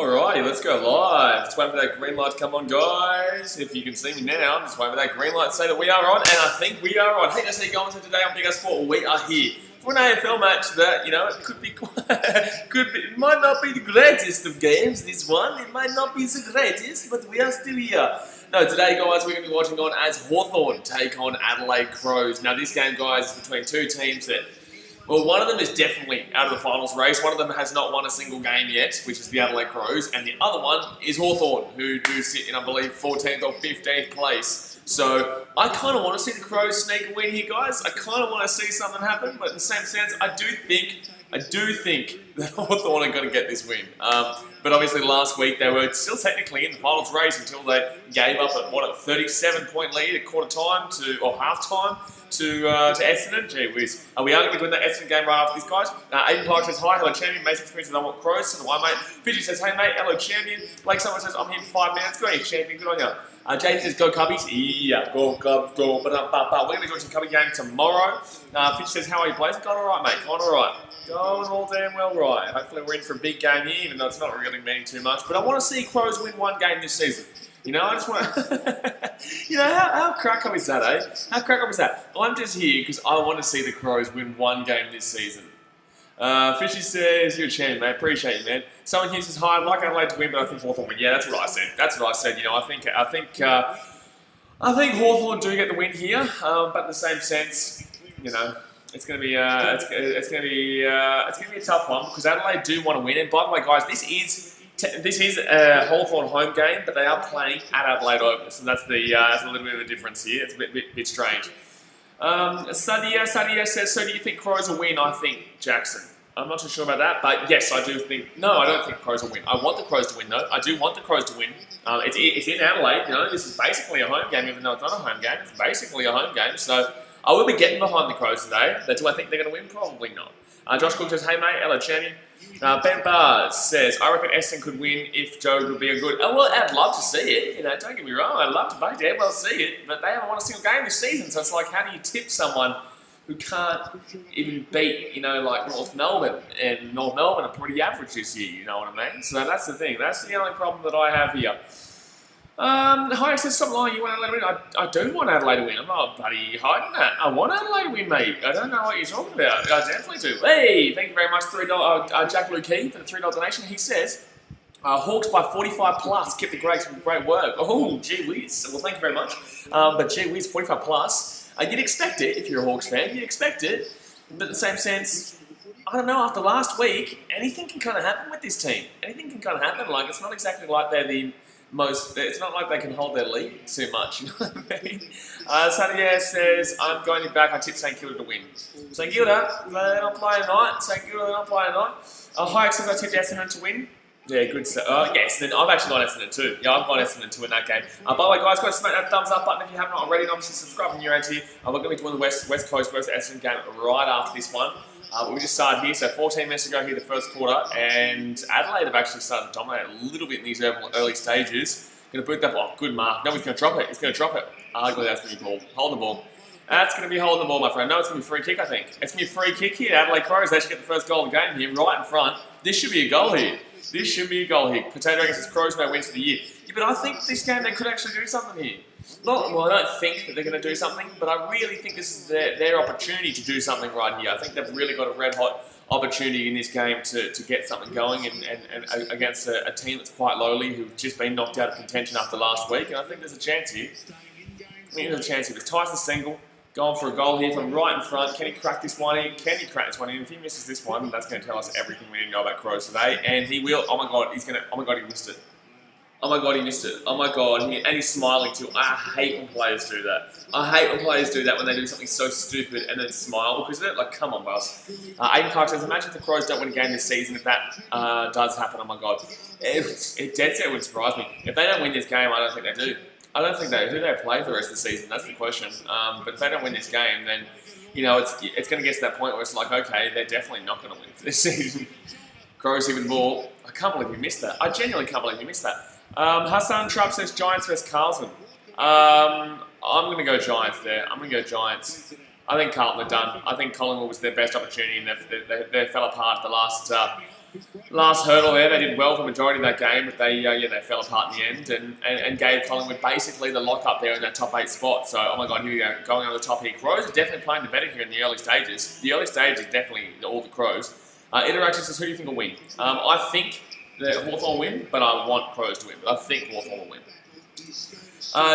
Alrighty, let's go live. Just wait for that green light to come on, guys. If you can see me now, just wait for that green light to say that we are on, and I think we are on. Hey, let's see going to today on BKRsport. We are here for an AFL match that, you know, it could be, it might not be the greatest of games, this one. It might not be the greatest, but we are still here. No, today, guys, we're going to be watching on as Hawthorn take on Adelaide Cows. Now, this game, guys, is between two teams that, well, one of them is definitely out of the finals race. One of them has not won a single game yet, which is the Adelaide Cows. And the other one is Hawthorn, who do sit in, I believe, 14th or 15th place. So I kind of want to see the Crows sneak a win here, guys. I kind of want to see something happen. But in the same sense, I do think that Hawthorn are going to get this win. But obviously last week they were still technically in the finals race until they gave up at, what, a 37-point lead at quarter time or half time to Essendon. Gee whiz. We are going to be doing that Essendon game right after this, guys. Aiden Clark says, hi, hello champion. Mason Smith says, I want Crows. So why, mate? Fidgy says, hey, mate, hello champion. Blake someone says, I'm here for 5 minutes. Go ahead, champion. Good on you. Jason says, go Cubbies. Yeah, go Cubs, go. But we're going to be doing some Cubby game tomorrow. Fidgy says, how are you, Blaze? Going all right, mate. Going all right. Going all damn well right. Hopefully we're in for a big game here, even though it's not really meaning too much. But I want to see Crows win one game this season. You know, I just want to... you know, how crack up is that, eh? How crack up is that? I'm just here because I want to see the Crows win one game this season. Fishy says, you're a champion, mate. Appreciate you, man. Someone here says, hi, I'd like Adelaide to win, but I think Hawthorn win. Yeah, that's what I said. That's what I said. You know, I think Hawthorn do get the win here, but in the same sense, you know, it's going to be it's going to be a tough one because Adelaide do want to win. And by the way, guys, this is a Hawthorn home game, but they are playing at Adelaide Oval, so that's a little bit of a difference here. It's a bit strange. Sadia says, so do you think Crows will win? I think Jackson. I'm not too sure about that, but yes, I do think. No, I don't think Crows will win. I want the Crows to win, though. I do want the Crows to win. It's in Adelaide. You know, this is basically a home game, even though it's not a home game. It's basically a home game, so I will be getting behind the Crows today. Do I think they're going to win? Probably not. Josh Cook says, hey mate, hello champion. Ben Bars says, I reckon Essendon could win if Joe would be a good... Oh, well, I'd love to see it. You know, don't get me wrong. I'd love to damn well see it. But they haven't won a single game this season. So it's like, how do you tip someone who can't even beat, you know, like North Melbourne? And North Melbourne are pretty average this year, you know what I mean? So that's the thing. That's the only problem that I have here. Hi, says, stop lying, you want Adelaide to win? I do want Adelaide to win. I'm not bloody hiding that. I want Adelaide to win, mate. I don't know what you're talking about. I definitely do. Hey, thank you very much, $3 Jack Lou Key for the $3 donation. He says, Hawks by 45 plus. Keep the great work. Oh, gee whiz. Well, thank you very much. But gee whiz, 45 plus. You'd expect it if you're a Hawks fan. You'd expect it. But in the same sense, I don't know, after last week, anything can kind of happen with this team. Anything can kind of happen. Like, it's not exactly like they're the... it's not like they can hold their lead too much, you know what I mean? Sadia says, I'm going back, I tip St Kilda to win. St Kilda, they're not playing tonight. St Kilda, they're not playing tonight. Hayek says, I tipped Essendon to win. Yeah, good stuff. Yes, then I've actually got Essendon too. Yeah, I've got Essendon to win that game. By the way, guys, go smack that thumbs up button if you haven't already, and obviously subscribe when you're out here. We're going to be doing the West Coast versus Essendon game right after this one. We just started here, so 14 minutes ago here, the first quarter, and Adelaide have actually started to dominate a little bit in these early stages. Going to boot that ball. Good mark. No, he's going to drop it. He's going to drop it. Ugly, that's going to be ball. Holding the ball. That's going to be holding the ball, my friend. No, it's going to be a free kick, I think. It's going to be a free kick here. Adelaide Crows, they should get the first goal of the game here, right in front. This should be a goal here. This should be a goal here. Potato against Crows, no wins for the year. Yeah, but I think this game they could actually do something here. Well, I don't think that they're going to do something, but I really think this is their opportunity to do something right here. I think they've really got a red-hot opportunity in this game to get something going and against a team that's quite lowly, who've just been knocked out of contention after last week, and I think there's a chance here. I think there's a chance here. It's Tyson Stengel going for a goal here from right in front. Can he crack this one in? Can he crack this one in? If he misses this one, that's going to tell us everything we need to know about Crows today, and he will. Oh my God, oh my God, he missed it. Oh my God, he missed it. Oh my God, and he's smiling too. I hate when players do that. I hate when players do that when they do something so stupid and then smile because they're like, come on, boss. Aiden Clark says, imagine if the Crows don't win a game this season if that does happen. Oh my God. It dead set would surprise me. If they don't win this game, I don't think they do. I don't think they do. Who they play for the rest of the season? That's the question. But if they don't win this game, then, you know, it's going to get to that point where it's like, okay, they're definitely not going to win for this season. Crows even more. I can't believe you missed that. I genuinely can't believe you missed that. Hassan Trapp says Giants versus Carlton. I'm going to go Giants there. I'm going to go Giants. I think Carlton are done. I think Collingwood was their best opportunity and they fell apart the last last hurdle there. They did well for the majority of that game, but they fell apart in the end and gave Collingwood basically the lock up there in that top 8 spot. So, oh my God, here we go, going on the top here. Crows are definitely playing the better here in the early stages. The early stages definitely all the Crows. Interaction says, who do you think will win? I think that Hawthorn will win, but I want Crows to win. But I think Hawthorn will win.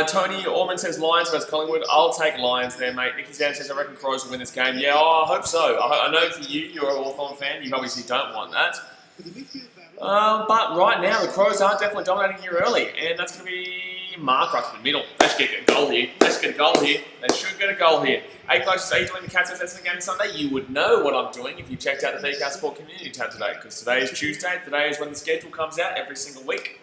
Tony Orman says Lions versus Collingwood. I'll take Lions there, mate. Nicky Zan says I reckon Crows will win this game. Yeah, I hope so. I know for you, you're a Hawthorn fan. You obviously don't want that. But right now, the Crows are definitely dominating here early, and that's going to be Mark right to the middle. Let's get a goal here. Let's get a goal here. They should get a goal here. Hey, guys, are you doing the Cats versus Essendon game Sunday? You would know what I'm doing if you checked out the BKRsport community tab today, because today is Tuesday. Today is when the schedule comes out every single week.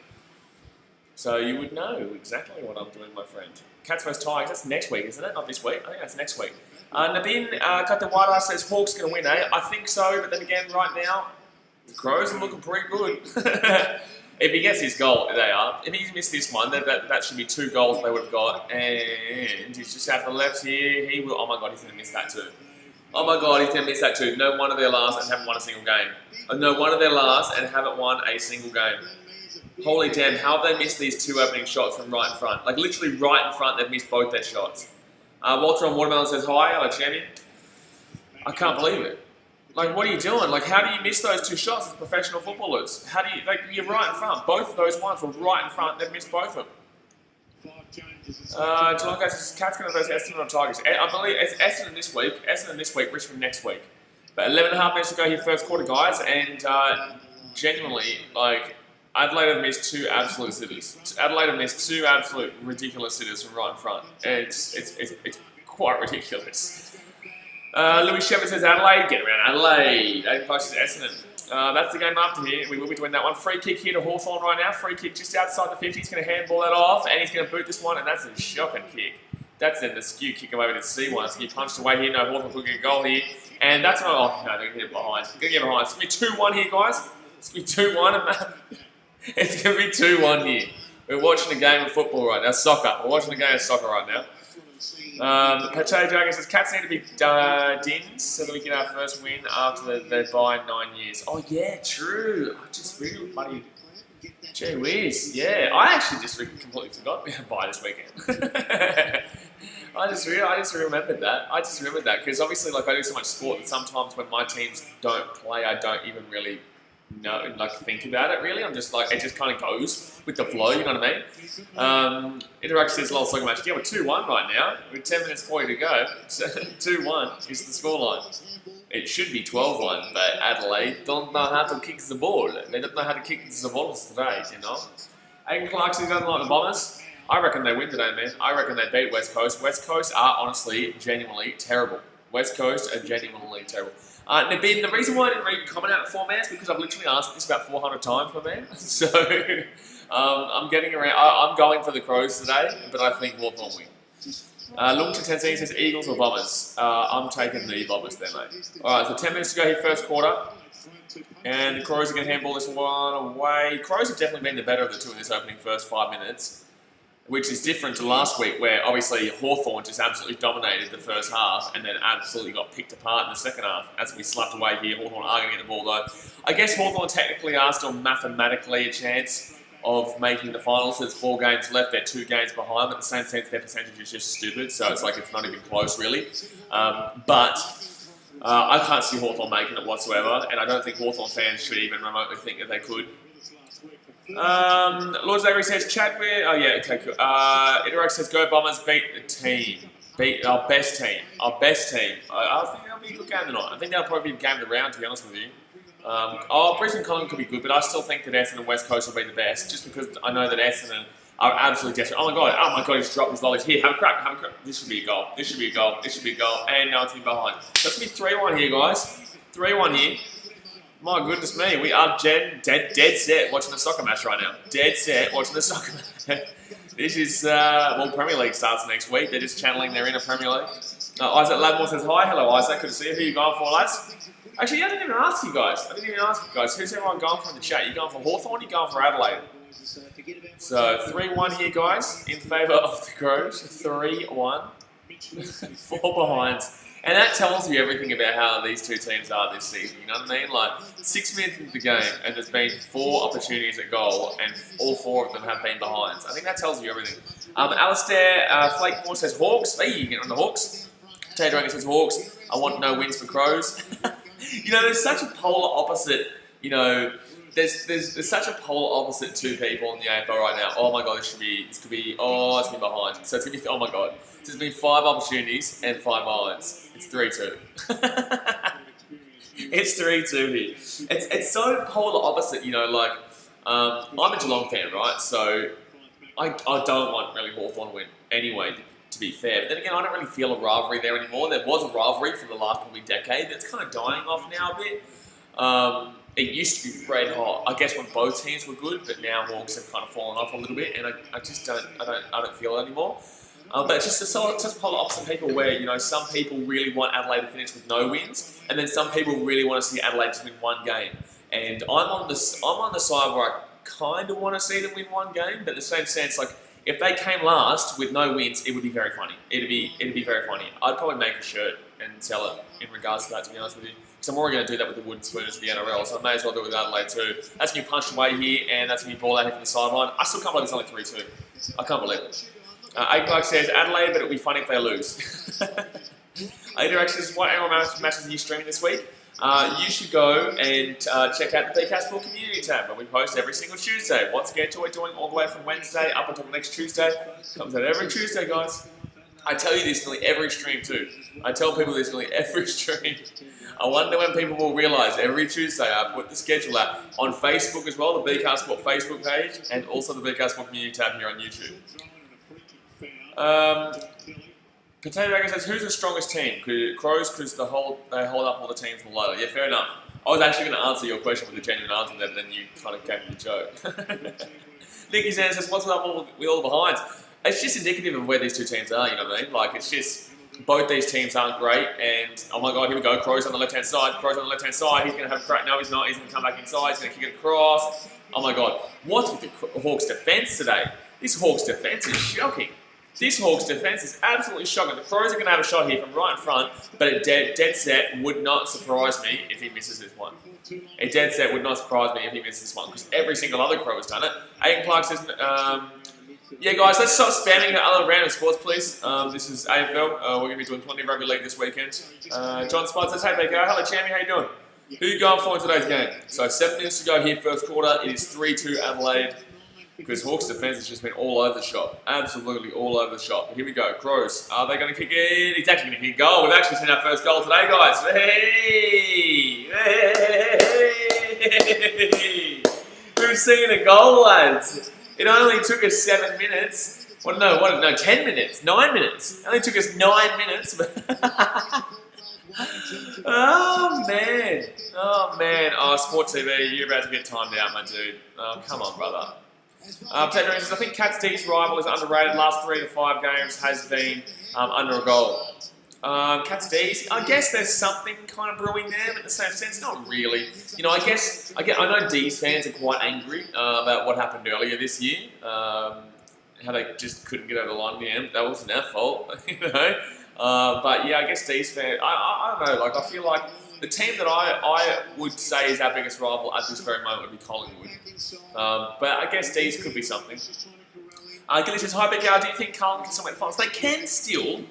So you would know exactly what I'm doing, my friend. Cats vs Tigers, that's next week, isn't it? Not this week. I think that's next week. Nabin Katawada says Hawks going to win, eh? I think so, but then again, right now, the Crows are looking pretty good. If he gets his goal, they are. If he's missed this one, that should be 2 goals they would have got. And he's just out to the left here. He will. Oh my God, he's going to miss that too. Oh my God, he's going to miss that too. No one of their last and haven't won a single game. No one of their last and haven't won a single game. Holy damn, how have they missed these 2 opening shots from right in front? Like literally right in front, they've missed both their shots. Walter on Watermelon says, hi, hello champion. I can't believe it. Like, what are you doing? Like, how do you miss those 2 shots as professional footballers? How do you, like, you're right in front. Both of those ones were right in front, they've missed both of them. Geelong says, Cats going to versus Essendon or Tigers. I believe it's Essendon this week, Richmond next week. But 11.5 minutes to go here, first quarter, guys, and genuinely, like, Adelaide have missed 2 absolute sitters. Adelaide have missed 2 absolute ridiculous sitters from right in front. It's quite ridiculous. Louis Shepard says Adelaide, get around Adelaide. 8 close to Essendon. That's the game after here. We will be doing that one. Free kick here to Hawthorn right now. Free kick just outside the 50. He's going to handball that off, and he's going to boot this one, and that's a shocking kick. That's then the skew kick away with the C1. So he punched away here. No, Hawthorn could get a goal here. And that's not. Oh, no, they're going to get it behind. Going to get behind. It's going to be 2-1 here, guys. It's going to be 2-1. It's going to be 2-1 here. We're watching a game of football right now. Soccer. We're watching a game of soccer right now. Pache Dragon says, Cats need to be dins so that we get our first win after they buy 9 years. Oh, yeah, true. I just really bloody... Gee whiz. Yeah, I actually just completely forgot we had buy this weekend. I just remembered that. I just remembered that because obviously, like, I do so much sport that sometimes when my teams don't play, I don't even really think about it really. I'm just like, it just kind of goes with the flow, you know what I mean? Interact says, lol, soccer match. Yeah, we're 2-1 right now. With 10 minutes 40 to go. So 2-1 is the scoreline. It should be 12-1, but Adelaide don't know how to kick the ball. They don't know how to kick the ball today, you know? Aidan Clarkson doesn't like the Bombers. I reckon they win today, man. I reckon they beat West Coast. West Coast are honestly, genuinely terrible. West Coast are genuinely terrible. Nabin, the reason why I didn't read your comment out before, man, is because I've literally asked this about 400 times, my man. So, I'm getting around. I'm going for the Crows today, but I think Hawthorn win. Look to Tennessee says Eagles or Bombers. I'm taking the Bombers there, mate. Alright, so 10 minutes to go here, first quarter. And the Crows are going to handball this one away. Crows have definitely been the better of the 2 in this opening first 5 minutes, which is different to last week where obviously Hawthorn just absolutely dominated the first half and then absolutely got picked apart in the second half. As we slapped away here, Hawthorn are going to get the ball though. I guess Hawthorn technically are still mathematically a chance of making the finals. There's 4 games left, they're 2 games behind, but in the same sense their percentage is just stupid, so it's like it's not even close really. But I can't see Hawthorn making it whatsoever, and I don't think Hawthorn fans should even remotely think that they could. Lord Zachary says, Chadwick, oh yeah, okay, cool. Interact says, go Bombers, beat the team. Beat our best team. Our best team. I think that'll be a good game tonight. I think that'll probably be the game of the round, to be honest with you. Brisbane Collingwood could be good, but I still think that Essendon and West Coast will be the best, just because I know that Essendon are absolutely desperate. Oh my god, he's dropped his lollies. Here, have a crack, have a crack. This should be a goal. This should be a goal. This should be a goal. And now it's in behind. That's going to be 3-1 here, guys. 3-1 here. My goodness me, we are dead set watching the soccer match right now. Dead set watching the soccer match. This is, well, Premier League starts next week. They're just channeling their inner Premier League. Isaac Ladmore says, hi, hello Isaac, good to see you. Who are you going for, lads? Actually, I didn't even ask you guys. Who's everyone going for in the chat? You going for Hawthorn or you going for Adelaide? So, 3-1 here, guys, in favour of the Crows. 3-1. 4 behinds. And that tells you everything about how these two teams are this season, you know what I mean? Like, 6 minutes into the game, and there's been 4 opportunities at goal, and all 4 of them have been behinds. I think that tells you everything. Alistair Flakemore says Hawks. Hey, you get on the Hawks. Tay Dragon says Hawks. I want no wins for Crows. You know, there's such a polar opposite, you know, there's such a polar opposite two people in the AFL right now. Oh my god, it's gonna be behind. So it's gonna be, oh my god. So there's been 5 opportunities and 5 irons. It's 3-2. It's 3-2 here. It's so polar opposite, you know, like, I'm a Geelong fan, right? So I don't want really Hawthorn to win anyway, to be fair. But then again, I don't really feel a rivalry there anymore. There was a rivalry for the last probably decade. That's kind of dying off now a bit. It used to be red hot, I guess, when both teams were good, but now Hawks have kind of fallen off a little bit, and I just don't feel it anymore. But it's just such polar opposite people where, you know, some people really want Adelaide to finish with no wins, and then some people really want to see Adelaide to win 1 game. And I'm on the side where I kind of want to see them win 1 game, but in the same sense, like, if they came last with no wins, it would be very funny. It'd be very funny. I'd probably make a shirt and sell it in regards to that, to be honest with you. Because I'm already going to do that with the wooden spooners for the NRL, so I may as well do it with Adelaide too. That's going to be punched away here, and that's going to be ball out here from the sideline. I still can't believe it's only 3-2. I can't believe it. Clark says Adelaide, but it'll be funny if they lose. Direction says, what AFL matches are you streaming this week? You should go and check out the BKRsport community tab, where we post every single Tuesday. What schedule we're doing all the way from Wednesday up until next Tuesday. Comes out every Tuesday, guys. I tell you this nearly every stream too. I tell people this nearly every stream. I wonder when people will realise every Tuesday I put the schedule out on Facebook as well, the BKRsport Facebook page, and also the BKRsport community tab here on YouTube. Potato Dragon says, who's the strongest team? Crows, because they hold up all the teams below. Yeah, fair enough. I was actually going to answer your question with a genuine answer there, but then you kind of gave me the joke. Nicky Sanders says, what's up with all the behinds? It's just indicative of where these two teams are, you know what I mean? Like, it's just, both these teams aren't great, and oh my god, here we go, Crows on the left-hand side, he's going to have a crack, no he's not, he's going to come back inside, he's going to kick it across. Oh my god, what's with the Hawks defence today? This Hawks defence is shocking. This Hawks defence is absolutely shocking. The Crows are going to have a shot here from right in front, but a dead set would not surprise me if he misses this one. A dead set would not surprise me if he misses this one, because every single other Crow has done it. Aiden Clark says, yeah guys, let's stop spamming the other random sports please. This is AFL, we're going to be doing plenty of rugby league this weekend. John Spot says, hey BK, hello Chammy, how you doing? Who are you going for in today's game? So 7 minutes to go here, first quarter, it is 3-2 Adelaide. Because Hawks' defence has just been all over the shop. Absolutely all over the shop. But here we go. Crows. Are they going to kick it? He's actually going to kick a goal. We've actually seen our first goal today, guys. Hey! Hey! We've seen a goal, lads. It only took us 7 minutes. Well, no, 10 minutes. 9 minutes. It only took us 9 minutes. Oh, man. Oh, man. Oh, Sport TV, you're about to get timed out, my dude. Oh, come on, brother. Ted says, I think Cats D's rival is underrated. Last 3 to 5 games has been under a goal. Cats D's, I guess there's something kind of brewing there, but in the same sense, not really. You know, I know D's fans are quite angry about what happened earlier this year. How they just couldn't get over the line in the end. That wasn't their fault, you know. But yeah, I guess D's fans, I don't know. Like, I feel like the team that I would say is our biggest rival at this very moment would be Collingwood. But I guess D's could be something. Gilly says, hi BKR, do you think Carlton can still make the finals? They can still.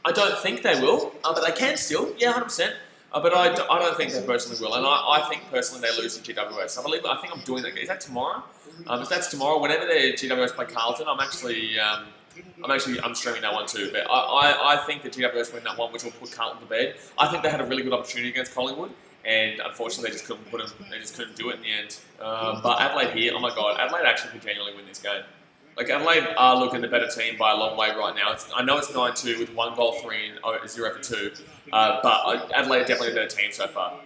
I don't think they will, but they can still. Yeah, 100%. But I don't think they personally will. And I think personally they lose to GWS. I think I'm doing that. Is that tomorrow? If that's tomorrow, whenever the GWS play Carlton, I'm streaming that one too. But I think that GWS win that one, which will put Carlton to bed. I think they had a really good opportunity against Collingwood, and unfortunately they just couldn't do it in the end. But Adelaide here, oh my god, Adelaide actually could genuinely win this game. Like, Adelaide are looking the better team by a long way right now. I know it's 9-2 with 1 goal, 3 and 0 for 2, but Adelaide are definitely the better team so far.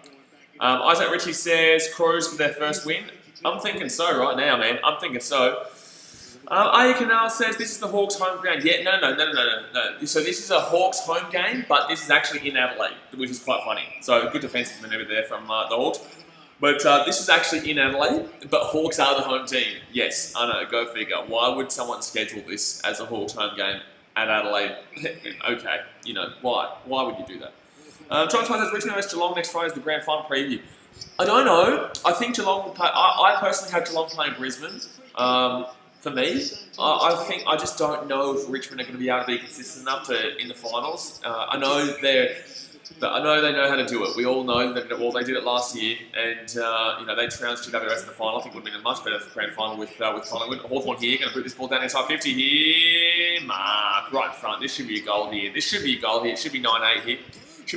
Isaac Ritchie says, Crows for their first win. I'm thinking so right now, man. I'm thinking so. Aya Canal says, this is the Hawks home ground. Yeah, no. So this is a Hawks home game, but this is actually in Adelaide, which is quite funny. So good defensive maneuver there from the Hawks. But this is actually in Adelaide, but Hawks are the home team. Yes, I know, go figure. Why would someone schedule this as a Hawks home game at Adelaide? Okay, you know, why? Why would you do that? John Smith says Richmond vs Geelong next Friday is the grand final preview. I don't know. I think Geelong will play. I personally have Geelong playing Brisbane. For me, I just don't know if Richmond are going to be able to be consistent enough in the finals. I know they know how to do it. We all know that. Well, they did it last year, and they trounced GWS in the final. I think it would have been a much better grand final with Collingwood. Hawthorn here, going to put this ball down inside 50 here. Mark right in front. This should be a goal here. It should be 9-8 here. Should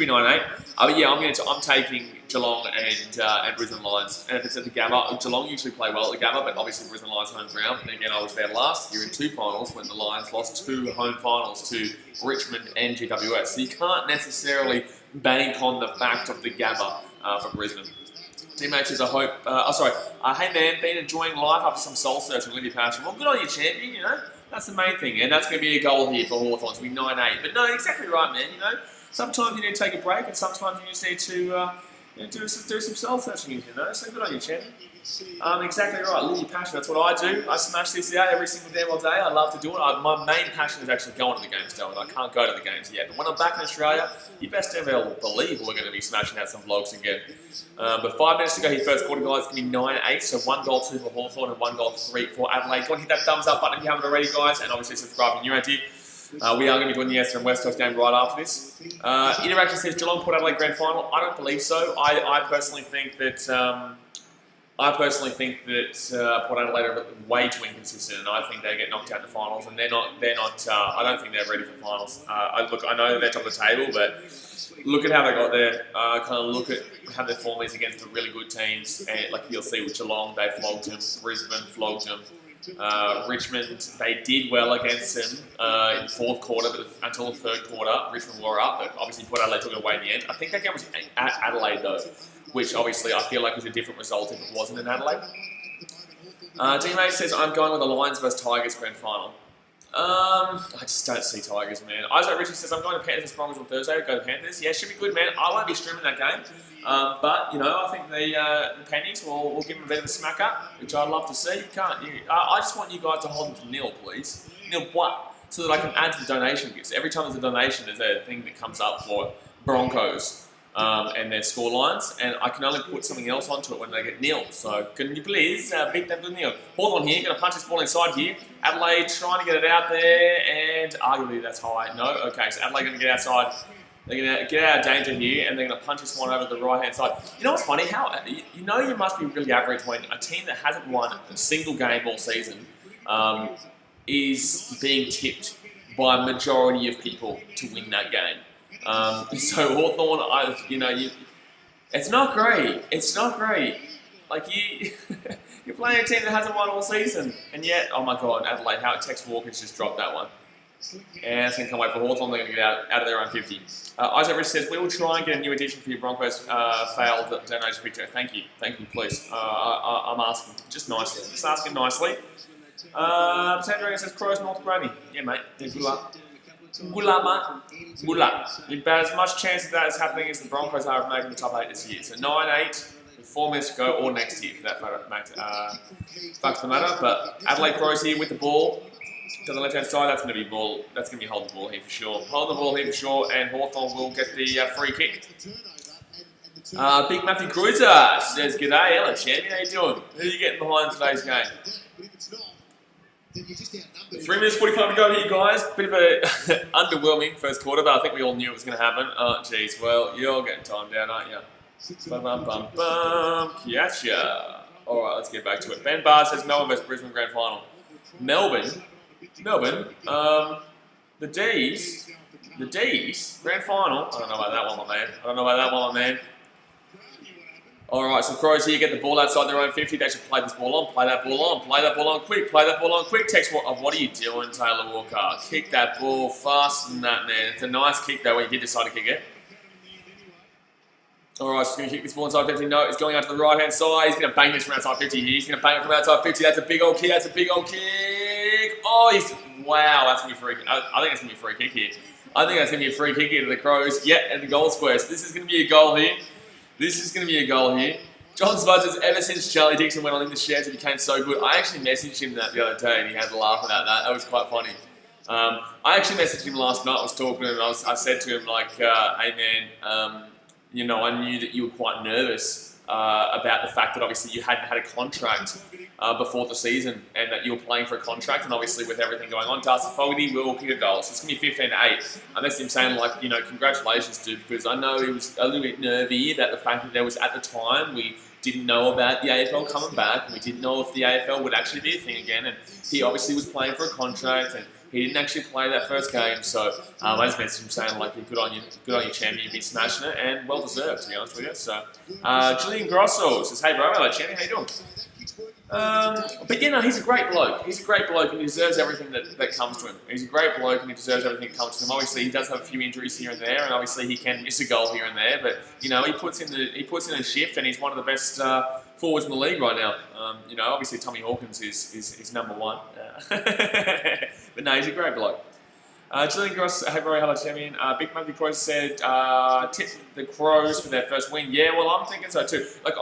be 9-8. But yeah, I'm taking Geelong and Brisbane Lions. And if it's at the Gabba, Geelong usually play well at the Gabba, but obviously Brisbane Lions home ground. And again, I was there last year in 2 finals when the Lions lost 2 home finals to Richmond and GWS. So you can't necessarily bank on the fact of the Gabba for Brisbane. Teammates says, I hope. Hey man, been enjoying life after some soul searching, Olivia Passion. Well, good on you, champion. That's the main thing, and that's going to be a goal here for Hawthorn. It's going to be 9-8. But no, exactly right, man. Sometimes you need to take a break, and sometimes you just need to do some soul searching. So good on you, champion. Exactly right, Lily passion. That's what I do. I smash this out every single damn day. I love to do it. My main passion is actually going to the games, though, and I can't go to the games yet. But when I'm back in Australia, you best ever believe we're going to be smashing out some vlogs again. But 5 minutes to go here, first quarter, guys. It's going to be 9-8. So 1 goal, 2 for Hawthorn, and 1 goal, 3 for Adelaide. Go and hit that thumbs up button if you haven't already, guys, and obviously subscribe if you're new out here. We are going to be doing the Essendon West Coast game right after this. Interaction says Geelong Port Adelaide Grand Final. I don't believe so. I personally think that Port Adelaide are way too inconsistent, and I think they get knocked out in the finals. And they're not. I don't think they're ready for finals. I know they're top of the table, but look at how they got there. Kind of look at how their form is against the really good teams, and like you'll see with Geelong, they flogged them. Brisbane flogged them. Richmond, they did well against them in the 4th quarter, but until the 3rd quarter, Richmond were up, but obviously Port Adelaide took it away in the end. I think that game was at Adelaide though, which obviously I feel like was a different result if it wasn't in Adelaide. D-Mate says, I'm going with the Lions vs Tigers grand final. I just don't see Tigers, man. Isaac Richie says, I'm going to Panthers and Broncos on Thursday. Go to Panthers. Yeah, should be good, man. I won't be streaming that game. But, I think the Pennies will give them a bit of a smack up, which I'd love to see. I just want you guys to hold them to nil, please. Nil what? So that I can add to the donation gifts. Every time there's a donation, there's a thing that comes up for Broncos and their score lines, and I can only put something else onto it when they get nil. So can you please beat them to nil? Hawthorn here, going to punch this ball inside here. Adelaide trying to get it out there, and arguably that's high. No? Okay, so Adelaide going to get outside. They're going to get out of danger here, and they're going to punch this one over the right-hand side. You know what's funny? You must be really average when a team that hasn't won a single game all season is being tipped by a majority of people to win that game. So Hawthorn, it's not great. It's not great. Like you're playing a team that hasn't won all season, and yet, oh my God, Adelaide, how Tex Walker's just dropped that one. And it's going to come away for Hawthorn. They're going to get out of their own 50. Isaac Rich says, we will try and get a new edition for your Broncos failed donation picture. Thank you, please. I'm asking, just nicely. Just asking nicely. Sandra says, Crows North Granny. Yeah, mate. Yeah, good luck. Good luck, mate. Good luck. About as much chance of that is happening as the Broncos are of making the top 8 this year. So 9-8. 4 minutes to go, or next year for that fact of the matter. But Adelaide Crows here with the ball. To the left-hand side, that's going to be ball. That's going to be holding the ball here for sure. Hold the ball here for sure, and Hawthorn will get the free kick. Big Matthew Cruiser says, "G'day, hello champion. How you doing? Who are you getting behind today's game?" 3 minutes 45 to go here, guys. Bit of a underwhelming first quarter, but I think we all knew it was going to happen. Oh, jeez. Well, you're getting timed down, aren't you? Gotcha. All right, let's get back to it. Ben Barr says, "Melbourne vs Brisbane grand final." Melbourne. The D's, grand final. I don't know about that one, my man. All right, so Crows here get the ball outside their own 50. They should play this ball on, play that ball on quick. Text, what are you doing, Taylor Walker? Kick that ball faster than that, man. It's a nice kick, though, when you did decide to kick it. All right, so he's going to kick this ball inside 50. No, it's going out to the right-hand side. He's going to bang this from outside 50 here. He's going to bang it from outside 50. That's a big old kick. Oh, wow, that's going to be free. I think that's going to be a free kick here. I think that's going to be a free kick here to the Crows. Yeah, and the goal square. So this is going to be a goal here. John Spud says, ever since Charlie Dixon went on in the sheds, it became so good. I actually messaged him that the other day, and he had a laugh about that. That was quite funny. I actually messaged him last night. I was talking to him, and I said to him, like, hey, man, you know, I knew that you were quite nervous about the fact that obviously you hadn't had a contract before the season and that you were playing for a contract, and obviously with everything going on, Darcy Fogarty will kick a goal. So it's going to be 15-8. And that's him saying, like, you know, congratulations, dude, because I know he was a little bit nervy about the fact that there was, at the time, we didn't know about the AFL coming back, and we didn't know if the AFL would actually be a thing again, and he obviously was playing for a contract, and he didn't actually play that first game, so I just messaged him saying, like, good on you, champion, you've been smashing it, and well deserved, to be honest with you. So, Julian Grosso says, hey bro, hello champion, how you doing? But yeah, no, he's a great bloke. He's a great bloke, and he deserves everything that comes to him. He's a great bloke, and he deserves everything that comes to him. Obviously, he does have a few injuries here and there, and obviously he can miss a goal here and there. But you know, he puts in a shift, and he's one of the best forwards in the league right now. You know, obviously Tommy Hawkins is number one, but no, he's a great bloke. Julian Gross, hey bro, hello champion. Big Monkey Crows said, tip the Crows for their first win. Yeah, well, I'm thinking so too. Like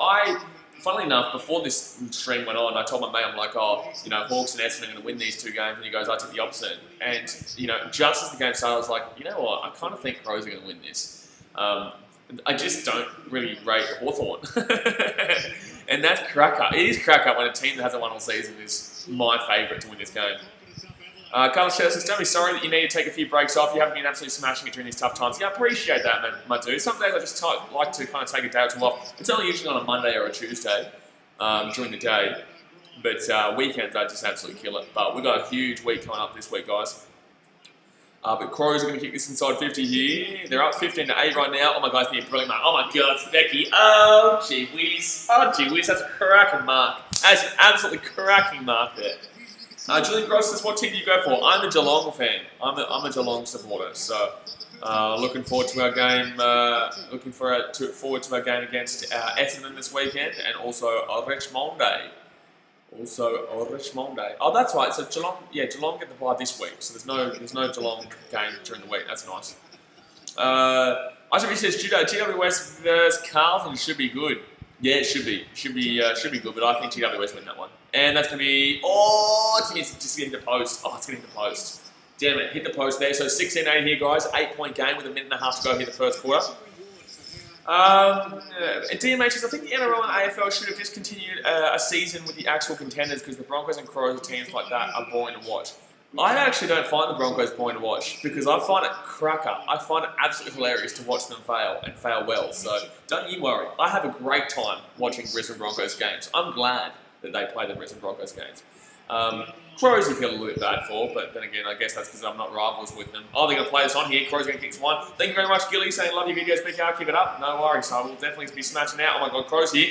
funnily enough, before this stream went on, I told my mate, I'm like, oh, you know, Hawks and Essendon are going to win these two games, and he goes, I took the opposite. And, you know, just as the game started, I was like, you know what, I kind of think Crows are going to win this. I just don't really rate Hawthorn. And that's cracker. It is cracker when a team that hasn't won all season is my favourite to win this game. Carlos says, don't be sorry that you need to take a few breaks off. You haven't been absolutely smashing it during these tough times. Yeah, I appreciate that, man, my dude. Some days I just like to kind of take a day or two off. It's only usually on a Monday or a Tuesday during the day. But weekends, I just absolutely kill it. But we've got a huge week coming up this week, guys. But Crows are going to kick this inside 50 here. They're up 15-8 right now. Oh my God, it's been a brilliant mark. Oh my God, it's Becky. Oh, gee whiz. Oh, gee whiz. That's a cracking mark. That's an absolutely cracking mark there. Julian Gross says, what team do you go for? I'm a Geelong fan. I'm a Geelong supporter. So, looking forward to our game. Forward to our game against Essendon this weekend, and also Richmond Day. Oh, that's right. So Geelong get the bye this week. So there's no Geelong game during the week. That's nice. Isaac says GWS versus Carlton should be good. Yeah, it should be good. But I think GWS win that one. And that's going to be, it's just going to hit the post. Oh, it's going to hit the post. Damn it, hit the post there. So 16-8 here, guys. 8-point game with a minute and a half to go here the first quarter. DMH says, I think the NRL and AFL should have discontinued a season with the actual contenders because the Broncos and Crows teams like that are boring to watch. I actually don't find the Broncos boring to watch because I find it cracker. I find it absolutely hilarious to watch them fail and fail well. So don't you worry. I have a great time watching Brisbane Broncos games. I'm glad that they play the Brisbane Broncos games. Crows I feel a little bit bad for, but then again, I guess that's because I'm not rivals with them. Oh, they're going to play this on here. Crows are going to kick this one. Thank you very much, Gilly, saying love your videos, BKR. Keep it up. No worries. I will definitely be smashing out. Oh my God, Crows here.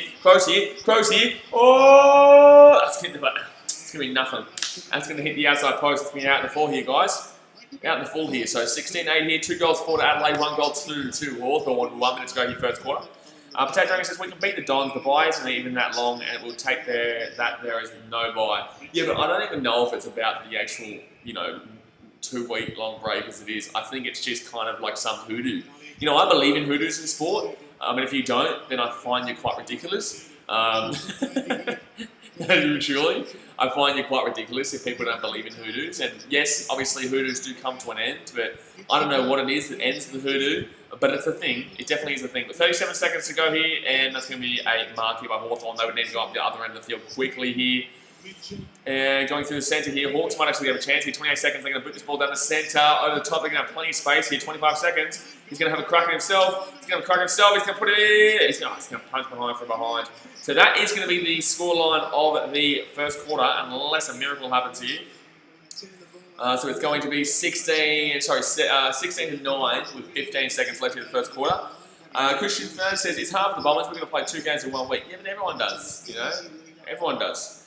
Oh, that's going to be nothing. That's going to hit the outside post. It's been out in the full here, guys. Out in the full here. So 16-8 here. 2 goals for Adelaide, 1 goal to Hawthorn. 1 minute to go here first quarter. Potato Dragon says, we can beat the Dons. The bye isn't even that long, and it will take that there is no bye. Yeah, but I don't even know if it's about the actual, 2-week long break as it is. I think it's just kind of like some hoodoo. I believe in hoodoos in sport, and if you don't, then I find you quite ridiculous. Truly, I find you quite ridiculous if people don't believe in hoodoos. And yes, obviously hoodoos do come to an end, but I don't know what it is that ends the hoodoo. But it's a thing. It definitely is a thing. But 37 seconds to go here, and that's going to be a mark here by Hawthorn. They would need to go up the other end of the field quickly here. And going through the centre here, Hawks might actually have a chance here. 28 seconds, they're going to put this ball down the centre. Over the top, they're going to have plenty of space here. 25 seconds. He's going to have a crack at himself. He's going to crack himself. He's going to put it in. He's going to punch behind from behind. So that is going to be the scoreline of the first quarter, unless a miracle happens here. So it's going to be 16-9 with 15 seconds left in the first quarter. Christian Fern says, it's hard for the Bombers. We're going to play 2 games in 1 week. Yeah, but everyone does, Everyone does.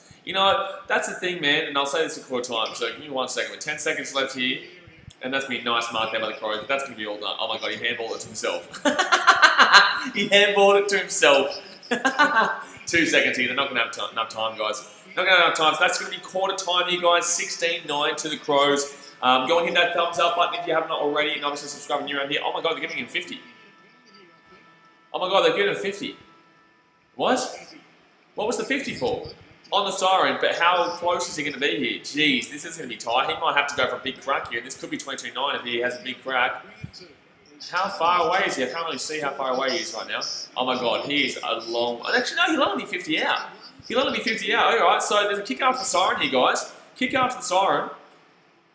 That's the thing, man, and I'll say this a quarter time, so give me 1 second. With 10 seconds left here, and that's going to be a nice mark there by the Crows, but that's going to be all done. Oh my God, he handballed it to himself. He handballed it to himself. 2 seconds here. They're not going to have enough time, guys. Not going to have enough time. So that's going to be quarter time here, guys. 16-9 to the Crows. Go and hit that thumbs up button if you haven't already, and obviously subscribe when you're around here. Oh my God, they're giving him 50. Oh my God, they're giving him 50. What? What was the 50 for? On the siren, but how close is he going to be here? Jeez, this is going to be tight. He might have to go for a big crack here. This could be 22-9 if he has a big crack. How far away is he? I can't really see how far away he is right now. Oh my god, he is a long... Actually, no, he'll only be 50 out. He'll only be 50 out. Alright, so there's a kick after the siren here, guys. Kick after the siren.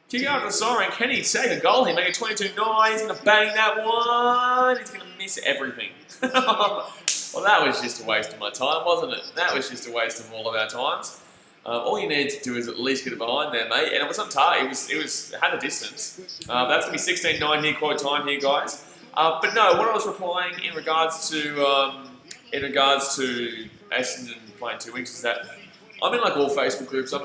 Kick after the siren. Can he take a goal here? Make it 22-9. He's going to bang that one. He's going to miss everything. Well, that was just a waste of my time, wasn't it? That was just a waste of all of our times. All you need to do is at least get it behind there, mate. And it was on target. It had a distance. That's going to be 16-9 here, quote time here, guys. But no, what I was replying in regards to Essendon playing 2 weeks is that I'm in like all Facebook groups. I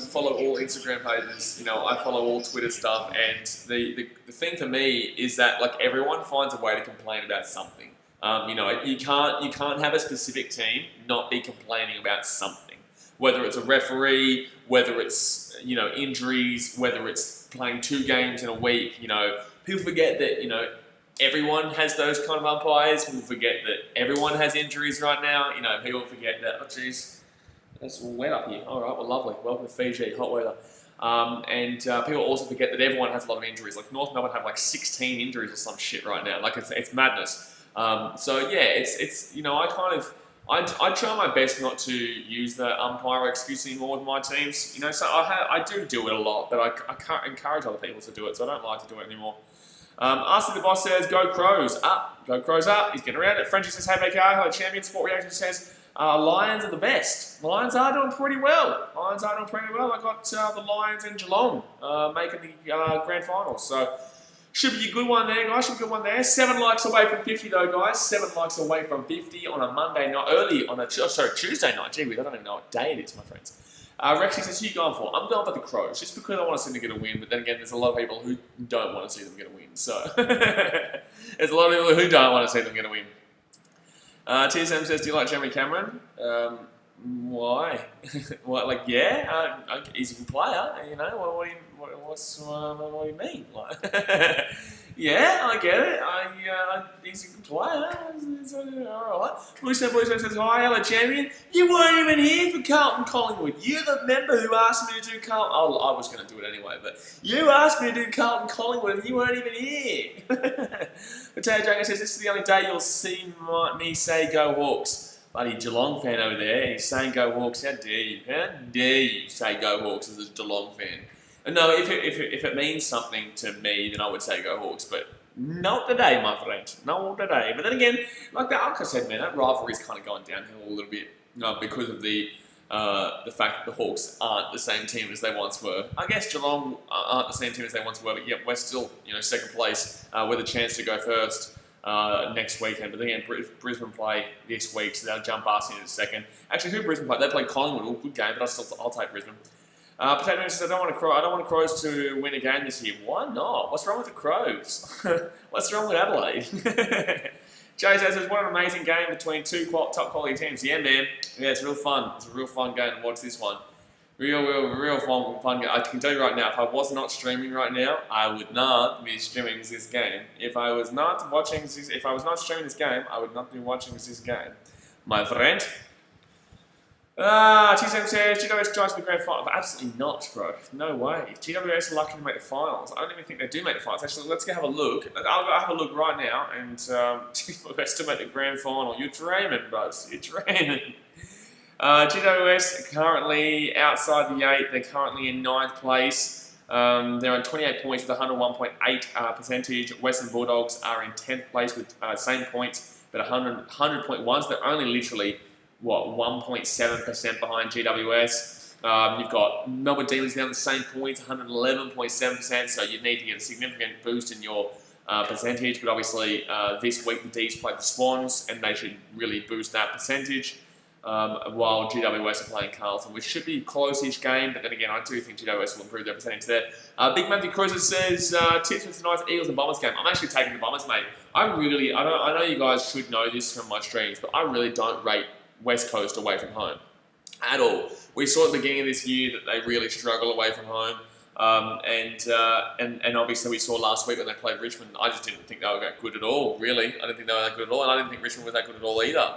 follow all Instagram pages. You know, I follow all Twitter stuff. And the thing for me is that like everyone finds a way to complain about something. You know, you can't have a specific team not be complaining about something. Whether it's a referee, whether it's, you know, injuries, whether it's playing 2 games in a week, you know, people forget that, you know, everyone has those kind of umpires. People forget that everyone has injuries right now. You know, people forget that, oh jeez, it's wet up here. All right, well, lovely. Welcome to Fiji, hot weather. And people also forget that everyone has a lot of injuries. Like North Melbourne have like 16 injuries or some shit right now. Like it's madness. So yeah, it's you know, I try my best not to use the umpire excuse anymore with my teams. You know, so I do it a lot, but I can't encourage other people to do it, so I don't like to do it anymore. Arsene the Boss says, go Crows up. Go Crows up. He's getting around it. Frenchie says, hey BKR, hello champion. Sport Reaction says, Lions are the best. Lions are doing pretty well. I got the Lions and Geelong making the grand final. So should be a good one there, guys. Should be a good one there. 7 likes away from 50, though, guys. 7 likes away from 50 on a Monday night, Tuesday night. Gee, I don't even know what day it is, my friends. Rexy says, who are you going for? I'm going for the Crows, just because I want to see them get a win. But then again, there's a lot of people who don't want to see them get a win. So there's a lot of people who don't want to see them get a win. TSM says, do you like Jeremy Cameron? Why? What? Like, yeah, he's a good player. You know, what do you mean? Like, yeah, I get it. He's a good player. It's all right. Blue says, hi, hello, champion. You weren't even here for Carlton Collingwood. You're the member who asked me to do Carlton. Oh, I was going to do it anyway, but you asked me to do Carlton Collingwood and you weren't even here. Potato Jungle says, this is the only day you'll see me say go Hawks. Bloody Geelong fan over there, and he's saying go Hawks. How dare you? How dare you say go Hawks as a Geelong fan? And no, if it means something to me, then I would say go Hawks, but not today, my friend. Not today. But then again, like I said, man, that rivalry's kind of going downhill a little bit because of the fact that the Hawks aren't the same team as they once were. I guess Geelong aren't the same team as they once were, but yeah, we're still, you know, second place with a chance to go first next weekend. But then again, Brisbane play this week, so they'll jump us in a second. Actually, who Brisbane play? They play Collingwood. All good game, but I'll take Brisbane. Potato says, I don't want Crows to win again this year. Why not? What's wrong with the Crows? What's wrong with Adelaide? Jay says, what an amazing game between 2 top quality teams. Yeah, man. Yeah, it's real fun. It's a real fun game to watch this one. Real fun game. I can tell you right now, if I was not streaming right now, I would not be streaming this game. If I was not streaming this game, I would not be watching this game. My friend. TSM says, GWS drives to the grand final. But absolutely not, bro. No way. GWS are lucky to make the finals. I don't even think they do make the finals. Actually, let's go have a look. I'll go have a look right now. And GWS to make the grand final. You're dreaming, bros. You're dreaming. GWS currently outside the 8. They're currently in 9th place. They're on 28 points with 101.8 percentage. Western Bulldogs are in 10th place with same points, but 100.1. So they're only literally 1.7% behind GWS. You've got Melbourne Demons down the same points, 111.7%, so you need to get a significant boost in your percentage, but obviously this week the D's played the Swans, and they should really boost that percentage, while GWS are playing Carlton, which should be a close-ish game, but then again, I do think GWS will improve their percentage there. Big Matthew Cruiser says, tips for tonight's Eagles and Bombers game. I'm actually taking the Bombers, mate. I know you guys should know this from my streams, but I really don't rate West Coast away from home at all. We saw at the beginning of this year that they really struggle away from home, and obviously we saw last week when they played Richmond. I just didn't think they were that good at all. Really, I didn't think they were that good at all, and I didn't think Richmond was that good at all either.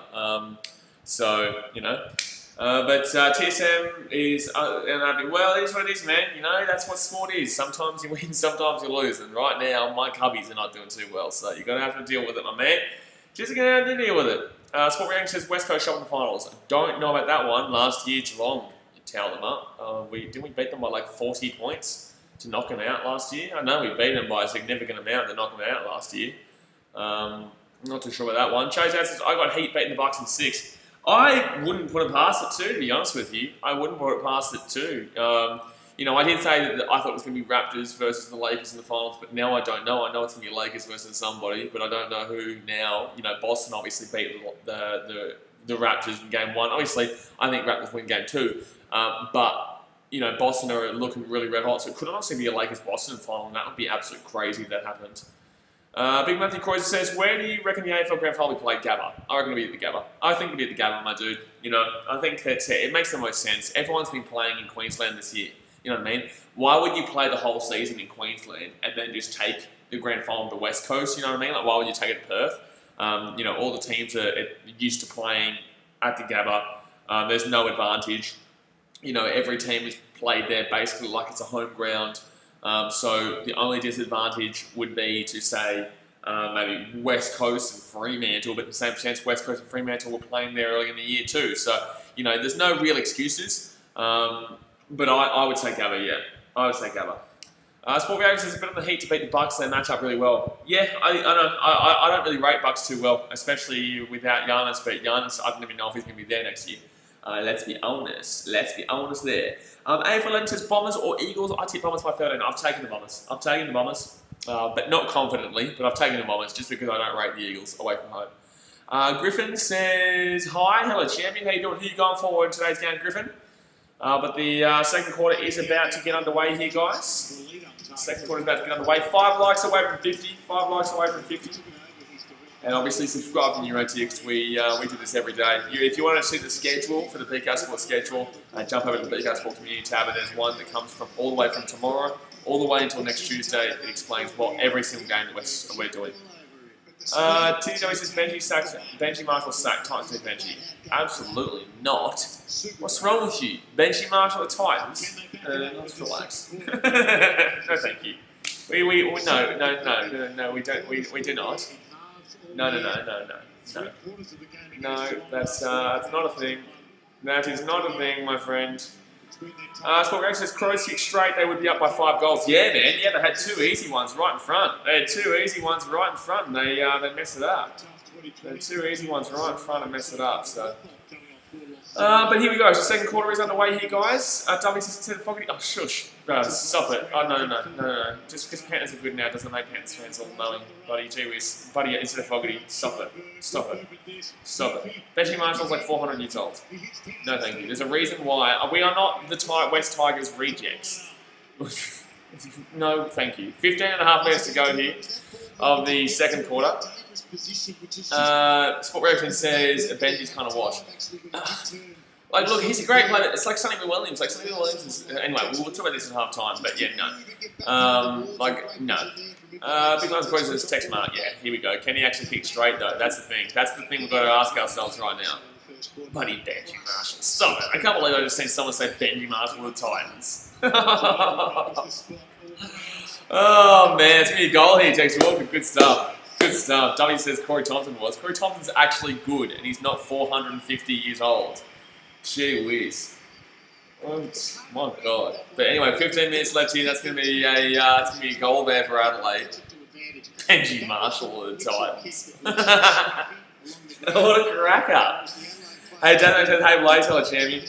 So you know, But TSM is, and I'd be, well, it is what it is, man. You know, that's what sport is. Sometimes you win, sometimes you lose. And right now, my cubbies are not doing too well. So you're going to have to deal with it, my man. Just going to have to deal with it. Sport Reaction says West Coast Shopping Finals. Don't know about that one. Last year, Geelong towed them up. Didn't we beat them by like 40 points to knock them out last year? I know we beat them by a significant amount to knock them out last year. I'm not too sure about that one. Chase says, I got heat beating the Bucks in 6. I wouldn't put it past it too, to be honest with you. I wouldn't put it past it too. You know, I did say that I thought it was going to be Raptors versus the Lakers in the finals, but now I don't know. I know it's going to be Lakers versus somebody, but I don't know who now. You know, Boston obviously beat the Raptors in game 1. Obviously, I think Raptors win game 2. But, you know, Boston are looking really red hot, so it could honestly be a Lakers-Boston final, and that would be absolutely crazy if that happened. Big Matthew Croiser says, where do you reckon the AFL Grand Final will be played? Gabba. I reckon it'll be at the Gabba. I think it'll be at the Gabba, my dude. You know, I think that it makes the most sense. Everyone's been playing in Queensland this year. You know what I mean? Why would you play the whole season in Queensland and then just take the Grand Final to the West Coast? You know what I mean? Like, why would you take it to Perth? You know, all the teams are used to playing at the Gabba. There's no advantage. You know, every team is played there basically like it's a home ground. So the only disadvantage would be to say maybe West Coast and Fremantle, but in the same sense, West Coast and Fremantle were playing there early in the year too. So, you know, there's no real excuses. But I would say Gabba, yeah. I would say Gabba. Sport Reaction says a bit of the heat to beat the Bucks. They match up really well. Yeah, I know. I don't really rate Bucks too well, especially without Giannis. But Giannis, I don't even know if he's going to be there next year. Let's be honest. Let's be honest there. AFL says Bombers or Eagles. I tip Bombers by 13. I've taken the Bombers. But not confidently. But I've taken the Bombers just because I don't rate the Eagles away from home. Griffin says, hi, hello champion. How you doing? Who are you going for in today's game, Griffin? But the second quarter is about to get underway here, guys. Second quarter is about to get underway. 5 likes away from 50. 5 likes away from 50. And obviously subscribe to NeuroTix. We do this every day. If you want to see the schedule for the BKRsport schedule, jump over to the BKRsport community tab, and there's one that comes from all the way from tomorrow, all the way until next Tuesday. It explains what every single game that we're doing. TW says Benji Marshall sacked Titans to Benji. Absolutely not. What's wrong with you? Benji Marshall the Titans? Let's relax. No, thank you. No, we don't. We do not. No. No, that's not a thing. That is not a thing, my friend. Sport Reaction says Crows kick straight, they would be up by 5 goals. Yeah, man. Yeah, they had 2 easy ones right in front. They had 2 easy ones right in front, and they messed it up. They had 2 easy ones right in front and messed it up. So, but here we go. So second quarter is underway here, guys. W says Fogarty. Oh, shush. Stop it. Oh, no. Just because Panthers are good now doesn't make Panthers fans all knowing. Buddy, instead of Fogarty. Stop it. Benji Marshall's like 400 years old. No, thank you. There's a reason why. We are not the West Tigers rejects. No, thank you. 15.5 minutes to go here of the second quarter. Sport Reaction says Benji's kind of washed. Like, look, he's a great player. It's like Sonny Williams. Is... Anyway, we'll talk about this at half time, but yeah, no. No. Big Lines Question says text mark. Yeah, here we go. Can he actually kick straight, though? That's the thing. That's the thing we've got to ask ourselves right now. Buddy Benji Marshall. Stop it. I can't believe I just seen someone say Benji Marshall with the Titans. Oh, man. It's going to be a goal here, Tex Walker. Good stuff. W says Corey Thompson was. Corey Thompson's actually good, and he's not 450 years old. Gee whiz. Oh, my God. But anyway, 15 minutes left here. That's going to be a goal there for Adelaide. Benji Marshall of the Titans. What a cracker. Hey, Dan says, hey, Blaze, hello, champion.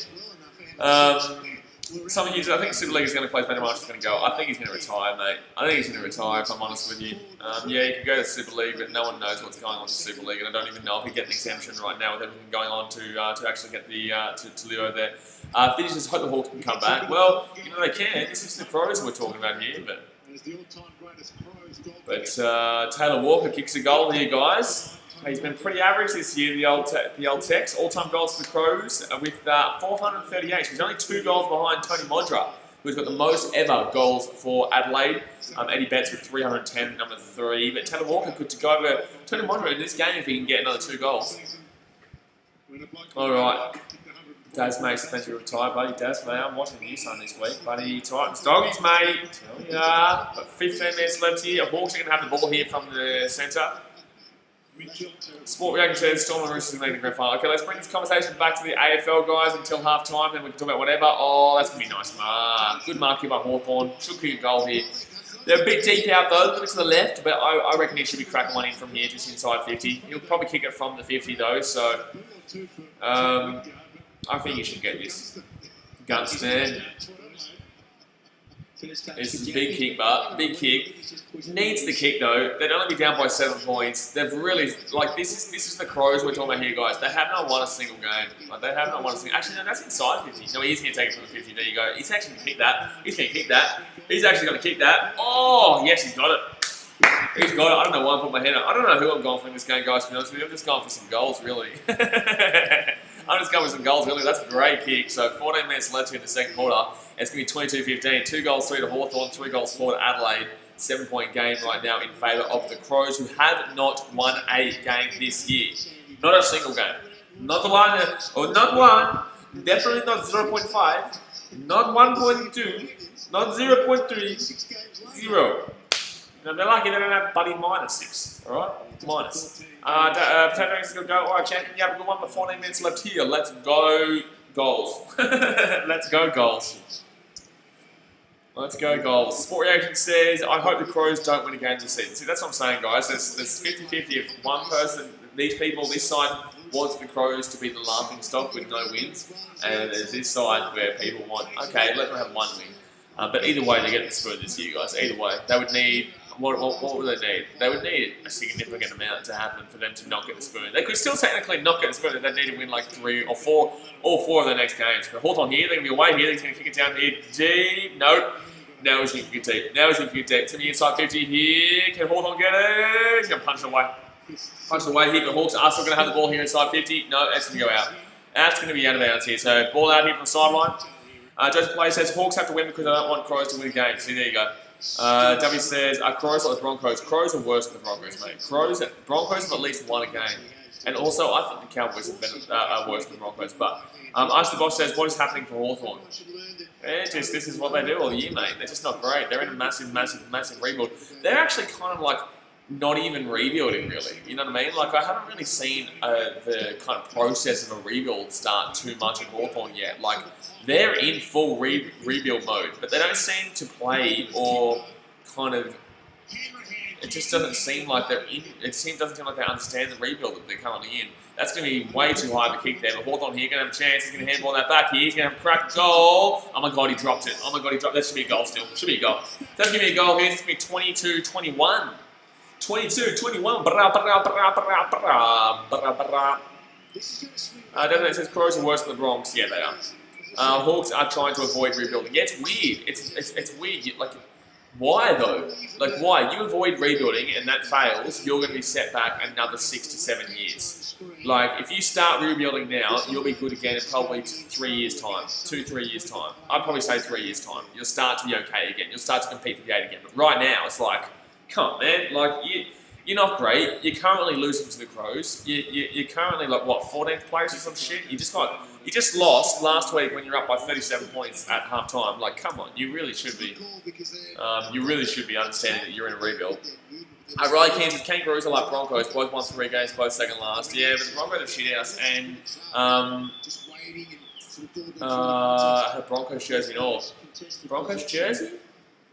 Some of you, I think Super League is going to play. Benji Marshall's going to go. I think he's going to retire, mate. I think he's going to retire, if I'm honest with you. Yeah, he could go to Super League, but no one knows what's going on in Super League, and I don't even know if he get an exemption right now with everything going on to actually get the to live over there. Finishers hope the Hawks can come back. Well, you know they can. This is the Crows we're talking about here, but Taylor Walker kicks a goal here, guys. He's been pretty average this year, the old Tex. All-time goals for the Crows with 438. He's only 2 goals behind Tony Modra, who's got the most ever goals for Adelaide. Eddie Betts with 310, number 3. But Taylor Walker could go over Tony Modra in this game if he can get another 2 goals. All right. Daz, mate, suspension retired, buddy. Daz, mate, I'm watching you son this week, buddy. Titans, doggies, mate. Tell ya. Got 15 minutes left here. Hawks are going to have the ball here from the centre. Sport Reaction says Storm and Roosters are making the grand final. Okay, let's bring this conversation back to the AFL guys until half time, then we can talk about whatever. Oh, that's going to be nice, man. Good mark here by Hawthorn. Should kick a goal here. They're a bit deep out though, a little bit to the left, but I reckon he should be cracking one in from here, just inside 50. He'll probably kick it from the 50 though, so I think he should get this. Gunston. This is a big kick, but big kick. Needs the kick though. They'd only be down by 7 points. They've really this is the Crows we're talking about here, guys. They have not won a single game. Like they have not won a single. Actually, no, that's inside 50. No, he's going to take it from the 50. There you go. He's actually going to kick that. He's going to kick that. He's actually going to kick that. Oh, yes, he's got it. He's got it. I don't know why I put my head up. I don't know who I'm going for in this game, guys. To be honest with you, I'm just going for some goals, really. I'm just going for some goals, really. That's a great kick. So 14 minutes left here in the second quarter. It's going to be 22-15. 2 goals, 3 to Hawthorn, 3 goals, 4 to Adelaide. 7-point game right now in favour of the Crows, who have not won a game this year. Not a single game. Not one, or not one. Definitely not 0.5. Not 1.2. Not 0.3. 0. Now, they're lucky they don't have buddy -6. Alright? Minus. Potato is going to go. Alright, champion, you have a good one, but 14 minutes left here. Let's go goals. Let's go goals. Let's go goals. Sport Reaction says, I hope the Crows don't win a game this season. See, that's what I'm saying, guys. There's 50-50. If one person, these people, this side wants the Crows to be the laughing stock with no wins, and there's this side where people want, okay, let them have 1 win. But either way, they get the spoon this year, guys. Either way, they would need, what would they need? They would need a significant amount to happen for them to not get the spoon. They could still technically not get the spoon. They'd need to win like 3 or 4, all 4 of their next games. But Hawthorn here, they're going to be away here. He's going to kick it down here deep. Nope. Now he's going to kick it deep. Now he's going to kick it deep. To the inside 50 here. Can Hawthorn get it? He's going to punch it away. Punch it away here. The Hawks are still going to have the ball here inside 50. No, that's going to go out. That's going to be out of bounds here. So ball out here from the sideline. Joseph Play says Hawks have to win because I don't want Crows to win a game. See, there you go. W says, are Crows like the Broncos? Crows are worse than the Broncos, mate. Broncos have at least won a game. And also, I think the Cowboys have been worse than the Broncos. But Ice the Boss says, what is happening for Hawthorn? This is what they do all year, mate. They're just not great. They're in a massive rebuild. They're actually kind of like not even rebuilding, really. You know what I mean? Like, I haven't really seen the kind of process of a rebuild start too much at Hawthorn yet. Like, they're in full rebuild mode, but they don't seem to play or kind of... It just doesn't seem like they're in... doesn't seem like they understand the rebuild that they're currently in. That's going to be way too high of a kick there, but Hawthorn here going to have a chance. He's going to handball that back here. He's going to have a crack goal. Oh my God, he dropped it. Oh my God, he dropped it. That should be a goal still. Should be a goal. Doesn't give me a goal here. It's going to be 22-21. 22-21. It says Crows are worse than the Bronx. Yeah, they are. Hawks are trying to avoid rebuilding. Yeah, it's weird. It's weird. Like, why though? Like, why? You avoid rebuilding and that fails, you're going to be set back another 6 to 7 years. Like, if you start rebuilding now, you'll be good again in probably 3 years' time. 2-3 years' time. I'd probably say 3 years' time. You'll start to be okay again. You'll start to compete for the 8 again. But right now, it's like, come on, man. Like, you're not great. You're currently losing to the Crows. You're currently like, what, 14th place or some shit? You just lost last week when you're up by 37 points at half time. Like, come on, you really should be. You really should be understanding that you're in a rebuild. Riley Kansas Kangaroos are like Broncos. Both won 3 games, both second last. Yeah, but the Broncos are shit house. And I had a Broncos jersey and all. Broncos jersey?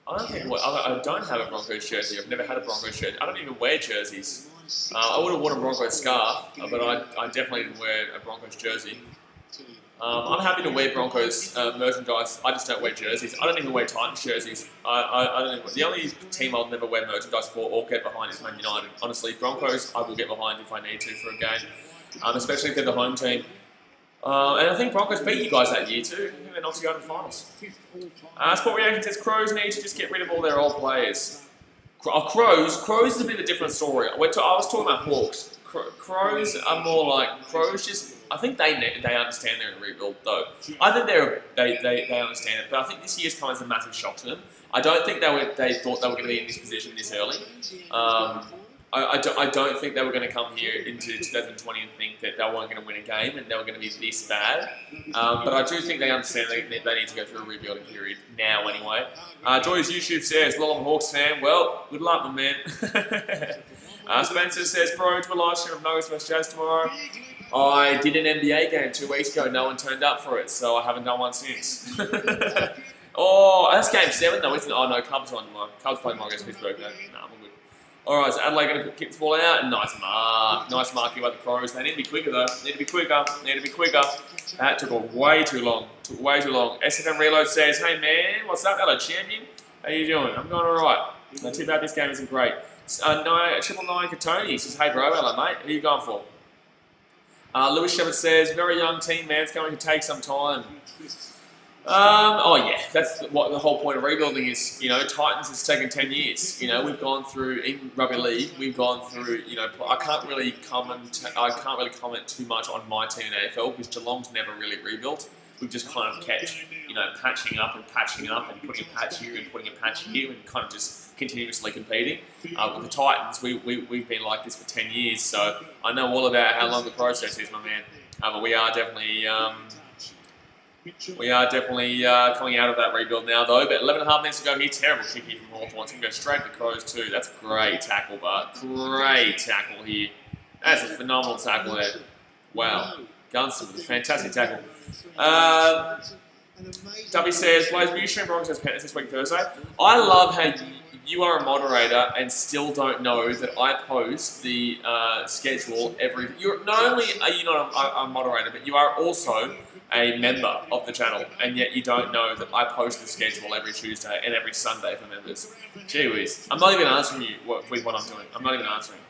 I don't have a Broncos jersey. I've never had a Broncos jersey. I don't even wear jerseys. I would have worn a Broncos scarf, but I definitely didn't wear a Broncos jersey. I'm happy to wear Broncos merchandise. I just don't wear jerseys. I don't even wear Titans jerseys. I don't even, the only team I'll never wear merchandise for or get behind is Man United. Honestly, Broncos I will get behind if I need to for a game, especially if they're the home team. And I think Broncos beat you guys that year too. I think they knocked you out in the finals. Sport Reaction says Crows need to just get rid of all their old players. Crows is a bit of a different story. I was talking about Hawks. Crows are more like I think they understand they're in a rebuild though. I think they understand it, but I think this year's come as a massive shock to them. I don't think they thought they were going to be in this position this early. I don't think they were going to come here into 2020 and think that they weren't going to win a game and they were going to be this bad. But I do think they understand they need to go through a rebuilding period now anyway. Joy's YouTube says, "Well, I'm a Hawks fan." Well, good luck, my man. Spencer says, "Bro, to a live stream of Nuggets vs Jazz tomorrow." I did an NBA game 2 weeks ago. No one turned up for it, so I haven't done one since. Oh, that's game 7 though, isn't it? Oh no, Cubs on tomorrow. Cubs play tomorrow against Pittsburgh. No, I'm good. Alright, so Adelaide going to kick the ball out. Nice mark. Nice mark here by the Crows. They need to be quicker though. Need to be quicker. That took way too long. Essendon Reload says, "Hey man, what's up? Hello champion. How you doing? I'm going alright. Not too bad, this game isn't great." 999 Katoni says, "Hey bro, hello mate. Who are you going for?" Lewis Shepherd says, "Very young team, man. It's going to take some time." Oh yeah, that's what the whole point of rebuilding is. You know, Titans has taken 10 years. You know, we've gone through in rugby league. We've gone through. You know, I can't really comment too much on my team in AFL because Geelong's never really rebuilt. We've just kind of kept, you know, patching up and putting a patch here and putting a patch here and kind of just continuously competing. With the Titans, we've been like this for 10 years, so I know all about how long the process is, my man. But we are definitely coming out of that rebuild now, though. But 11.5 minutes to go here. Terrible kick here from Hawthorn. It's going to go straight to the Crows, too. That's a great tackle, but great tackle here. That's a phenomenal tackle there. Wow. Gunston with a fantastic tackle. Dubby says, "Blaze, will you stream Broncos Panthers this week Thursday?" I love how you are a moderator and still don't know that I post the schedule every... Not only are you not a moderator, but you are also a member of the channel, and yet you don't know that I post the schedule every Tuesday and every Sunday for members. Gee whiz. I'm not even answering you with what I'm doing. I'm not even answering.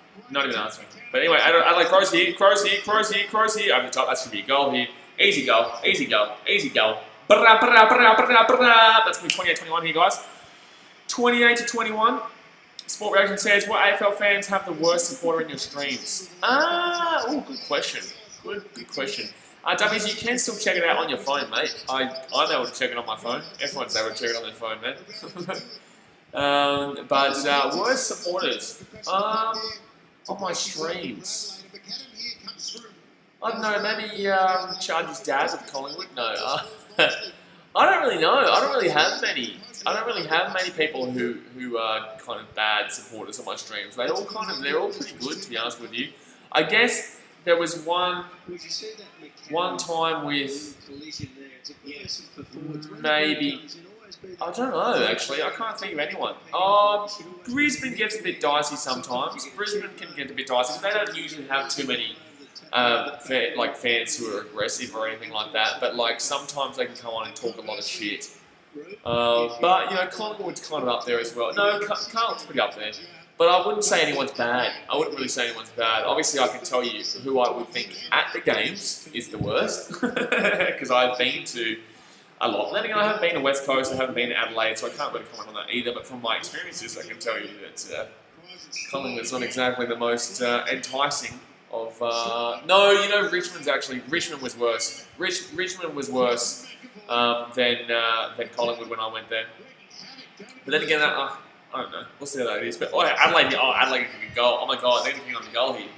But anyway, Adelaide Crows here. Over the top. That should be a goal here. Easy goal. That's going to be 28-21 here, guys. 28-21. Sport Reaction says, "What AFL fans have the worst supporter in your streams?" Good question. Good question. Dummies, you can still check it out on your phone, mate. I'm able to check it on my phone. Everyone's able to check it on their phone, man. Worst supporters on my streams. I don't know, maybe Chargers dad with Collingwood? No. I don't really know. I don't really have many people who are kind of bad supporters on my streams. They're all pretty good, to be honest with you. I guess there was one time with maybe, I don't know actually, I can't think of anyone. Brisbane gets a bit dicey sometimes. Brisbane can get a bit dicey. They don't usually have too many fans who are aggressive or anything like that, but like sometimes they can come on and talk a lot of shit. But you know, Collingwood's kind of up there as well. No, Carlton's pretty up there. But I wouldn't say anyone's bad. I wouldn't really say anyone's bad. Obviously, I can tell you who I would think at the games is the worst, because I've been to a lot. Then again, I haven't been to West Coast, I haven't been to Adelaide, so I can't really comment on that either. But from my experiences, I can tell you that Collingwood's not exactly the most enticing of... No, you know, Richmond was worse. Richmond was worse than Collingwood when I went there. But then again, I don't know. We'll see how that is. But Adelaide can get a goal. Oh my god, they're getting on the goal here.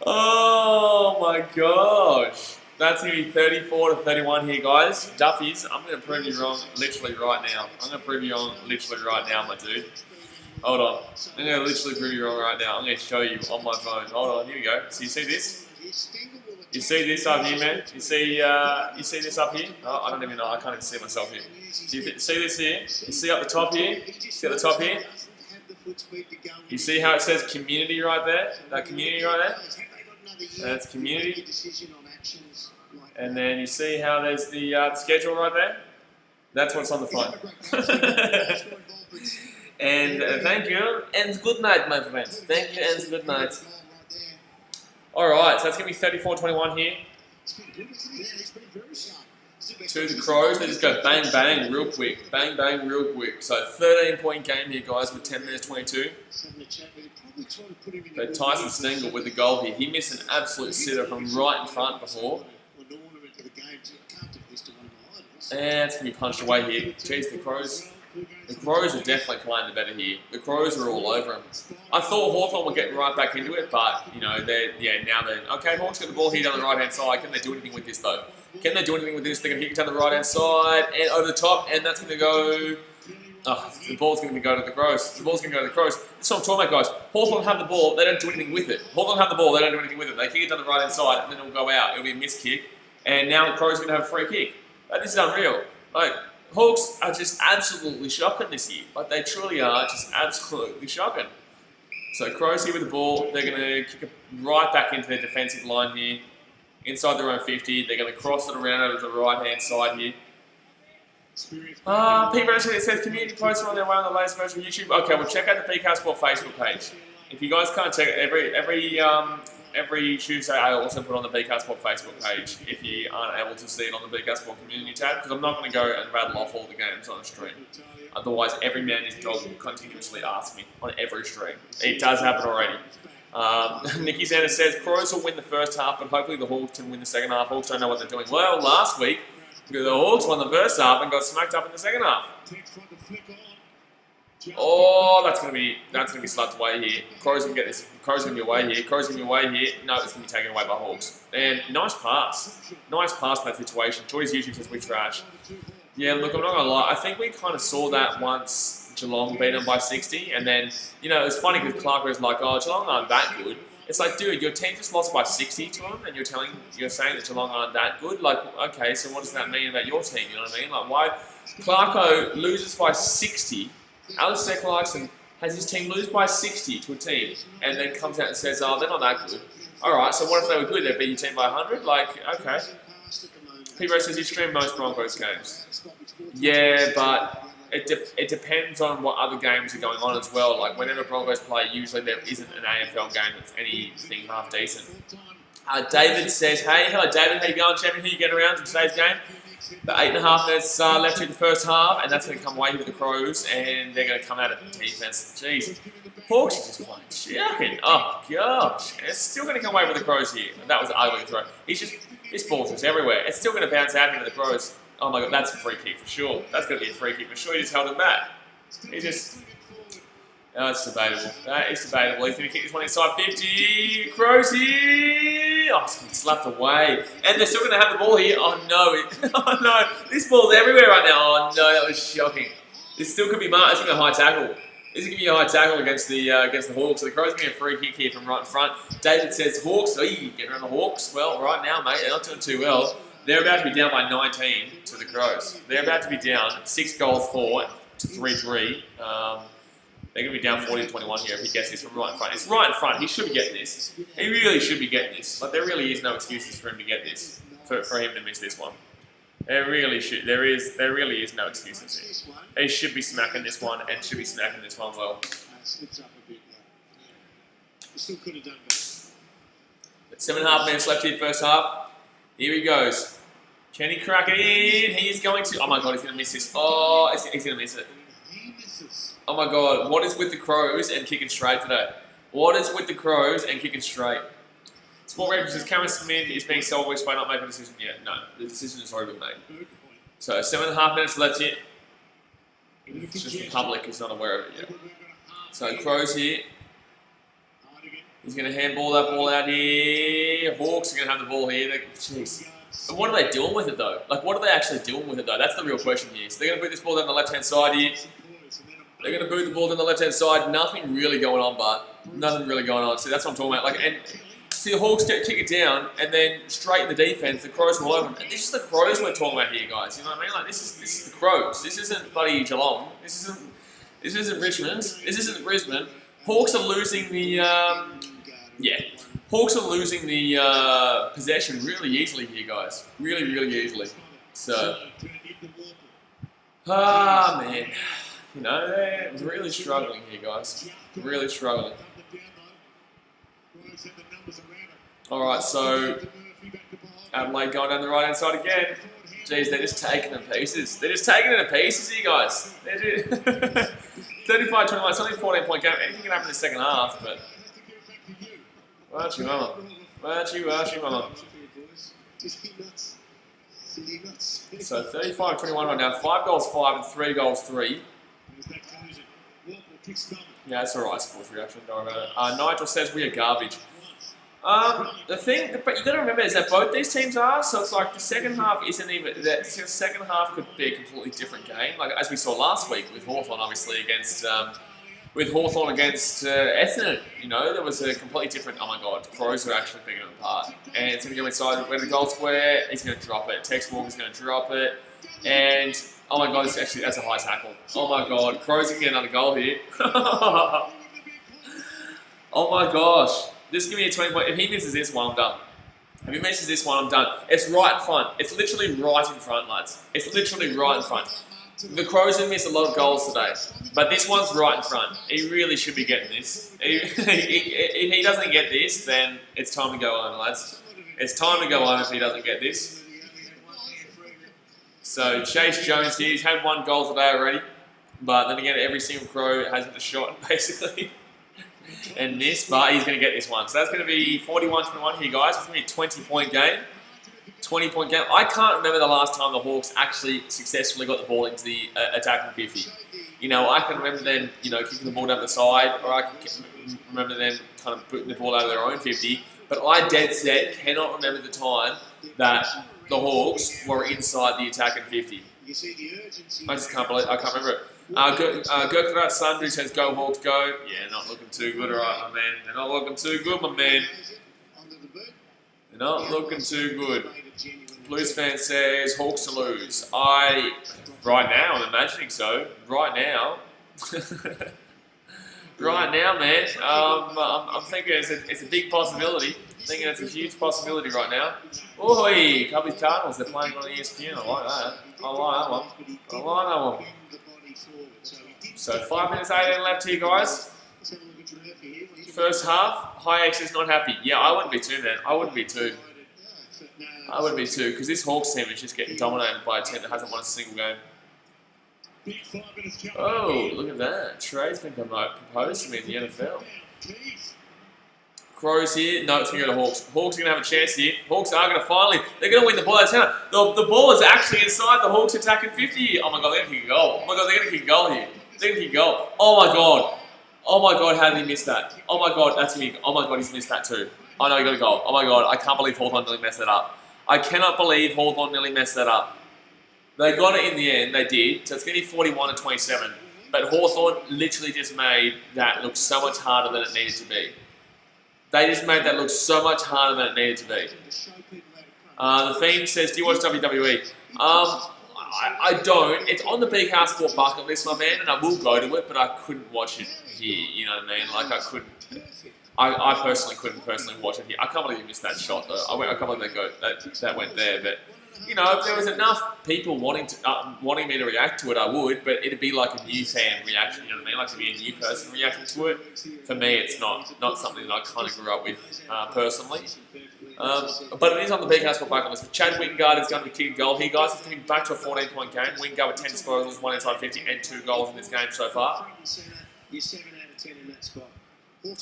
Oh my gosh. That's going to be 34-31 here, guys. Duffies, I'm going to prove you wrong literally right now. My dude. Hold on. I'm going to literally prove you wrong right now. I'm going to show you on my phone. Hold on, here we go. So you see this? You see this up here, man? You see this up here? Oh, I don't even know. I can't even see myself here. You see this here? You see up the top here? See at the top here? You see how it says community right there? That community right there? That's community. And then you see how there's the schedule right there? That's what's on the phone. And thank you, and good night, my friends. Thank you, and good night. Alright, so that's going to be 34-21 here. To the Crows, they just go bang, bang, real quick. Bang, bang, real quick. So 13-point game here, guys, with 10 minutes 22. So Tyson Stengel with the goal here. He missed an absolute sitter from right in front before. And it's going to be punched away here. Jeez, the Crows The Crows are definitely playing the better here. The Crows are all over them. I thought Hawthorn would get right back into it, but, you know, now they're... Okay, Hawks got the ball here down the right-hand side. Can they do anything with this, though? Can they do anything with this? They're going to kick it down the right-hand side and over the top, and that's going to go... Oh, the ball's going to go to the Crows. The ball's going to go to the Crows. That's what I'm talking about, guys. Hawthorn have the ball. They don't do anything with it. Hawthorn have the ball. They don't do anything with it. They kick it down the right-hand side, and then it'll go out. It'll be a missed kick. And now the Crows are going to have a free kick. Like, this is unreal. Like, Hawks are just absolutely shocking this year. Like, they truly are just absolutely shocking. So, Crows here with the ball. They're going to kick it right back into their defensive line here. Inside their own 50. They're going to cross it around over to the right-hand side here. Pete Rashid says community posts are on their way on the latest version of YouTube. Okay, well check out the BKRsport Facebook page. If you guys can't check it, every Tuesday I also put on the BKRsport Facebook page if you aren't able to see it on the BKRsport community tab, because I'm not going to go and rattle off all the games on the stream. Otherwise, every man and his dog will continuously ask me on every stream. It does happen already. Nicky Sanders says Crows will win the first half, but hopefully the Hawks can win the second half. Hawks don't know what they're doing. Well, last week, the Hawks won the first half and got smacked up in the second half. Oh, that's gonna be slapped away here. Crows gonna get this. Crows gonna be away here. Crows gonna be away here. No, it's gonna be taken away by Hawks. And nice pass in that situation. Joy's YouTube says we trash. Yeah, look, I'm not gonna lie. I think we kind of saw that once Geelong beat them by 60, and then it's funny because Clark was like, "Oh, Geelong aren't that good." It's like, dude, your team just lost by 60 to them, and you're saying that Geelong aren't that good. Like, okay, so what does that mean about your team? You know what I mean? Like, why Clarko loses by 60? Alistair Clarkson has his team lose by 60 to a team, and then comes out and says, "Oh, they're not that good." All right, so what if they were good? They'd beat your team by 100. Like, okay. P-Rose says you stream most Broncos games. Yeah, but it depends on what other games are going on as well. Like, whenever Broncos play, usually there isn't an AFL game that's anything half decent. David says, hey, hello David, how you going, champion? How you getting around to today's game? The 8.5 minutes left to the first half, and that's going to come away with the Crows, and they're going to come out of the defense. Jeez. Hawks are just playing shocking. Oh, gosh. And it's still going to come away with the Crows here. That was an ugly throw. This ball's just everywhere. It's still going to bounce out into the Crows. Oh my god, that's a free kick for sure. That's going to be a free kick for sure. He just held him back. He just... Oh, it's debatable. That is debatable. He's going to kick this one inside 50. Crows here. Oh, it's going to be slapped away. And they're still going to have the ball here. Oh no. Oh no. This ball's everywhere right now. Oh no, that was shocking. This still could be marked. It's going to be a high tackle. This is going to be a high tackle against the Hawks. So the Crows are getting a free kick here from right in front. David says, Hawks. Oh, you get around the Hawks. Well, right now, mate, they're not doing too well. They're about to be down by 19 to the Crows. They're about to be down 6 goals 4 to 3-3. They're going to be down 40-21 here if he gets this from right in front. It's right in front. He should be getting this. He really should be getting this. Like, there really is no excuses for him to get this, for him to miss this one. There really should. There really is no excuses here. He should be smacking this one and should be smacking this one well. But 7.5 minutes left here, first half. Here he goes. Can he crack it in? He's going to. Oh my god, he's going to miss this. Oh, he's going to miss it. Oh my god, what is with the Crows and kicking straight today? What is with the Crows and kicking straight? Sport Reference says Cameron Smith is being selfish by not making a decision yet. No, the decision has already been made. So 7.5 minutes left here. It's just the public is not aware of it yet. So Crows here. He's going to handball that ball out here. Hawks are going to have the ball here. Jeez. But what are they doing with it though? Like, what are they actually doing with it though? That's the real question here. So they're going to put this ball down the left-hand side here. They're going to boot the ball down the left-hand side. Nothing really going on, but nothing really going on. See, that's what I'm talking about. Like, and see the Hawks kick it down, and then straight in the defense, the Crows will over them. And this is the Crows we're talking about here, guys. You know what I mean? Like, this is the Crows. This isn't bloody Geelong. This isn't Richmond. This isn't Brisbane. Hawks are losing the Hawks are losing the possession really easily here, guys. Really, really easily. So, man. You know, they're really struggling here, guys. Really struggling. Alright, so Adelaide going down the right-hand side again. Jeez, they're just taking them pieces. They're just taking it to pieces here, guys. 35-21, it's only a 14-point game. Anything can happen in the second half, but... Wachi mama. Wachi mama. So 35-21 right now. 5 goals 5 and 3 goals 3. Yeah, that's alright, sports reaction, don't worry about it. Nigel says we are garbage. The thing, but you got to remember is that both these teams are, so it's like the second half isn't even, the second half could be a completely different game, like as we saw last week with Hawthorn obviously against, Essendon, you know, there was a completely different, oh my god, the Crows are actually picking them apart, and it's going to go inside, where the goal square, he's going to drop it, Tex Walker's going to drop it, and, oh my god, that's a high tackle, oh my god, Crows can get another goal here, oh my gosh. This is going to be a 20 point. If he misses this one, I'm done. If he misses this one, I'm done. It's right in front. It's literally right in front, lads. It's literally right in front. The Crows have missed a lot of goals today, but this one's right in front. He really should be getting this. If he doesn't get this, then it's time to go home, lads. It's time to go home if he doesn't get this. So Chase Jones here, he's had 1 goal today already, but then again, every single Crow has hit a shot, basically. And this, but he's going to get this one. So that's going to be 41-21 here, guys. It's going to be a 20-point game. 20-point game. I can't remember the last time the Hawks actually successfully got the ball into the attacking 50. You know, I can remember them, you know, kicking the ball down the side, or I can remember them kind of putting the ball out of their own 50. But I dead set cannot remember the time that the Hawks were inside the attacking 50. I just can't believe, I can't remember it. Gurkharat Sundry says, go Hawks, go. Yeah, not looking too good, alright, my man. They're not looking too good, my man. They're not looking too good. Blues fan says, Hawks to lose. Right now, I'm imagining so. Right now. Right now, man. I'm thinking it's a big possibility. I'm thinking it's a huge possibility right now. Oi, Cubbies Cardinals, they're playing on ESPN. I like that. I like that one. I like that one. So 5 minutes 18 left here, guys. First half, High X is not happy. Yeah, I wouldn't be too, man. I wouldn't be too. Because this Hawks team is just getting dominated by a team that hasn't won a single game. Oh, look at that. Trade's been proposed to me in the NFL. Crows here. No, it's going to go to Hawks. Hawks are going to have a chance here. Hawks are going to finally... They're going to win the ball out of center. The ball is actually inside the Hawks attacking 50. Oh my god, they're going to kick a goal. Oh my god, they're going to kick a goal here. They're going to kick a goal. Oh my god. Oh my god, how did he miss that? Oh my god, that's me. Oh my god, he's missed that too. Oh no, he got a goal. Oh my god, I can't believe Hawthorn nearly messed that up. I cannot believe Hawthorn nearly messed that up. They got it in the end, they did. So it's going to be 41-27. But Hawthorn literally just made that look so much harder than it needed to be. They just made that look so much harder than it needed to be. The theme says, do you watch WWE? I don't. It's on the BKRsport bucket list, my man, and I will go to it, but I couldn't watch it here, you know what I mean? Like, I couldn't... I personally couldn't watch it here. I can't believe you missed that shot, though. I can't believe that went there, but... You know, if there was enough people wanting me to react to it, I would, but it'd be like a new fan reaction, you know what I mean? Like to be a new person reacting to it. For me, it's not something that I kind of grew up with personally. But it is on the BKRsport bucket list. Chad Wingard is going to be kicking goal here, guys. It's going to be back to a 14-point game. Wingard with 10 disposals, 1 inside 50, and 2 goals in this game so far.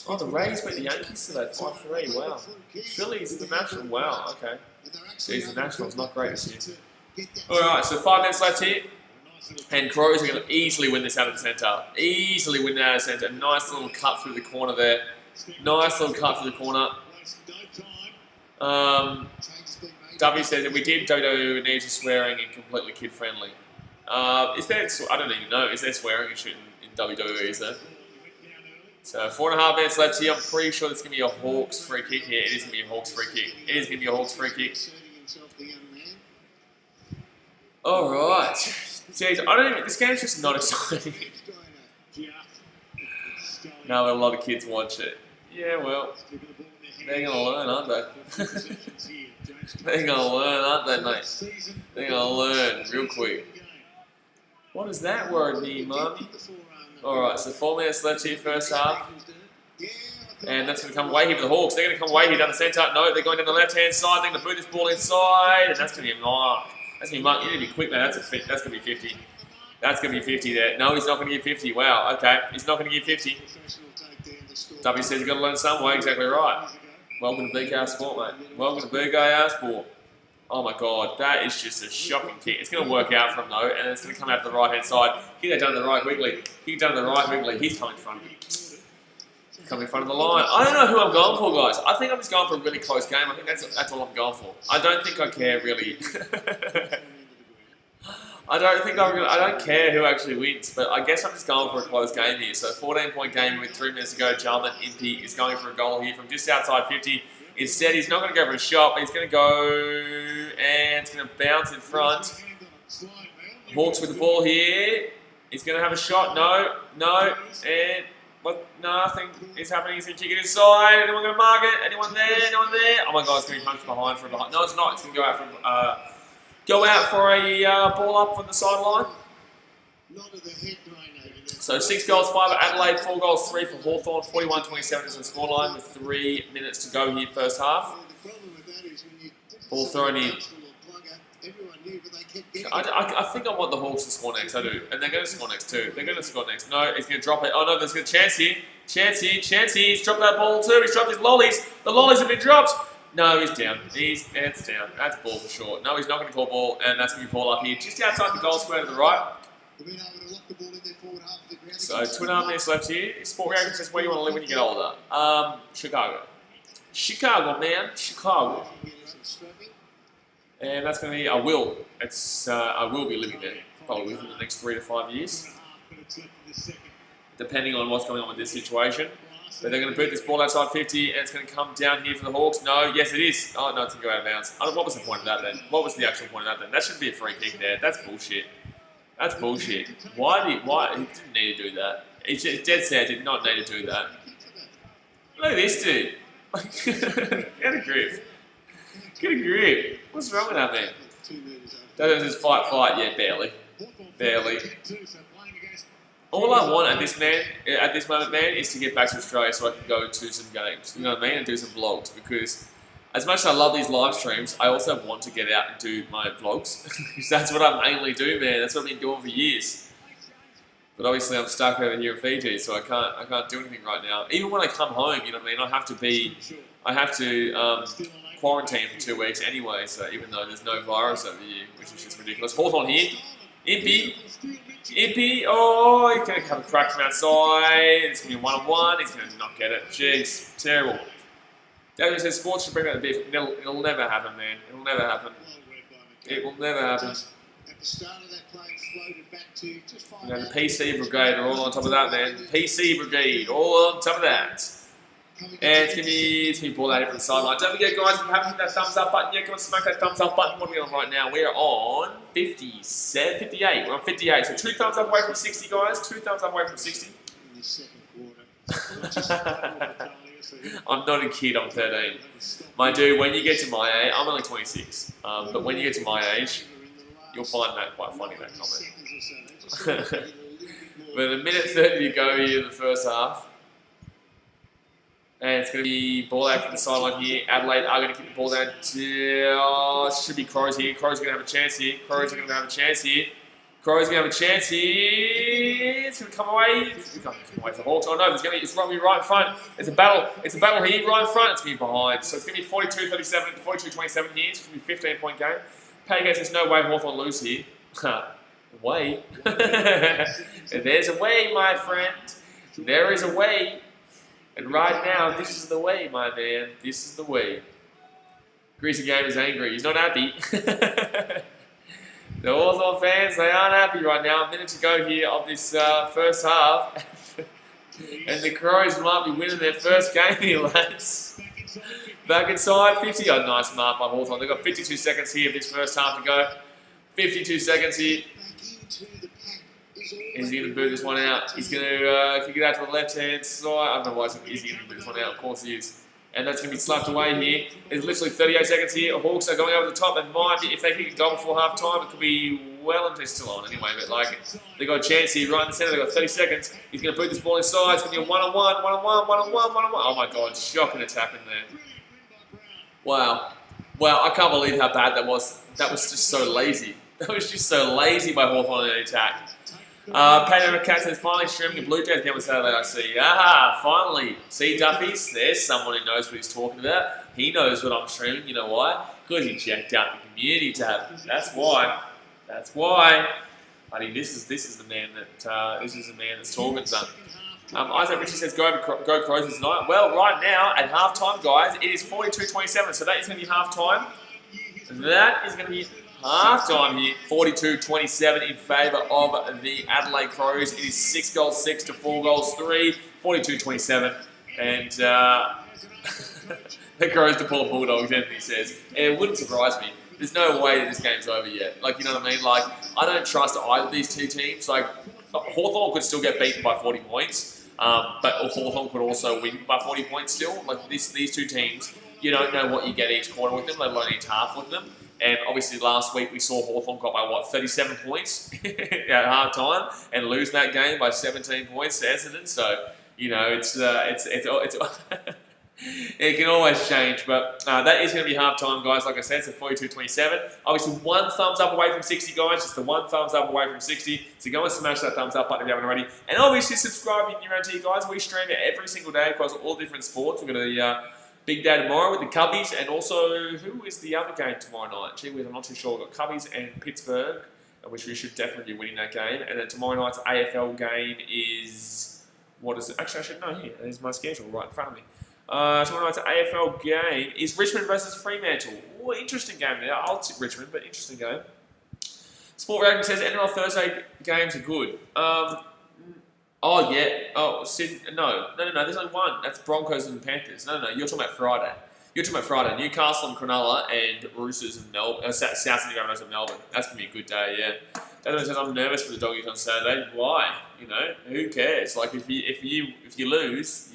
Oh, the Rays beat the Yankees today, 5-3, wow. Phillies, the National, wow, okay. Jeez, the Nationals, not great this year. Alright, so 5 minutes left here. And Crows are going to easily win this out of the centre. Easily win it out of the centre. Nice little cut through the corner there. Nice little cut through the corner. W says that we did WWE needs a swearing and completely kid-friendly. Is there, I don't even know, is there swearing and shit in WWE, is there? So 4.5 minutes left here. I'm pretty sure this is going to be a Hawks free kick here. It is going to be a Hawks free kick. It is going to be a Hawks free kick. Alright. Jeez, I don't even, this game's just not exciting. Now a lot of kids watch it. Yeah, well, they're going to learn, aren't they? They're going to learn, aren't they, mate? They're going to learn real quick. What does that word mean, Mummy? Alright, so 4 minutes left here, first half. And that's going to come away here for the Hawks. They're going to come away here down the centre. No, they're going down the left-hand side. They're going to boot this ball inside. And that's going to be a mark. That's going to be mark. You need to be quick, man. That's going to be 50. That's going to be 50 there. No, he's not going to give 50. Wow, okay. He's not going to give 50. W says you've got to learn some way. Exactly right. Welcome to BKRsport, mate. Welcome to BKRsport. Oh my God, that is just a shocking kick. It's going to work out for him though, and it's going to come out to the right hand side. Kick that down to the right, Wiggly. Kick down to the right, Wiggly. He's coming in front of him. Coming in front of the line. I don't know who I'm going for, guys. I think I'm just going for a really close game. I think that's all I'm going for. I don't think I care really. I don't care who actually wins, but I guess I'm just going for a close game here. So 14-point game with 3 minutes to go. Jarman Impey is going for a goal here from just outside 50. Instead, he's not going to go for a shot, but he's going to go and it's going to bounce in front. Hawks with the ball here. He's going to have a shot. No, and nothing is happening. He's going to kick it inside. Anyone going to mark it? Anyone there? Oh my God, it's going to be punched behind from behind. No, it's not. It's going to go out for a ball up from the sideline. So 6 goals, 5 at Adelaide, 4 goals, 3 for Hawthorn, 41-27 is the scoreline with 3 minutes to go here first half. Ball thrown in. I think I want the Hawks to score next, I do. And they're going to score next too. They're going to score next. No, he's going to drop it. Oh no, there's a chance here. Chance here. He's dropped that ball too. He's dropped his lollies. The lollies have been dropped. No, he's down. It's down. That's ball for sure. No, he's not going to call ball, and that's going to be ball up here, just outside the goal square to the right. So 2.5 minutes left here. Sport Reaction says, where do you want to live when you get older? Chicago. Chicago, man. Chicago. And that's going to be, I will be living there probably within the next 3 to 5 years, depending on what's going on with this situation. But they're going to boot this ball outside 50, and it's going to come down here for the Hawks. No, yes it is. Oh no, it's going to go out of bounds. What was the point of that then? What was the actual point of that then? That shouldn't be a free kick there. That's bullshit. That's bullshit. Why? He didn't need to do that. It's dead sad. Did not need to do that. Look at this dude. Get a grip. Get a grip. What's wrong with that man? Doesn't just fight. Yeah, barely. All I want at this moment, man, is to get back to Australia so I can go to some games. You know what I mean? And do some vlogs, because as much as I love these live streams, I also want to get out and do my vlogs. Because that's what I mainly do, man. That's what I've been doing for years. But obviously I'm stuck over here in Fiji, so I can't do anything right now. Even when I come home, you know what I mean? I have to quarantine for 2 weeks anyway, so even though there's no virus over here, which is just ridiculous. Hawthorn here. Impey, oh, he's going to have a crack from outside. It's going to be 1-on-1. He's going to not get it. Jeez, terrible. David says sports should bring that to beef. It'll never happen, man. It'll never happen. It will never happen. You know, the PC Brigade are all on top of that, man. The PC Brigade, all on top of that. And it's going to be ball out here from the sideline. Don't forget, guys, if you haven't hit that thumbs up button yet, go and smack that thumbs up button. What are we on right now? We are on 58. We're on 58. So 2 thumbs up away from 60, guys. 2 thumbs up away from 60. I'm not a kid, I'm 13. My dude, when you get to my age, I'm only 26. But when you get to my age, you'll find that quite funny, that comment. But a minute 30 to go here in the first half. And it's going to be ball out from the sideline here. Adelaide are going to kick the ball down to... should be Crows here. Crows are going to have a chance here. Crows are going to have a chance here. It's going to come away. It's going to come away for the Hawks. Oh no, it's going to be right in front. It's a battle. It's a battle here, right in front. It's going to be behind. So it's going to be 42-37, 42-27 here. It's going to be a 15-point game. Paygas, there's no way Hawthorn lose here. Way. There's a way, my friend. There is a way. And right now, this is the way, my man. This is the way. Greasy Game is angry. He's not happy. The Hawthorn fans, they aren't happy right now. A minute to go here of this first half. And the Crows might be winning their first game here, lads. Back inside, 50. Oh, nice mark by Hawthorn. They've got 52 seconds here of this first half to go. 52 seconds here. Is he going to boot this one out? He's going to kick it out to the left-hand side. I don't know why he's going to boot this one out. Of course he is. And that's going to be slapped away here. There's literally 38 seconds here. Hawks are going over the top. And might be, if they kick a goal before half-time, it could be well into still on anyway. But like, they've got a chance here right in the centre. They've got 30 seconds. He's going to boot this ball inside. It's going to be a one-on-one. Oh my God, shocking attack in there. Wow. Wow, I can't believe how bad that was. That was just so lazy. That was just so lazy by Hawthorn in the attack. Pedro Cat says, finally streaming a Blue Jays game on Saturday, I see. Aha, finally. See, Duffies, there's someone who knows what he's talking about. He knows what I'm streaming, you know why? Because he checked out the community tab. That's why. That's why. I think this is the man that's talking to. Isaac Ritchie says, go Crows tonight. Well, right now, at halftime, guys, it is 42-27, so that is going to be halftime. That is going to be halftime here, 42-27 in favour of the Adelaide Crows. It is 6 goals 6 to 4 goals 3, 42-27. And the Crows to pull Bulldogs, Anthony says. And it wouldn't surprise me. There's no way that this game's over yet. Like, you know what I mean? Like, I don't trust either of these two teams. Like, Hawthorn could still get beaten by 40 points. But Hawthorn could also win by 40 points still. Like these two teams, you don't know what you get each quarter with them, let alone each half with them. And obviously last week we saw Hawthorn got by 37 points at half time and lose that game by 17 points to Essendon. So, you know, it's it can always change, but that is going to be half-time, guys. Like I said, it's at 42-27. Obviously, one thumbs up away from 60, guys. Just the one thumbs up away from 60. So go and smash that thumbs up button if you haven't already. And obviously, subscribe if you're around here, guys. We stream it every single day across all different sports. We've got a big day tomorrow with the Cubbies, and also, who is the other game tomorrow night? Gee whiz, I'm not too sure. We've got Cubbies and Pittsburgh, which we should definitely be winning that game. And then tomorrow night's AFL game is... What is it? Actually, I should know here. There's my schedule right in front of me. Tomorrow night's AFL game is Richmond versus Fremantle. Oh, interesting game there. I'll tip Richmond, but interesting game. Sport Reaction says NRL Thursday games are good. Oh, yeah. Oh, Sydney. No. There's only one. That's Broncos and Panthers. No. You're talking about Friday. Newcastle and Cronulla and Roosters and Melbourne. South Sydney Rabbitohs and Melbourne. That's going to be a good day, yeah. Dad says, I'm nervous for the Doggies on Saturday. Why? You know, who cares? Like, if you lose,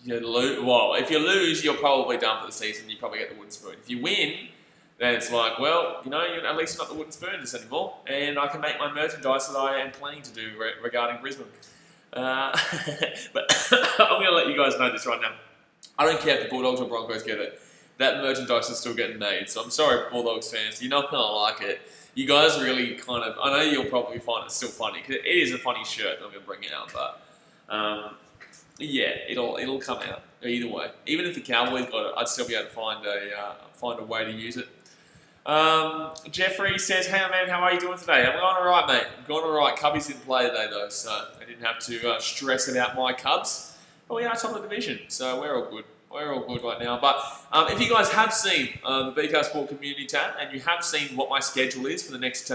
well, if you lose, you're probably done for the season. You probably get the wooden spoon. If you win, then it's like, well, you know, at least not the wooden spooners anymore, and I can make my merchandise that I am planning to do regarding Brisbane. But I'm going to let you guys know this right now. I don't care if the Bulldogs or Broncos get it. That merchandise is still getting made. So I'm sorry, Bulldogs fans. You're not going to like it. You guys really kind of... I know you'll probably find it still funny, because it is a funny shirt I'm going to bring out, but... yeah, it'll come out either way. Even if the Cowboys got it, I'd still be able to find a way to use it. Jeffrey says, "Hey man, how are you doing today?" I'm going alright, mate. I'm going alright. Cubbies didn't play today though, so I didn't have to stress about my Cubs. But we are top of the division, so we're all good. We're all good right now. But if you guys have seen the BKRsport community tab and you have seen what my schedule is for the next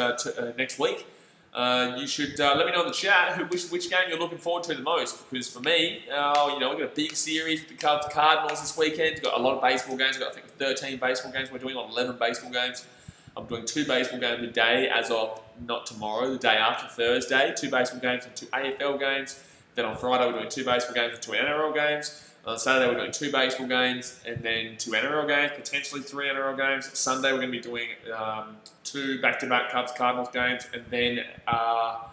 week. You should let me know in the chat which game you're looking forward to the most. Because for me, you know, we've got a big series with the Cubs Cardinals this weekend. We've got a lot of baseball games. We've got, I think, 13 baseball games we're doing on 11 baseball games. I'm doing 2 baseball games a day as of not tomorrow, the day after Thursday. 2 baseball games and 2 AFL games. Then on Friday we're doing 2 baseball games and 2 NRL games. On Saturday we're doing 2 baseball games and then 2 NRL games, potentially 3 NRL games. Sunday we're going to be doing 2 back-to-back Cubs Cardinals games, and then I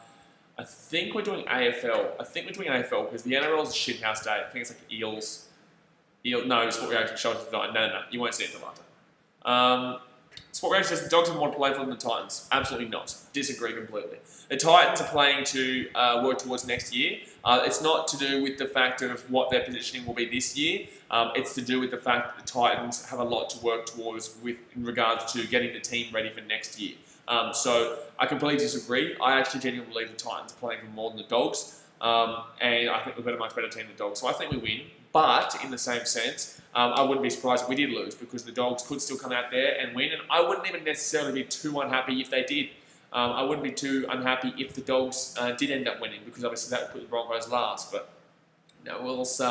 think we're doing AFL. Because the NRL is a shithouse day. I think it's like Eels. No, Sport Reaction shows it tonight. No. You won't see it until after. Sport Reaction says the Dogs are more playful than the Titans. Absolutely not. Disagree completely. The Titans are playing to work towards next year. It's not to do with the fact of what their positioning will be this year. It's to do with the fact that the Titans have a lot to work towards in regards to getting the team ready for next year. So I completely disagree. I actually genuinely believe the Titans are playing for more than the Dogs. And I think we've got a much better team than the Dogs. So I think we win. But in the same sense, I wouldn't be surprised if we did lose, because the Dogs could still come out there and win. And I wouldn't even necessarily be too unhappy if they did. I wouldn't be too unhappy if the Dogs did end up winning, because obviously that would put the Broncos last. But you know, we'll see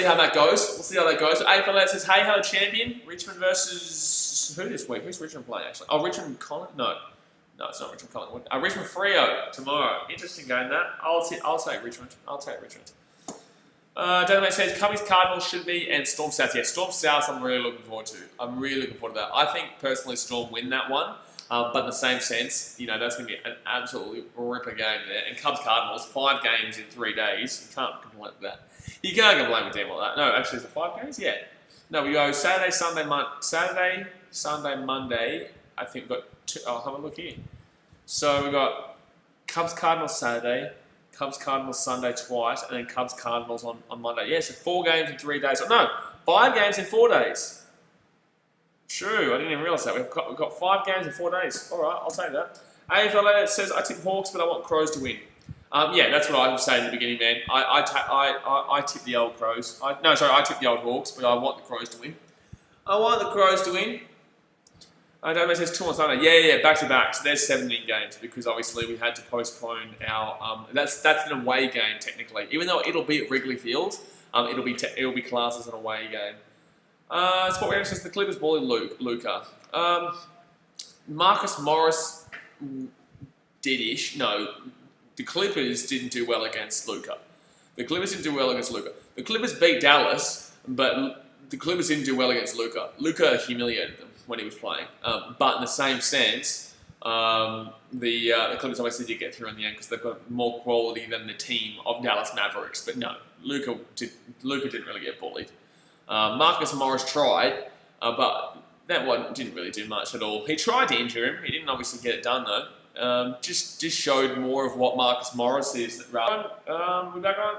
how that goes. AFLS says, "Hey, hello, champion. Richmond versus who this week? Who's Richmond playing actually? Oh, Richmond Collingwood. No, it's not Richmond Collingwood. Richmond Freo tomorrow. Interesting game that. I'll take Richmond. Dynamite says Cubbies Cardinals should be, and Storm South. Yeah, Storm South I'm really looking forward to. That. I think personally Storm win that one. But in the same sense, you know, that's going to be an absolutely ripper game there. And Cubs Cardinals, 5 games in 3 days. You can't complain with that. You can't complain with a team like that. No, actually, is it 5 games? Yeah. No, we go Saturday, Sunday, Monday. I think we've got 2. I'll have a look here. So we've got Cubs Cardinals Saturday, Cubs Cardinals Sunday twice, and then Cubs Cardinals on Monday. Yeah, so 4 games in 3 days. Oh, no, 5 games in 4 days. True, I didn't even realise that. We've got 5 games in 4 days. All right, I'll take that. AFL says, I tip Hawks, but I want Crows to win. Yeah, that's what I was saying in the beginning, man. I tip the old Crows. I tip the old Hawks, but I want the Crows to win. I want the Crows to win. David says 2 on Sunday. Yeah, back to back. So there's 17 games because obviously we had to postpone our. That's an away game technically, even though it'll be at Wrigley Field. It'll be classed as an away game. Sport Reaction says the Clippers bully Luca. Marcus Morris did-ish. No, the Clippers didn't do well against Luca. The Clippers beat Dallas, but the Clippers didn't do well against Luca. Luca humiliated them when he was playing. But in the same sense, the Clippers obviously did get through in the end because they've got more quality than the team of Dallas Mavericks. But no, Luca didn't really get bullied. Marcus Morris tried, but that one didn't really do much at all. He tried to injure him. He didn't obviously get it done though. Just showed more of what Marcus Morris is. We're back on.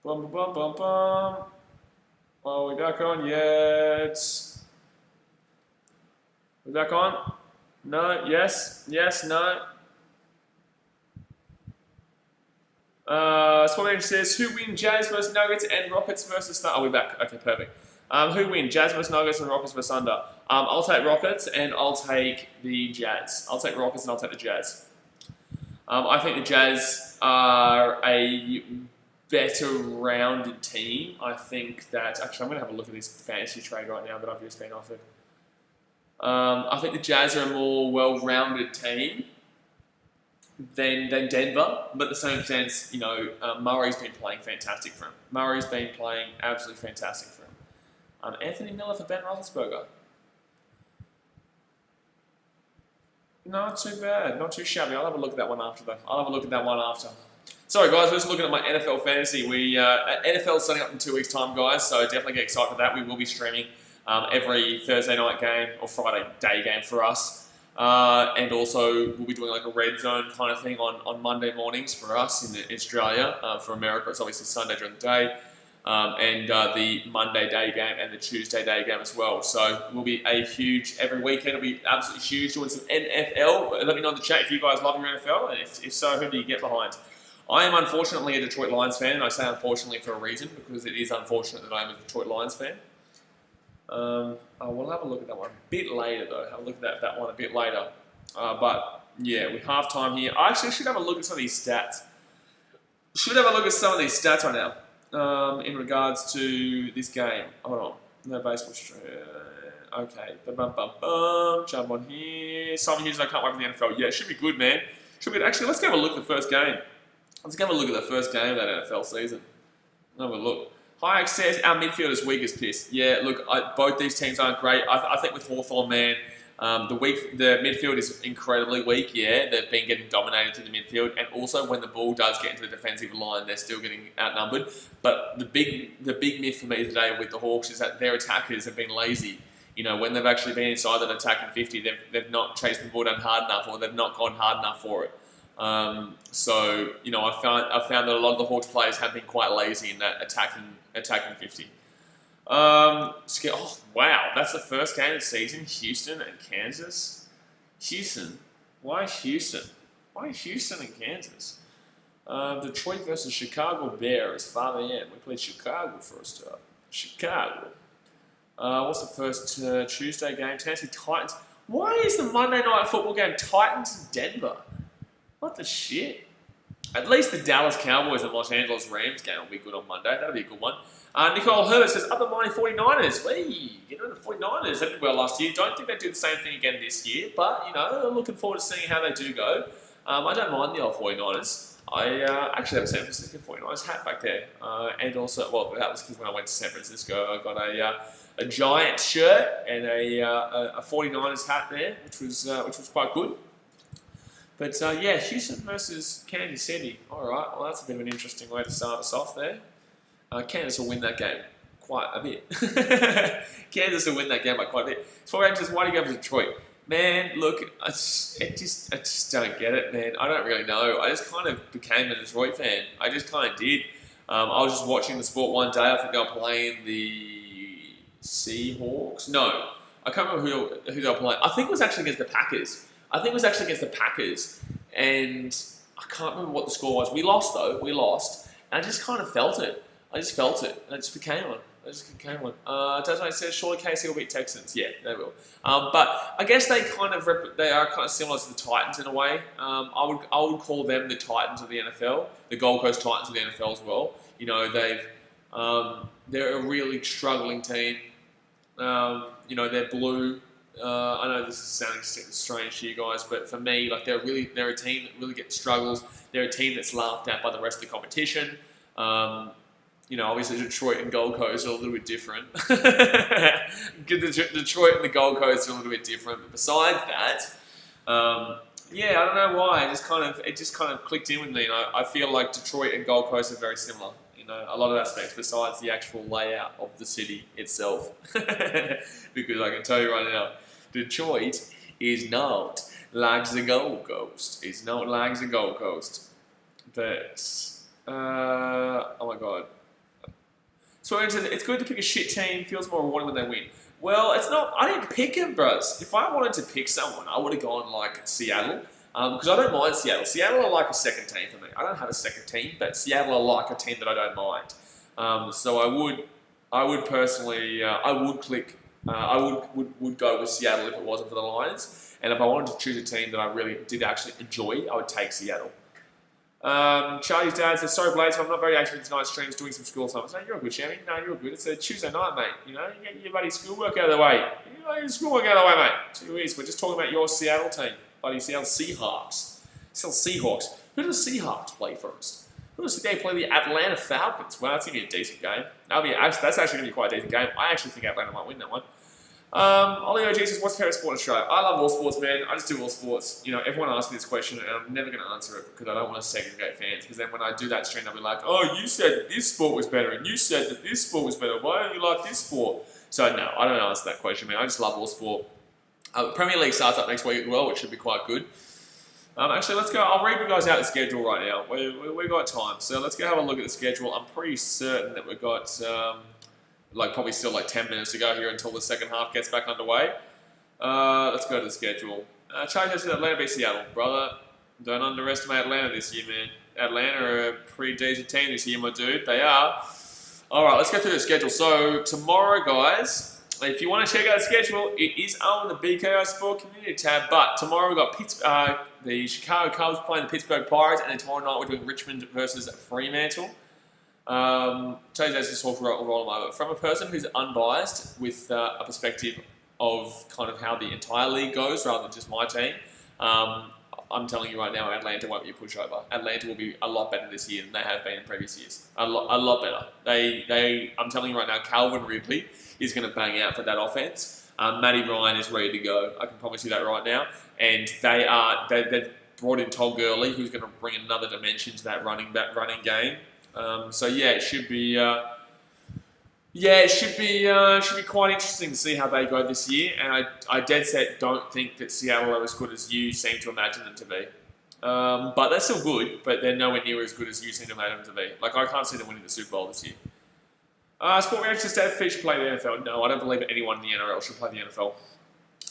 Bum bum bum bum. Are we back on yet? We back on? No. Yes. No. Sport says, who win Jazz versus Nuggets and Rockets versus Thunder? Oh, we're back. Okay, perfect. Who win Jazz versus Nuggets and Rockets versus Thunder? I'll take Rockets and I'll take the Jazz. I'll take Rockets and I'll take the Jazz. I think the Jazz are a better rounded team. I think that... Actually, I'm going to have a look at this fantasy trade right now that I've just been offered. I think the Jazz are a more well-rounded team than Denver, but in the same sense, Murray's been playing fantastic for him. Murray's been playing absolutely fantastic for him. Anthony Miller for Ben Roethlisberger. Not too bad, not too shabby. I'll have a look at that one after. Sorry guys, we're just looking at my NFL fantasy. NFL's starting up in 2 weeks' time, guys, so definitely get excited for that. We will be streaming every Thursday night game or Friday day game for us. And also, we'll be doing like a red zone kind of thing on Monday mornings for us in Australia. For America, it's obviously Sunday during the day. And the Monday day game and the Tuesday day game as well. So it will be every weekend it'll be absolutely huge doing some NFL. Let me know in the chat if you guys love your NFL, and if so, who do you get behind? I am unfortunately a Detroit Lions fan, and I say unfortunately for a reason, because it is unfortunate that I am a Detroit Lions fan. We'll have a look at that one a bit later though. Have a look at that one a bit later. But yeah, we half time here. I actually should have a look at some of these stats. Right now. In regards to this game. Hold on. No baseball. Okay. Jump on here. Simon Hughes, I can't wait for the NFL. Yeah, it should be good, man. Should be. Actually, let's go have a look at the first game. Let's go have a look at the first game of that NFL season. Have a look. Hayek says our midfield is weak as piss. Yeah, look, both these teams aren't great. I think with Hawthorn, man, the midfield is incredibly weak. Yeah, they've been getting dominated to the midfield, and also when the ball does get into the defensive line, they're still getting outnumbered. But the big myth for me today with the Hawks is that their attackers have been lazy. When they've actually been inside that attacking 50, they've not chased the ball down hard enough, or they've not gone hard enough for it. So I found that a lot of the Hawks players have been quite lazy in that attacking 50. Oh wow, that's the first game of the season. Houston and Kansas. Houston, why Houston? Why Houston and Kansas? Detroit versus Chicago Bears. 5 a.m. We played Chicago for a start. Chicago. What's the first Tuesday game? Tennessee Titans. Why is the Monday night football game Titans and Denver? What the shit? At least the Dallas Cowboys and Los Angeles Rams game will be good on Monday. That'll be a good one. Nicole Herbert says, up the mighty 49ers. The 49ers. They did well last year. Don't think they do the same thing again this year. But, looking forward to seeing how they do go. I don't mind the old 49ers. I actually have a San Francisco 49ers hat back there. And also, well, that was because when I went to San Francisco, I got a Giant shirt and a 49ers hat there, which was quite good. But Houston versus Kansas City. All right, well that's a bit of an interesting way to start us off there. Kansas will win that game quite a bit. Kansas will win that game by quite a bit. So why do you go for Detroit? Man, look, I just don't get it, man. I don't really know. I just kind of became a Detroit fan. I just kind of did. I was just watching the sport one day. I think they were playing the Seahawks. No, I can't remember who they were playing. I think it was actually against the Packers. And I can't remember what the score was. We lost though. And I just kind of felt it. And it just became one. Tasmania says surely KC will beat Texans. Yeah, they will. But I guess they are kind of similar to the Titans in a way. I would call them the Titans of the NFL, the Gold Coast Titans of the NFL as well. You know, they're a really struggling team. You know, they're blue. I know this is sounding strange to you guys, but for me, like they're a team that really struggles. They're a team that's laughed at by the rest of the competition. You know, obviously Detroit and Gold Coast are a little bit different. Detroit and the Gold Coast are a little bit different. But besides that, yeah, I don't know why. It just kind of clicked in with me. And I feel like Detroit and Gold Coast are very similar. You know, a lot of aspects besides the actual layout of the city itself. Because I can tell you right now, Detroit is not like the Gold Coast. It's not like the Gold Coast. But, oh my God. So it's good to pick a shit team. Feels more rewarding when they win. Well, it's not. I didn't pick them, bros. If I wanted to pick someone, I would have gone like Seattle. Because I don't mind Seattle. Seattle are like a second team for me. I don't have a second team, but Seattle are like a team that I don't mind. So I would personally, I would go with Seattle if it wasn't for the Lions. And if I wanted to choose a team that I really did actually enjoy, I would take Seattle. Charlie's dad says, sorry Blaze, I'm not very active in tonight's streams doing some school stuff. I say, you're a good Shammy. No, you're good. It's a Tuesday night, mate. You know, you get your buddy schoolwork out of the way. You know, your schoolwork out of the way, mate. Jeez, we're just talking about your Seattle team. Buddy, Seattle Seahawks. Who does the Seahawks play first? Who does they play the Atlanta Falcons? Well, that's going to be a decent game. That's actually going to be quite a decent game. I actually think Atlanta might win that one. Ollie OG says, what's your favourite sport in Australia? I love all sports, man. I just do all sports. You know, everyone asks me this question and I'm never going to answer it because I don't want to segregate fans. Because then when I do that stream, I'll be like, oh, you said that this sport was better and you said that this sport was better. Why don't you like this sport? So no, I don't answer that question, man. I just love all sport. Premier League starts up next week as well, which should be quite good. Actually, let's go. I'll read you guys out the schedule right now. We've got time. So let's go have a look at the schedule. I'm pretty certain that we've got... probably still 10 minutes to go here until the second half gets back underway. Let's go to the schedule. Charlie says Atlanta beat Seattle. Brother, don't underestimate Atlanta this year, man. Atlanta are a pretty decent team this year, my dude. They are. Alright, let's go through the schedule. So, tomorrow, guys, if you want to check out the schedule, it is on the BKRsport community tab. But tomorrow we've got the Chicago Cubs playing the Pittsburgh Pirates, and then tomorrow night we're doing Richmond versus Fremantle. Jay's just talk roll them over. From a person who's unbiased with a perspective of kind of how the entire league goes rather than just my team, I'm telling you right now, Atlanta won't be a pushover. Atlanta will be a lot better this year than they have been in previous years. A lot better. I'm telling you right now, Calvin Ridley is going to bang out for that offense. Matty Ryan is ready to go. I can promise you that right now. And they've brought in Todd Gurley, who's going to bring another dimension to that running game. So yeah, it should be quite interesting to see how they go this year. And I dead set don't think that Seattle are as good as you seem to imagine them to be. But they're still good, but they're nowhere near as good as you seem to imagine them to be. Like I can't see them winning the Super Bowl this year. Sport reaction says Fish should play the NFL. No, I don't believe anyone in the NRL should play the NFL.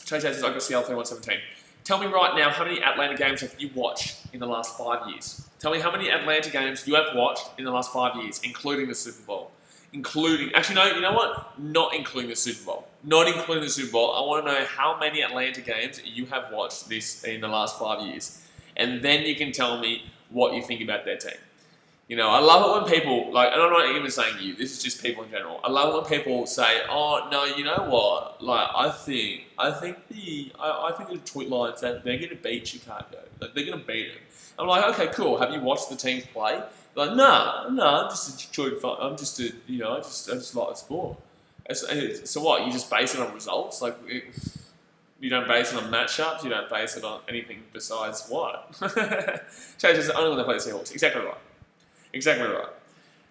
Chase says I've got Seattle 31-17. Tell me right now, how many Atlanta games have you watched in the last 5 years? Tell me how many Atlanta games you have watched in the last 5 years, including the Super Bowl. Actually, no, you know what? Not including the Super Bowl. Not including the Super Bowl. I want to know how many Atlanta games you have watched this in the last 5 years. And then you can tell me what you think about their team. You know, I love it when people, and I'm not even saying you, this is just people in general. I love it when people say, oh, no, you know what? I think the Detroit Lions, they're going to beat Chicago. They're going to beat them. I'm like, okay, cool. Have you watched the teams play? They're like, no, I'm just a Detroit fan. I just like the sport. So what? You just base it on results? You don't base it on matchups. You don't base it on anything besides what? Changes only when they play the Seahawks. Exactly right.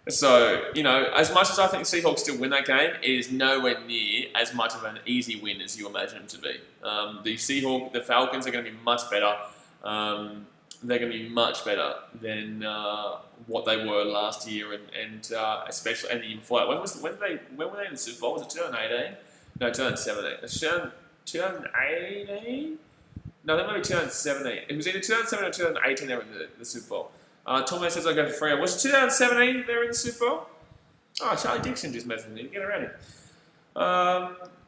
So, as much as I think the Seahawks still win that game, it is nowhere near as much of an easy win as you imagine them to be. The Falcons are going to be much better. they're going to be much better than what they were last year, and especially and the year before. When were they in the Super Bowl? Was it 2018? No, 2017. 2018? No, that might be 2017. It was either 2017 or 2018 they were in the Super Bowl. Torment says I'll go for free. Was it 2017 they were in the Super Bowl? Oh, Charlie Dixon just messaged me. Get around here.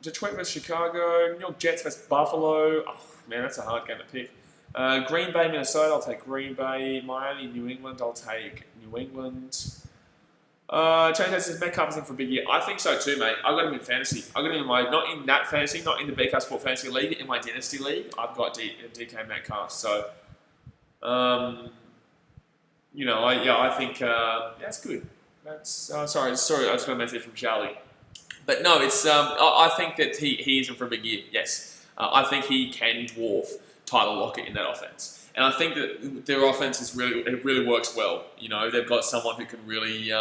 Detroit versus Chicago. New York Jets versus Buffalo. Oh, man, that's a hard game to pick. Green Bay, Minnesota. I'll take Green Bay. Miami, New England. I'll take New England. Change says Metcalf is in for a big year. I think so too, mate. I've got him in fantasy. I've got him in my, not in that fantasy, not in the BKRsport fantasy league, in my dynasty league. I've got DK Metcalf. So, you know, I think that's good. That's sorry, I just got a message from Charlie. But no, it's I think that he is in for a big year. Yes, I think he can dwarf Tyler Lockett in that offense, and I think that their offense is really works well. You know, they've got someone who can really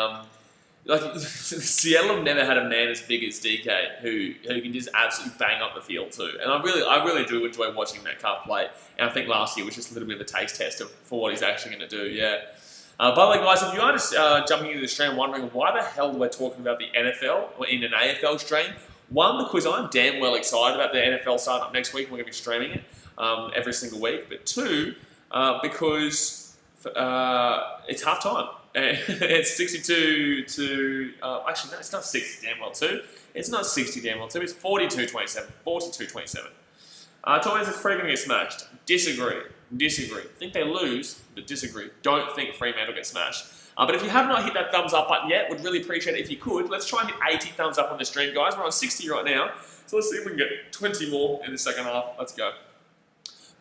like Seattle have never had a man as big as DK who can just absolutely bang up the field too. And I really do enjoy watching Metcalf play. And I think last year was just a little bit of a taste test for what he's actually going to do. Yeah. By the way, guys, if you are just jumping into the stream wondering why the hell we're talking about the NFL or in an AFL stream, one, because I'm damn well excited about the NFL starting up next week. We're going to be streaming it every single week. But two, because it's half time. It's 62 to... actually, no, it's not 60 damn well 2. It's not 60 damn well 2. It's 42-27. 42-27. Torres is Free going to get smashed. Disagree. Think they lose, but disagree. Don't think Fremantle get smashed. But if you have not hit that thumbs up button yet, would really appreciate it if you could. Let's try and hit 80 thumbs up on the stream, guys. We're on 60 right now. So let's see if we can get 20 more in the second half. Let's go.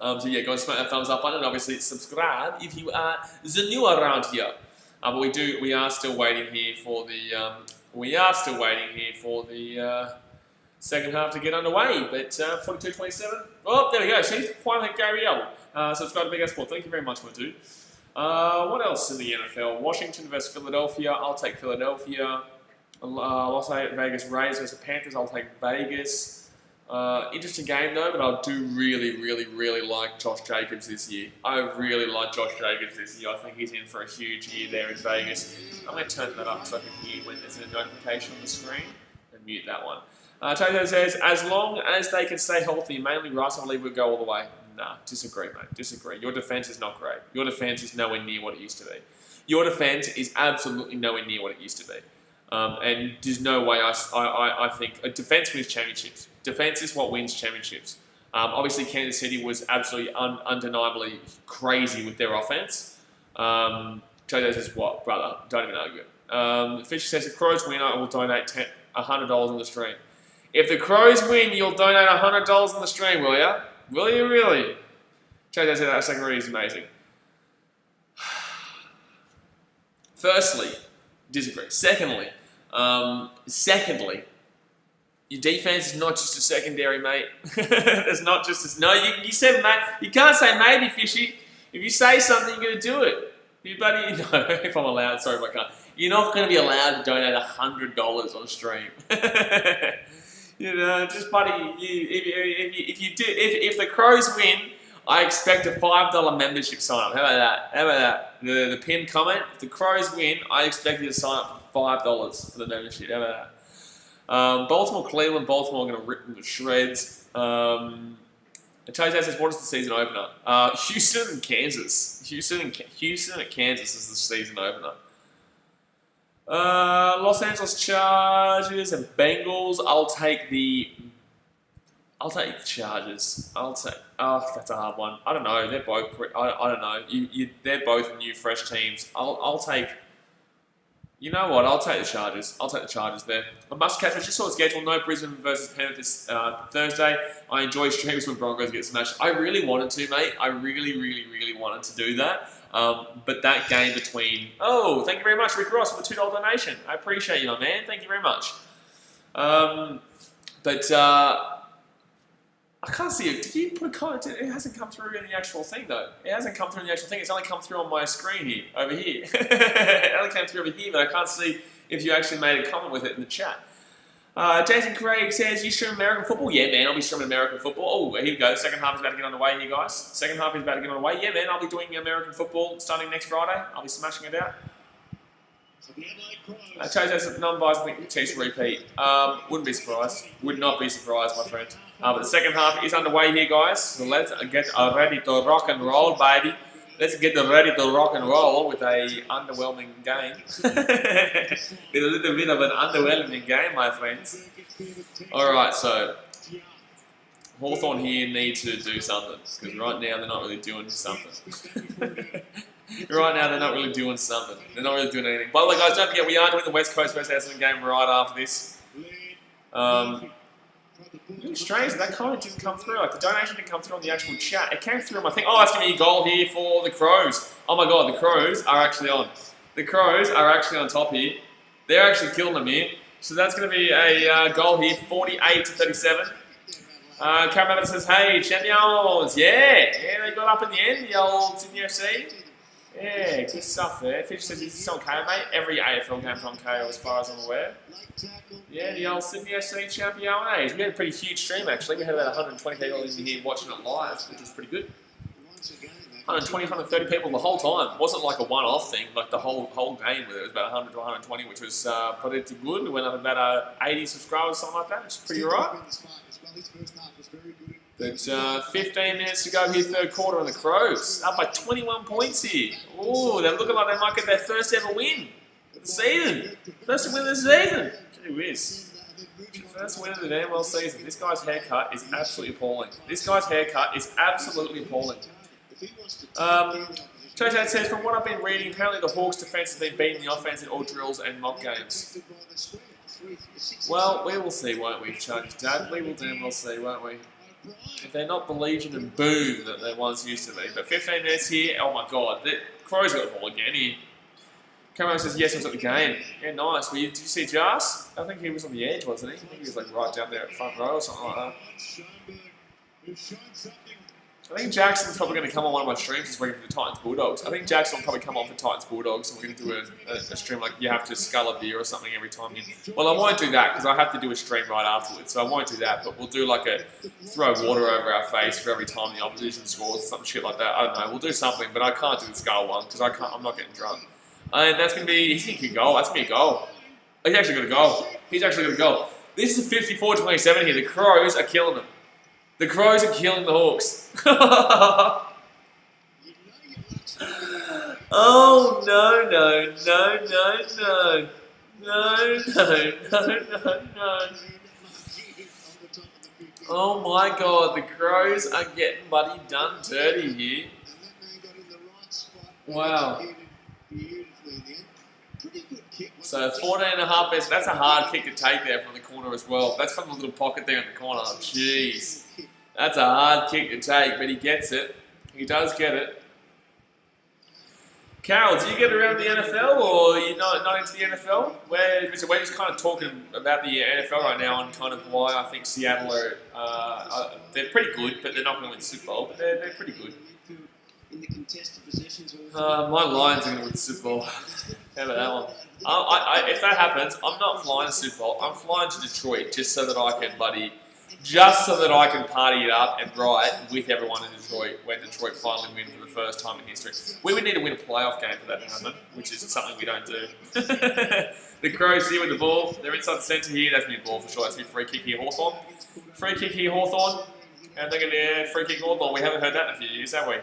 So yeah, go and smack that thumbs up button and obviously subscribe if you are the new around here. But we are still waiting here for the second half to get underway. But 42-27. Oh, there we go. See, finally Gary L. Subscribe to BKRsport. Thank you very much, my dude. What else in the NFL? Washington versus Philadelphia. I'll take Philadelphia. Las Vegas Rays versus Panthers. I'll take Vegas. Interesting game though, but I do really like Josh Jacobs this year. I really like Josh Jacobs this year. I think he's in for a huge year there in Vegas. I'm going to turn that up so I can hear when there's a notification on the screen and mute that one. Tato says, as long as they can stay healthy, mainly Russ, I believe we'll go all the way. Nah, disagree, mate. Disagree. Your defense is not great. Your defense is nowhere near what it used to be. Your defense is absolutely nowhere near what it used to be. And there's no way I think a defense wins championships. Defense is what wins championships. Obviously, Kansas City was absolutely undeniably crazy with their offense. Jojo says, what, brother? Don't even argue. Fisher says, if Crows win, I will donate $100 on the stream. If the Crows win, you'll donate $100 on the stream, will ya? Will you really? Jojo says, that second read is amazing. Firstly, disagree. Secondly, your defense is not just a secondary, mate. It's not just a... No, you said, mate. You can't say maybe, Fishy. If you say something, you're going to do it. Buddy, no, if I'm allowed, sorry, but I can't. You're not going to be allowed to donate $100 on stream. You know, just buddy, if the Crows win, I expect a $5 membership sign up. How about that? The pinned comment. If the Crows win, I expect you to sign up for $5 for the membership. How about that? Baltimore, Cleveland. Baltimore are going to rip them to shreds. Tozo says, what is the season opener? Houston and Kansas. Houston at Kansas is the season opener. Los Angeles Chargers and Bengals. I'll take the Chargers. That's a hard one. I don't know. They're both. I don't know. They're both new, fresh teams. I'll take. You know what? I'll take the Chargers. I'll take the Chargers there. I must catch. I just saw the schedule. No Brisbane versus Panthers Thursday. I enjoy streams when Broncos get smashed. I really wanted to, mate. I really wanted to do that. But that game between... Oh, thank you very much, Rick Ross, for the $2 donation. I appreciate you, my man. Thank you very much. I can't see it. Did you put a comment? It hasn't come through in the actual thing, though. It hasn't come through in the actual thing. It's only come through on my screen here, over here. It only came through over here, but I can't see if you actually made a comment with it in the chat. Jason Craig says, you stream American football? Yeah, man, I'll be streaming American football. Oh, here we go. Second half is about to get underway here, guys. Second half is about to get underway. Yeah, man, I'll be doing American football starting next Friday. I'll be smashing it out. Chase has non-biased, I think Chiefs repeat. Wouldn't be surprised. Would not be surprised, my friend. But the second half is underway here, guys. So let's get ready to rock and roll, baby. Let's get ready to rock and roll with a underwhelming game. With a little bit of an underwhelming game, my friends. Alright, so Hawthorn here need to do something. Because right now they're not really doing something. Right now they're not really doing something. They're not really doing anything. By the way, guys, don't forget we are doing the West Coast vs Essendon game right after this. Really strange that comment didn't come through. Like the donation didn't come through on the actual chat. It came through on my thing. Oh, that's going to be a goal here for the Crows. Oh my god, the Crows are actually on. The Crows are actually on top here. They're actually killing them here. So that's going to be a goal here, 48-37. Cameron says, hey, champions. Yeah, they got up in the end, the old Sydney FC. Yeah, good stuff there. Fish says he's on KO, mate. Every AFL game's on KO as far as I'm aware. Yeah, the old Sydney FC champions. We had a pretty huge stream actually. We had about 120 people in here watching it live, which was pretty good. 120, 130 people the whole time. It wasn't like a one-off thing, like the whole game where it was about 100 to 120, which was pretty good. We went up about 80 subscribers, something like that, which is pretty alright. But 15 minutes to go here, third quarter, and the Crows up by 21 points here. Oh, they're looking like they might get their first ever win of the season. First win of the season. Gee whiz. First win of the damn well season. This guy's haircut is absolutely appalling. This guy's haircut is absolutely appalling. Chase says, from what I've been reading, apparently the Hawks' defence has been beating the offence in all drills and mock games. Well, we will see, won't we, Chase Dad? We will damn well see, won't we? If they're not the Legion and Boom that they once used to be. But 15 minutes here, oh my god, the Crows got the ball again here. Cameron says, yes, I was at the game. Yeah, nice. Did you see Jas? I think he was on the edge, wasn't he? I think he was like right down there at front row or something like that. I think Jackson's probably going to come on one of my streams this week for the Titans Bulldogs. I think Jackson will probably come on for Titans Bulldogs, and we're going to do a stream like you have to scull a beer or something every time you... Well, I won't do that because I have to do a stream right afterwards, so I won't do that, but we'll do like a throw water over our face for every time the opposition scores or some shit like that. I don't know, we'll do something, but I can't do the skull one because I'm not getting drunk. And that's going to be... He's thinking goal. That's going to be a goal. He's actually going to go. He's actually going to go. This is 54-27 here. The Crows are killing them. The Crows are killing the Hawks. Oh, no. No. Oh my god, the Crows are getting bloody done dirty here. Wow. So 14.5 best. That's a hard kick to take there from the corner as well. That's from the little pocket there in the corner. Jeez. That's a hard kick to take, but he gets it. He does get it. Carol, do you get around the NFL or are you not into the NFL? We're just kind of talking about the NFL right now and kind of why I think Seattle are they're pretty good, but they're not going to win the Super Bowl, but they're pretty good. My Lions are going to win the Super Bowl. How about that one? If that happens, I'm not flying to Super Bowl. I'm flying to Detroit just so that I can party it up and riot with everyone in Detroit when Detroit finally win for the first time in history. We would need to win a playoff game for that to happen, which is something we don't do. The Crows here with the ball. They're inside the centre here. That's going to be a ball for sure. That's going to be free kick here, Hawthorn. Free kick here, Hawthorn. And they're going to free kick Hawthorn. We haven't heard that in a few years, have we?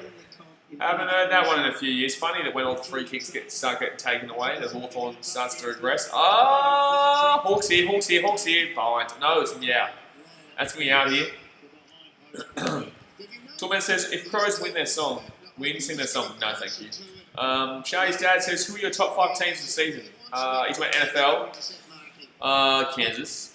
Haven't heard that one in a few years. Funny that when all the free kicks start getting taken away, that Hawthorn starts to regress. Oh, Hawks here. Bind. No, it's going to be out. That's going to be out here. Toolman says, if Crows win their song, sing their song. No, thank you. Charlie's dad says, who are your top 5 teams for the season? He's went NFL, Kansas.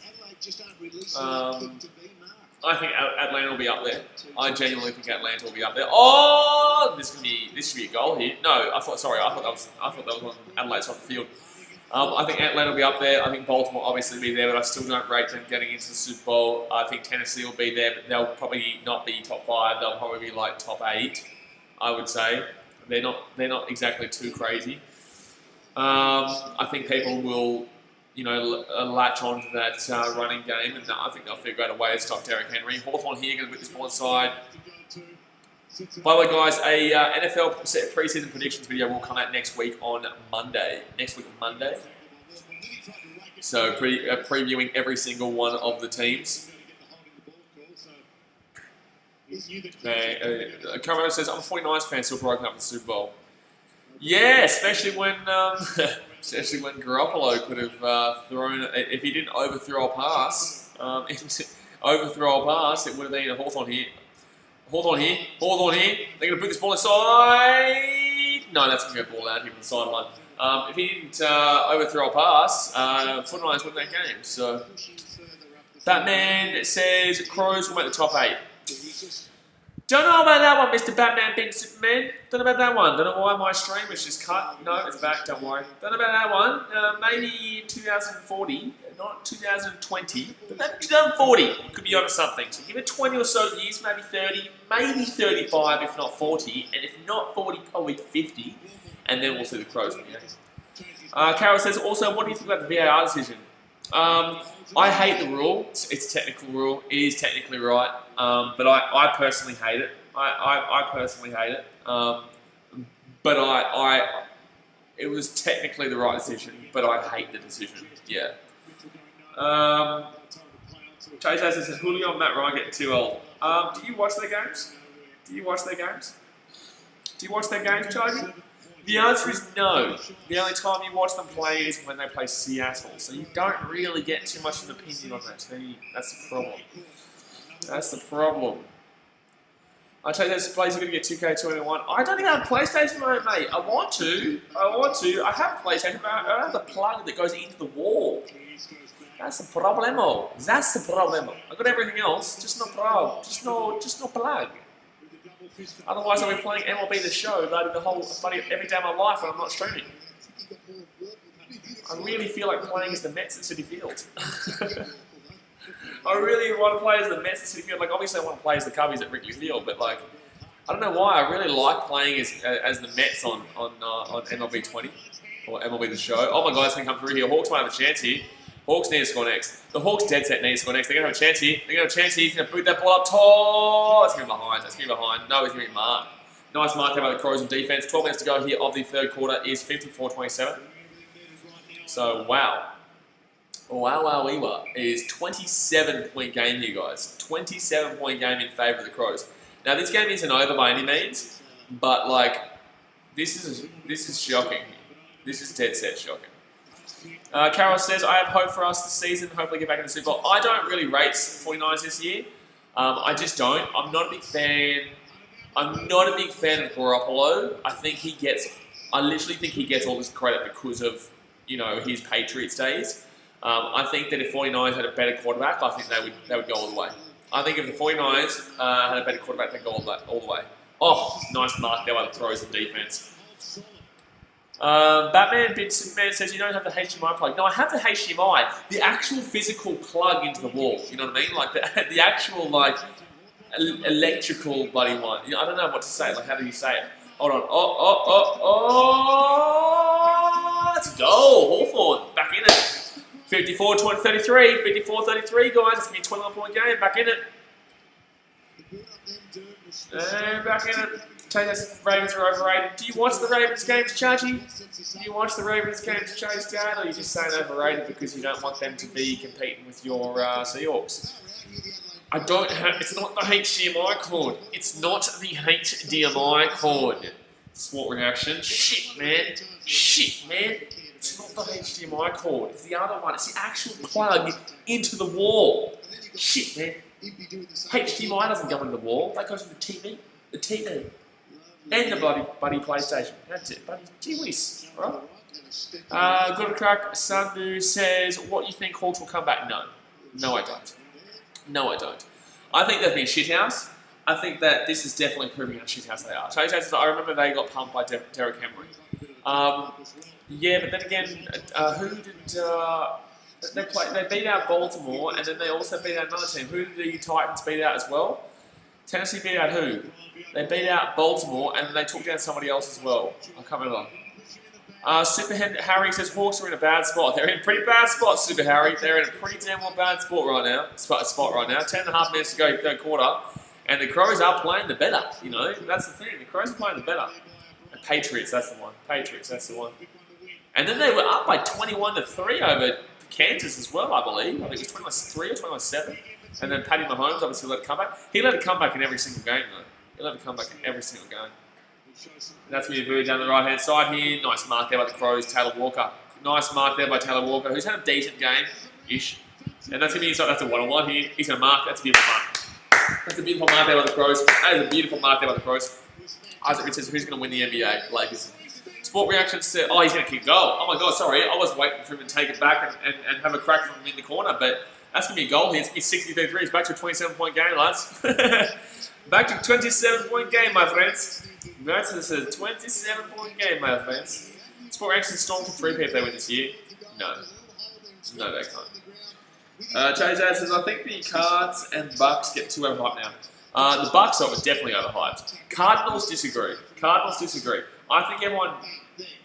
I think Atlanta will be up there. I genuinely think Atlanta will be up there. Oh, this should be a goal here. No, I thought that was on Adelaide's off the field. I think Atlanta will be up there. I think Baltimore will obviously be there, but I still don't rate them getting into the Super Bowl. I think Tennessee will be there, but they'll probably not be top 5. They'll probably be like top 8, I would say. They're not exactly too crazy. I think people will, latch on to that running game, and I think they'll figure out a way to stop Derrick Henry. Hawthorn here going to put this ball inside. By the way, guys, a NFL preseason predictions video will come out next week on Monday. So previewing every single one of the teams. Carmelo says, I'm a 49ers fan, still broken up in the Super Bowl. Yeah, especially when Garoppolo could have thrown, if he didn't overthrow a pass, it would have been a Hawthorn here. Hawthorn here. They're going to put this ball inside. No, that's going to go ball out here from the sideline. If he didn't overthrow a pass, 49ers win that game. So, Batman says Crows will make the top 8. Don't know about that one, Mr. Batman being Superman. Don't know about that one. Don't know why my stream was just cut. No, it's back, don't worry. Don't know about that one. Maybe 2040, not 2020, but maybe 2040 could be onto something. So give it 20 or so years, maybe 30, maybe 35, if not 40. And if not 40, probably 50. And then we'll see the Crows in the game. Carol says, also, what do you think about the VAR decision? I hate the rule. It's a technical rule. It is technically right. But I personally hate it. I personally hate it. But it was technically the right decision, but I hate the decision. Yeah. Chase says, Julio and Matt Ryan getting too old. Do you watch their games? Do you watch their games, Charlie? The answer is no. The only time you watch them play is when they play Seattle. So you don't really get too much of an opinion on that team. That's the problem. I tell you, this place you're going to get 2K21. I don't even have a PlayStation, mate. I want to. I have a PlayStation, but I don't have the plug that goes into the wall. That's the problemo. I've got everything else, just no plug. Just no plug. Otherwise, I'll be playing MLB The Show every day of my life when I'm not streaming. I really feel like playing as the Mets at City Field. I really want to play as the Mets at City Field. Like, obviously, I want to play as the Cubbies at Wrigley Field, but like, I don't know why. I really like playing as the Mets on MLB 20 or MLB The Show. Oh my God, it's going to come through here. Hawks might have a chance here. Hawks need to score next. The Hawks dead set need to score next. They're going to have a chance here. He's going to boot that ball up tall. That's going to be behind. No, he's going to be marked. Nice mark there by the Crows in defense. 12 minutes to go here of the third quarter is 54-27. So, wow. It is 27-point game here, guys. 27-point game in favour of the Crows. Now, this game isn't over by any means, but, like, this is shocking. This is dead set shocking. Carol says, I have hope for us this season, hopefully get back in the Super Bowl. I don't really rate 49ers this year. I just don't. I'm not a big fan of Garoppolo. I literally think he gets all this credit because of, his Patriots days. I think that if 49ers had a better quarterback, I think they would go all the way. I think if the 49ers had a better quarterback, they'd go all the way. Oh, nice mark there by the throws and defense. Batman Superman says you don't have the HDMI plug. No, I have the HDMI, the actual physical plug into the wall. You know what I mean? Like the actual electrical bloody one. I don't know what to say. Like, how do you say it? Hold on. Oh! Let's go, Hawthorn back in it. 54-33, 54-33, guys. It's gonna be a 21-point game. Back in it. And back in it. Ravens are overrated. Do you watch the Ravens games, Chachi? Do you watch the Ravens games, Chase, Dad? Or are you just saying overrated because you don't want them to be competing with your Seahawks? It's not the HDMI cord. It's not the HDMI cord. Swat reaction. Shit, man. It's not the HDMI cord. It's the other one. It's the actual plug into the wall. Shit, man. HDMI doesn't go into the wall. That goes into the TV. The TV. And the bloody PlayStation. That's it, buddy. Gee whiz. Right? Good crack. Sandu says, what you think Hawks will come back? No, I don't. I think they've been shithouse. I think that this is definitely proving how shithouse they are. I remember they got pumped by Derrick Henry. Yeah, but then again, who did... They beat out Baltimore, and then they also beat out another team. Who did the Titans beat out as well? Tennessee beat out who? They beat out Baltimore, and they took down somebody else as well. I can't remember. Super Harry says Hawks are in a bad spot. They're in a pretty bad spot, Super Harry. They're in a pretty damn well bad spot right now. 10.5 minutes to go, third quarter. And the Crows are playing the better, you know. That's the thing. The Crows are playing the better. The Patriots, that's the one. Patriots, that's the one. And then they were up by 21-3 over Kansas as well, I believe. I think it was 21-3 or 21-7. And then Paddy Mahomes obviously let it come back. He let it come back in every single game, though. He let it come back in every single game. That's going to be booed down the right-hand side here. Nice mark there by the Crows, Taylor Walker. Nice mark there by Taylor Walker, who's had a decent game-ish. And that's going to be inside. That's a one-on-one here. He's going to mark. That's a beautiful mark. That's a beautiful mark there by the Crows. That is a beautiful mark there by the Crows. Isaac Rich says, who's going to win the NBA? Lakers. Sport Reaction said, oh, he's going to kick goal. Oh my God, sorry. I was waiting for him to take it back and have a crack from him in the corner, but that's going to be a goal here. It's going to be 60-33. It's back to a 27-point game, lads. Back to a 27-point game, my friends. That's a 27-point game, my friends. Sport Reaction Storm to 3 if they win this year. No. No, they can't. JJ says, I think the Cards and Bucks get too overhyped now. The Bucks are definitely overhyped. Cardinals disagree. I think everyone,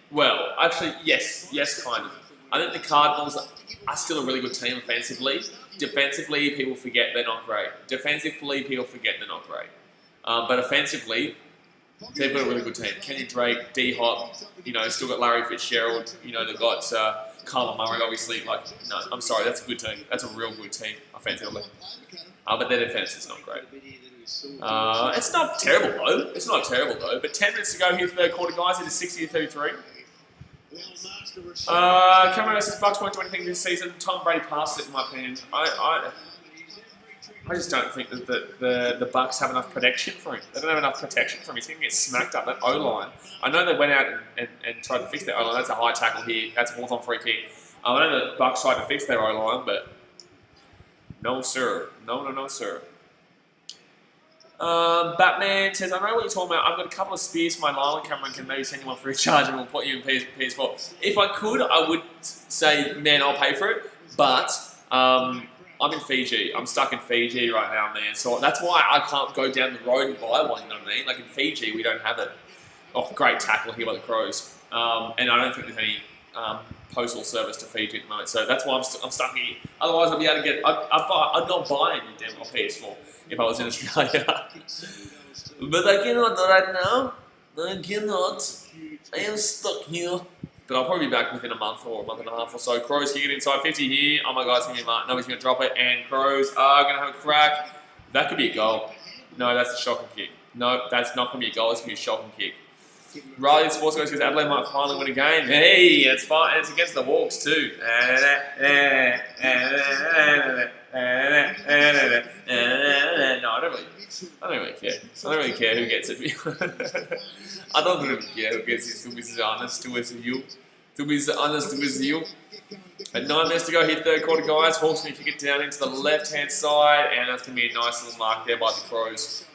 well, actually, yes, kind of. I think the Cardinals are still a really good team offensively. Defensively, people forget they're not great. But offensively, they've got a really good team. Kenny Drake, D-Hop, you know, still got Larry Fitzgerald, you know, they've got Carla Murray, obviously. Like, no, I'm sorry, that's a good team. That's a real good team, offensively. But their defense is not great. It's not terrible though. But 10 minutes to go here for the third quarter, guys. It is 60-33. Cameron versus Bucks won't do anything this season. Tom Brady passed it, in my opinion. I just don't think that the Bucks have enough protection for him. They don't have enough protection for him. He's going to get smacked up. That O-line. I know they went out and tried to fix their O-line. That's a high tackle here. That's a Hawthorn free kick. I know the Bucks tried to fix their O-line, but no, sir. No, sir. Batman says, I know what you're talking about. I've got a couple of spears for my Lyland camera and can maybe send you one for a charge and we'll put you in PS4. If I could, I would say, man, I'll pay for it. But I'm in Fiji. I'm stuck in Fiji right now, man. So that's why I can't go down the road and buy one, you know what I mean? Like in Fiji, we don't have it. Oh, great tackle here by the Crows. And I don't think there's any postal service to Fiji at the moment. So that's why I'm stuck here. Otherwise, I'd be able to get... I'd not buy any damn PS4 if I was in Australia. But I cannot right now. I cannot. I am stuck here. But I'll probably be back within a month or a month and a half or so. Crows kick it inside 50 here. Oh my God, it's going to be Martin. No, he's going to drop it. And Crows are going to have a crack. That could be a goal. No, that's a shocking kick. No, that's not going to be a goal. It's going to be a shocking kick. Riley Sports Goes says Adelaide might finally win a game. Hey, it's fine. It's against the Hawks too. No, I don't really care. I don't really care who gets it. I don't really care who gets it, to be honest with you. At 9 minutes to go here, third quarter, guys. Hawks going to kick it down into the left-hand side, and that's going to be a nice little mark there by the Crows.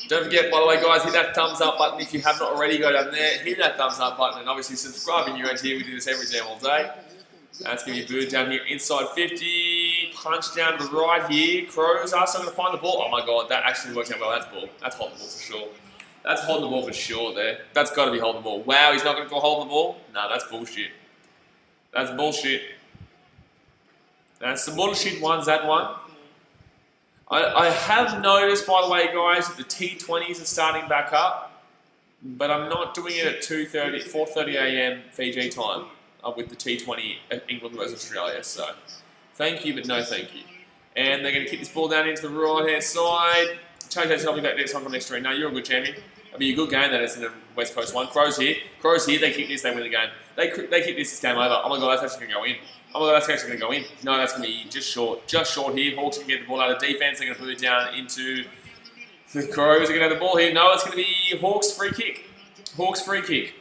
Don't forget, by the way, guys, hit that thumbs up button if you have not already. Go down there, hit that thumbs up button, and obviously subscribe if you're around here. We do this every day, all day. That's going to be booed down here inside 50. Punch down to the right here. Crows are still going to find the ball. Oh my God, that actually works out well. That's ball. That's holding the ball for sure. That's holding the ball for sure there. That's got to be holding the ball. Wow, he's not going to go hold the ball? No, that's bullshit. That's bullshit. That's the bullshit ones, that one. I have noticed, by the way, guys, that the T20s are starting back up, but I'm not doing it at 4:30 a.m. Fiji time with the T20 England versus Australia. So, thank you, but no thank you. And they're going to kick this ball down into the right-hand side. Change tell me that next time from next stream. No, you're a good champion. It'll be a good game, that is, in the West Coast one. Crows here. They kick this, they win the game. They kick this, it's game over. Oh my God, that's actually going to go in. Oh my God, that's actually going to go in. No, that's going to be just short. Just short here. Hawks can get the ball out of defense. They're going to put it down into the Crows. Are going to have the ball here. No, it's going to be Hawks free kick. Hawks free kick.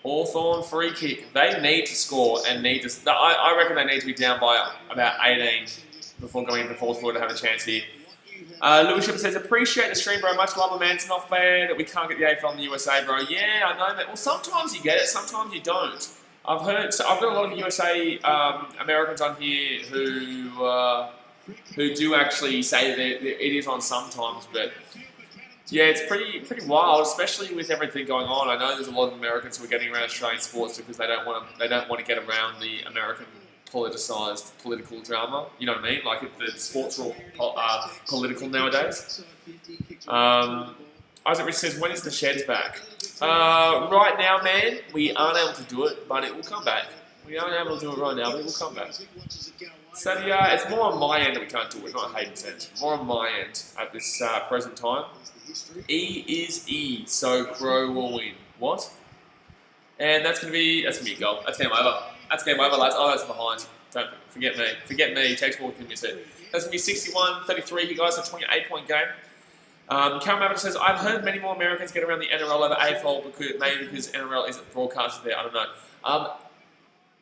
Hawthorn free kick. They need to score and need to... I reckon they need to be down by about 18 before going into the fourth quarter to have a chance here. Lewis Shipper says, appreciate the stream, bro. Much love, man. It's not fair that we can't get the AFL in the USA, bro. Yeah, I know that. Well, sometimes you get it. Sometimes you don't. I've got a lot of USA Americans on here who do actually say that it is on sometimes, but Yeah, it's pretty wild, especially with everything going on. I know there's a lot of Americans who are getting around Australian sports because they don't want to get around the American politicised political drama. You know what I mean? Like the sports are all political nowadays. Isaac Rich says, when is the sheds back? Right now, man, we aren't able to do it, but it will come back. We aren't able to do it right now, but it will come back. So it's more on my end that we can't do it, not Hayden's end. More on my end at this present time. E is E, so Crow will win. What? And that's gonna be a goal. That's game over. That's game over, lads. Oh, that's behind. Don't forget me. Forget me. Takes more than miss it. That's gonna be 61-33. You guys, a 28-point game. Karen Maverick says, I've heard many more Americans get around the NRL over AFL because NRL isn't broadcasted there. I don't know.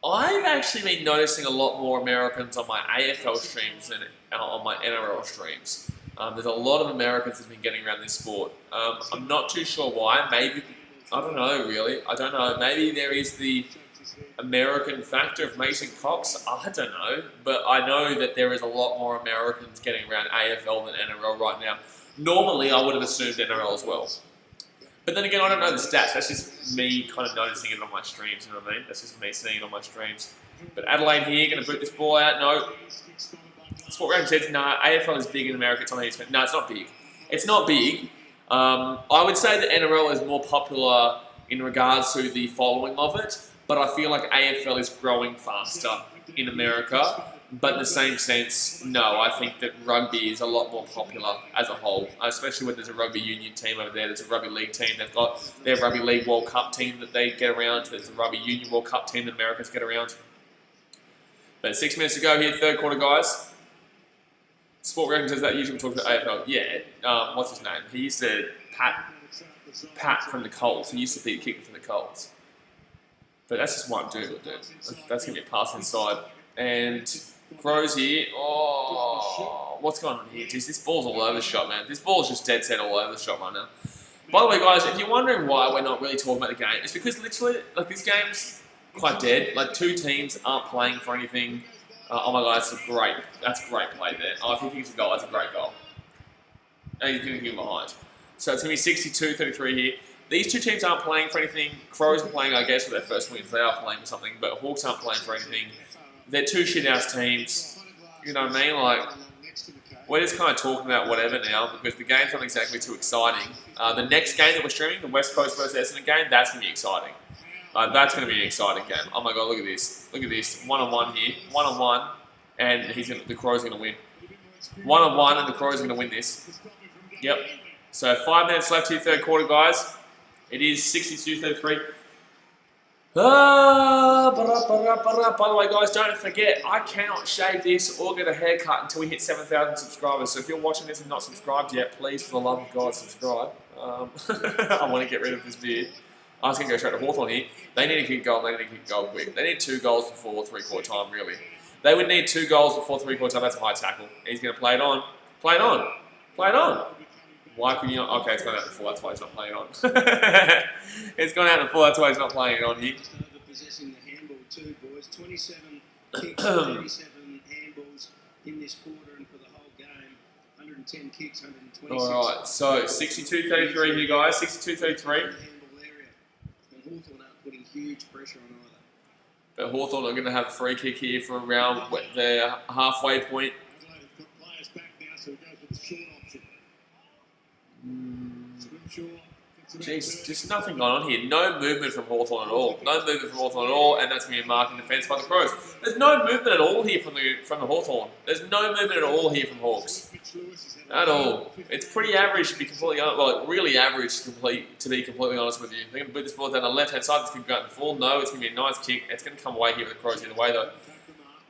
I've actually been noticing a lot more Americans on my AFL streams than on my NRL streams. There's a lot of Americans that have been getting around this sport. I'm not too sure why. Maybe, I don't know really. I don't know. Maybe there is the American factor of Mason Cox. I don't know. But I know that there is a lot more Americans getting around AFL than NRL right now. Normally, I would have assumed NRL as well. But then again, I don't know the stats. That's just me kind of noticing it on my streams, you know what I mean? That's just me seeing it on my streams. But Adelaide here, going to boot this ball out. No. Sport Rating says, nah, AFL is big in America. It's on the East. No, it's not big. It's not big. I would say that NRL is more popular in regards to the following of it, but I feel like AFL is growing faster in America. But in the same sense, no, I think that rugby is a lot more popular as a whole, especially when there's a rugby union team over there. There's a rugby league team. They've got their rugby league World Cup team that they get around. There's a rugby union World Cup team that Americans get around. But 6 minutes to go here, third quarter, guys. Sport Reckon says that usually we talk about AFL. Yeah, what's his name? He used to, Pat from the Colts. He used to be a kicker for the Colts. But that's just what I'm doing with it. That's going to be a pass inside. And Crows here. Oh, what's going on here? Jeez, this ball's all over the shop, man. This ball's just dead set all over the shop right now. By the way, guys, if you're wondering why we're not really talking about the game, it's because literally, like, this game's quite dead. Like, two teams aren't playing for anything. Oh my god, that's a great play there. Oh, if he kicks a goal, that's a great goal. And he's going to get behind. So it's going to be 62-33 here. These two teams aren't playing for anything. Crows are playing, I guess, for their first wins. They are playing for something, but Hawks aren't playing for anything. They're two shit-house teams. You know what I mean? Like, we're just kind of talking about whatever now because the game's not exactly too exciting. The next game that we're streaming, the West Coast versus Essendon game, that's going to be exciting. That's going to be an exciting game. Oh my god, look at this. Look at this. One-on-one here. One-on-one. And the Crows are going to win. One-on-one and the Crows are going to win this. Yep. So 5 minutes left here, third quarter, guys. It is 62-33. By the way, guys, don't forget, I cannot shave this or get a haircut until we hit 7,000 subscribers. So if you're watching this and not subscribed yet, please, for the love of God, subscribe. I want to get rid of this beard. I was going to go straight to Hawthorn here. They need to kick goal, they need to kick goal quick. They need 2 goals before three-quarter time, really. They would need 2 goals before three-quarter time. That's a high tackle. He's going to play it on. Play it on. Play it on. Why could you not? Okay, it's gone out to full. That's why he's not playing on. It's gone out to full. That's why he's not playing it on here. Possessing the handball too, boys. 27 kicks, 37 handballs in this quarter, and for the whole game, 110 kicks, 126. All right, so 62-33 here, guys. 62-33. Hawthorn aren't putting huge pressure on either. But Hawthorn are going to have a free kick here from around their halfway point. Adelaide have got players back now, so we'll go for the short option. Jeez, just nothing going on here. No movement from Hawthorn at all. No movement from Hawthorn at all, and that's going to be a mark in defence by the Crows. There's no movement at all here from the Hawthorn. There's no movement at all here from Hawks. At all. It's pretty average to be completely honest. Well, really average to be completely honest with you. They're going to boot this ball down the left-hand side. It's going to go out in full. No, it's going to be a nice kick. It's going to come away here with the Crows either way, though.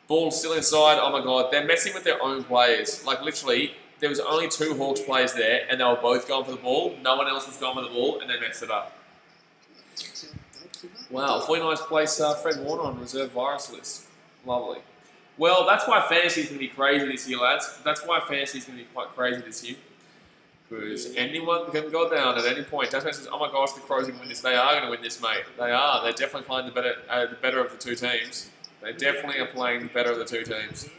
Ball's still inside. Oh, my God. They're messing with their own players. Like, literally, there was only 2 Hawks players there, and they were both going for the ball. No one else was going for the ball, and they messed it up. Wow, 49th place, Fred Warner on reserve virus list. Lovely. Well, that's why fantasy is going to be crazy this year, lads. That's why fantasy is going to be quite crazy this year. Because anyone can go down at any point. Tasman says, oh my gosh, the Crows are going to win this. They are going to win this, mate. They are. They're definitely playing the better of the 2 teams. They definitely are playing the better of the 2 teams.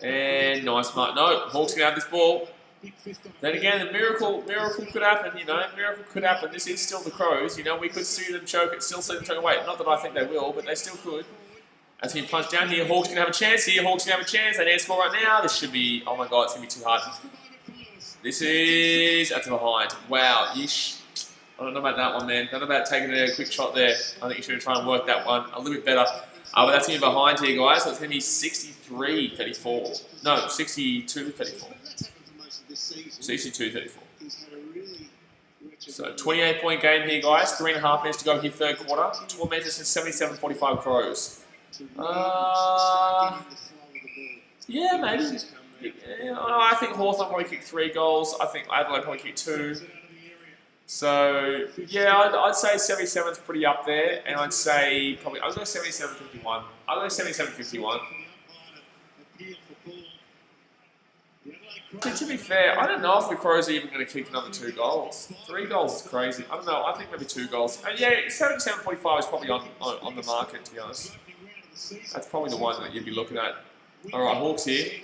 And nice mark. No, Hawks going to have this ball. Then again, the miracle could happen, you know, miracle could happen. This is still the Crows, you know, we could see them choke it, still see them choke away. Not that I think they will, but they still could. As he punched down here, Hawks can have a chance here, Hawks can have a chance. They need to score right now. This should be, oh my god, it's going to be too hard. This is, that's behind. Wow, I don't know about that one, man. I don't know about taking a quick shot there. I think you should try and work that one a little bit better. But that's going to be behind here, guys. So it's going to be 63-34. No, 62-34. 62-34. So 28-point game here, guys. 3.5 minutes to go here, third quarter. Tormentors and 77-45 Crows. Yeah, maybe. Yeah, I think Hawthorn probably kicked 3 goals. I think Adelaide probably kicked 2. So, yeah, I'd say 77's pretty up there. And I'd say probably, I'll go 77-51. I'll go 77-51. To be fair, I don't know if the Crows are even going to kick another 2 goals. 3 goals is crazy. I don't know. I think maybe 2 goals. And yeah, 77-45 is probably on the market, to be honest. That's probably the one that you'd be looking at. All right, Hawks here.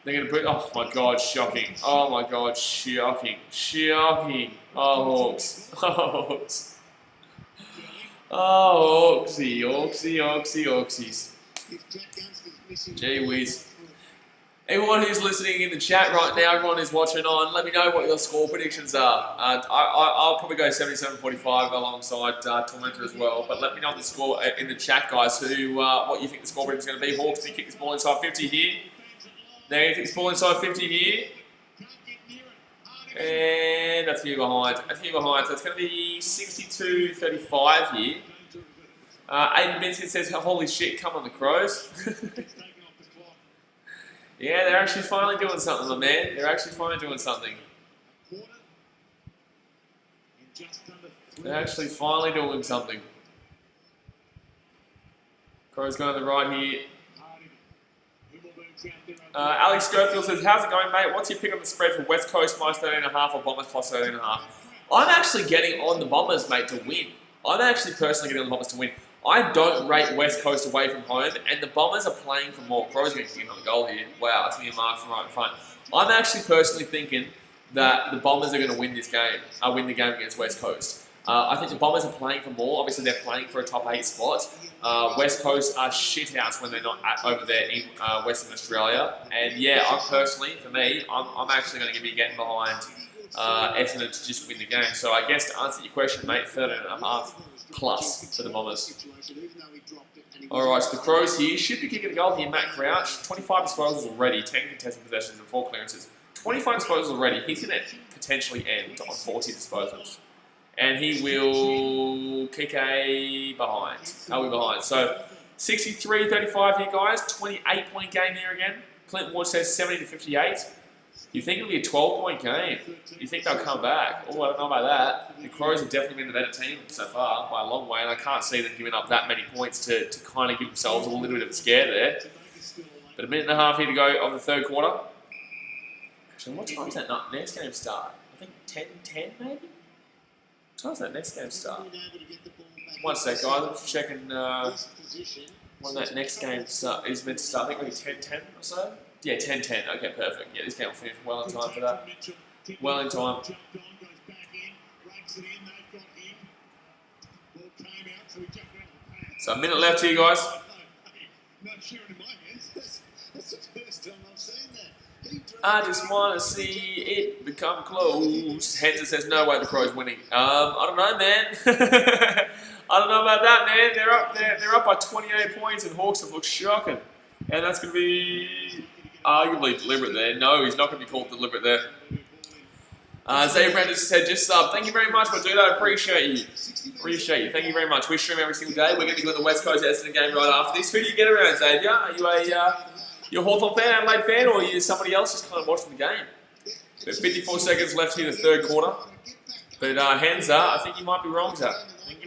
They're going to put. Oh my God, shocking! Oh my God, shocking! Shocking! Oh Hawks! Oh Hawks! Oh Hawksy! Hawksy! Hawksy! Hawksies! Gee whiz! Everyone who's listening in the chat right now, everyone who's watching on, let me know what your score predictions are. I'll probably go 77-45 alongside Tormentor as well. But let me know the score in the chat, guys. What you think the score prediction is going to be? Hawks, do you kick this ball inside 50 here? Now you kick this ball inside 50 here. And that's going to be behind. That's going to be behind. So it's going to be 62-35 here. Aiden Benson says, holy shit, come on the Crows. Yeah, they're actually finally doing something, my man. They're actually finally doing something. They're actually finally doing something. Crows going to the right here. Alex Schofield says, how's it going, mate? What's your pick on the spread for West Coast minus 13.5 or Bombers plus 13.5? I'm actually getting on the Bombers, mate, to win. I'm actually personally getting on the Bombers to win. I don't rate West Coast away from home, and the Bombers are playing for more. Crows are going to kick another goal here. Wow, that's going to be a mark from right in front. I'm actually personally thinking that the Bombers are going to win this game, win the game against West Coast. I think the Bombers are playing for more. Obviously, they're playing for a top 8 spot. West Coast are shithouse when they're not over there in Western Australia. And yeah, for me, I'm actually going to be getting behind Essendon to just win the game. So I guess to answer your question, mate, 13.5 plus for the Bombers. Alright, so the Crows here should be kicking a goal here. Matt Crouch, 25 disposals already, 10 contested possessions and 4 clearances. 25 disposals already. He's going to potentially end on 40 disposals. And he will kick a behind. I'll be behind. So 63-35 here, guys. 28-point game here again. Clint Ward says 70-58. You think it'll be a 12-point game? You think they'll come back? Oh, I don't know about that. The Crows have definitely been the better team so far by a long way, and I can't see them giving up that many points to kind of give themselves a little bit of a scare there. But a minute and a half here to go of the third quarter. Actually, what time does that next game start? I think 10:10 maybe? What time does that next game start? One sec, guys. I'm just checking when that next game is meant to start. I think maybe 10:10 or so. Yeah, 10-10. Okay, perfect. Yeah, this game will finish well in time for that. Well in time. So a minute left here, guys. I just want to see it become close. Henson says, no way the Crows winning. I don't know, man. I don't know about that, man. They're up there. They're up by 28 points, and Hawks have looked shocking. And that's going to be arguably deliberate there. No, he's not going to be called deliberate there. Zay Brandon said, just sub. Thank you very much, my dude. I appreciate you. Appreciate you. Thank you very much. We stream every single day. We're going to be doing the West Coast Essendon game right after this. Who do you get around, Xavier? Are you a Hawthorn fan, Adelaide fan, or are you somebody else just kind of watching the game? So 54 seconds left here in the third quarter. But Hansa, I think you might be wrong, sir. I think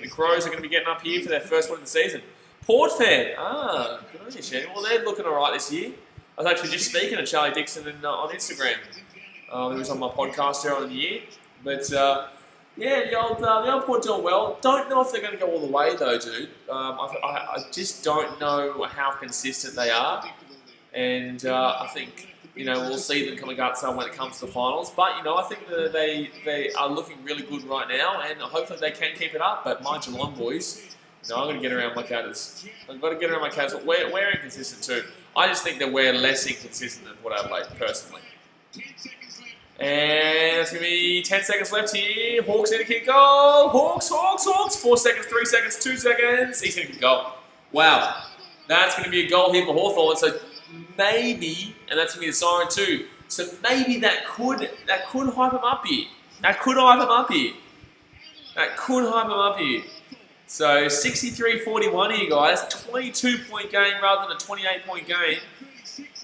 the Crows are going to be getting up here for their first win of the season. Port fan. Good on you, Shane. Well, they're looking all right this year. I was actually just speaking to Charlie Dixon on Instagram. He was on my podcast earlier in the year. But, yeah, the old Port doing well. Don't know if they're going to go all the way, though, dude. I just don't know how consistent they are. And I think we'll see them coming out some when it comes to the finals. But, I think that they are looking really good right now, and hopefully they can keep it up. But my Geelong boys, I'm going to get around my Catters. I've got to get around my Catters. We're inconsistent too. I just think that we're less inconsistent than Port Adelaide, personally. And it's going to be 10 seconds left here. Hawks need to kick goal. Hawks. 4 seconds, 3 seconds, 2 seconds. He's going to kick goal. Wow. That's going to be a goal here for Hawthorn. So maybe, and that's going to be the siren too. So maybe that could hype him up here. That could hype him up here. So 63-41 here, guys. 22-point game rather than a 28-point game.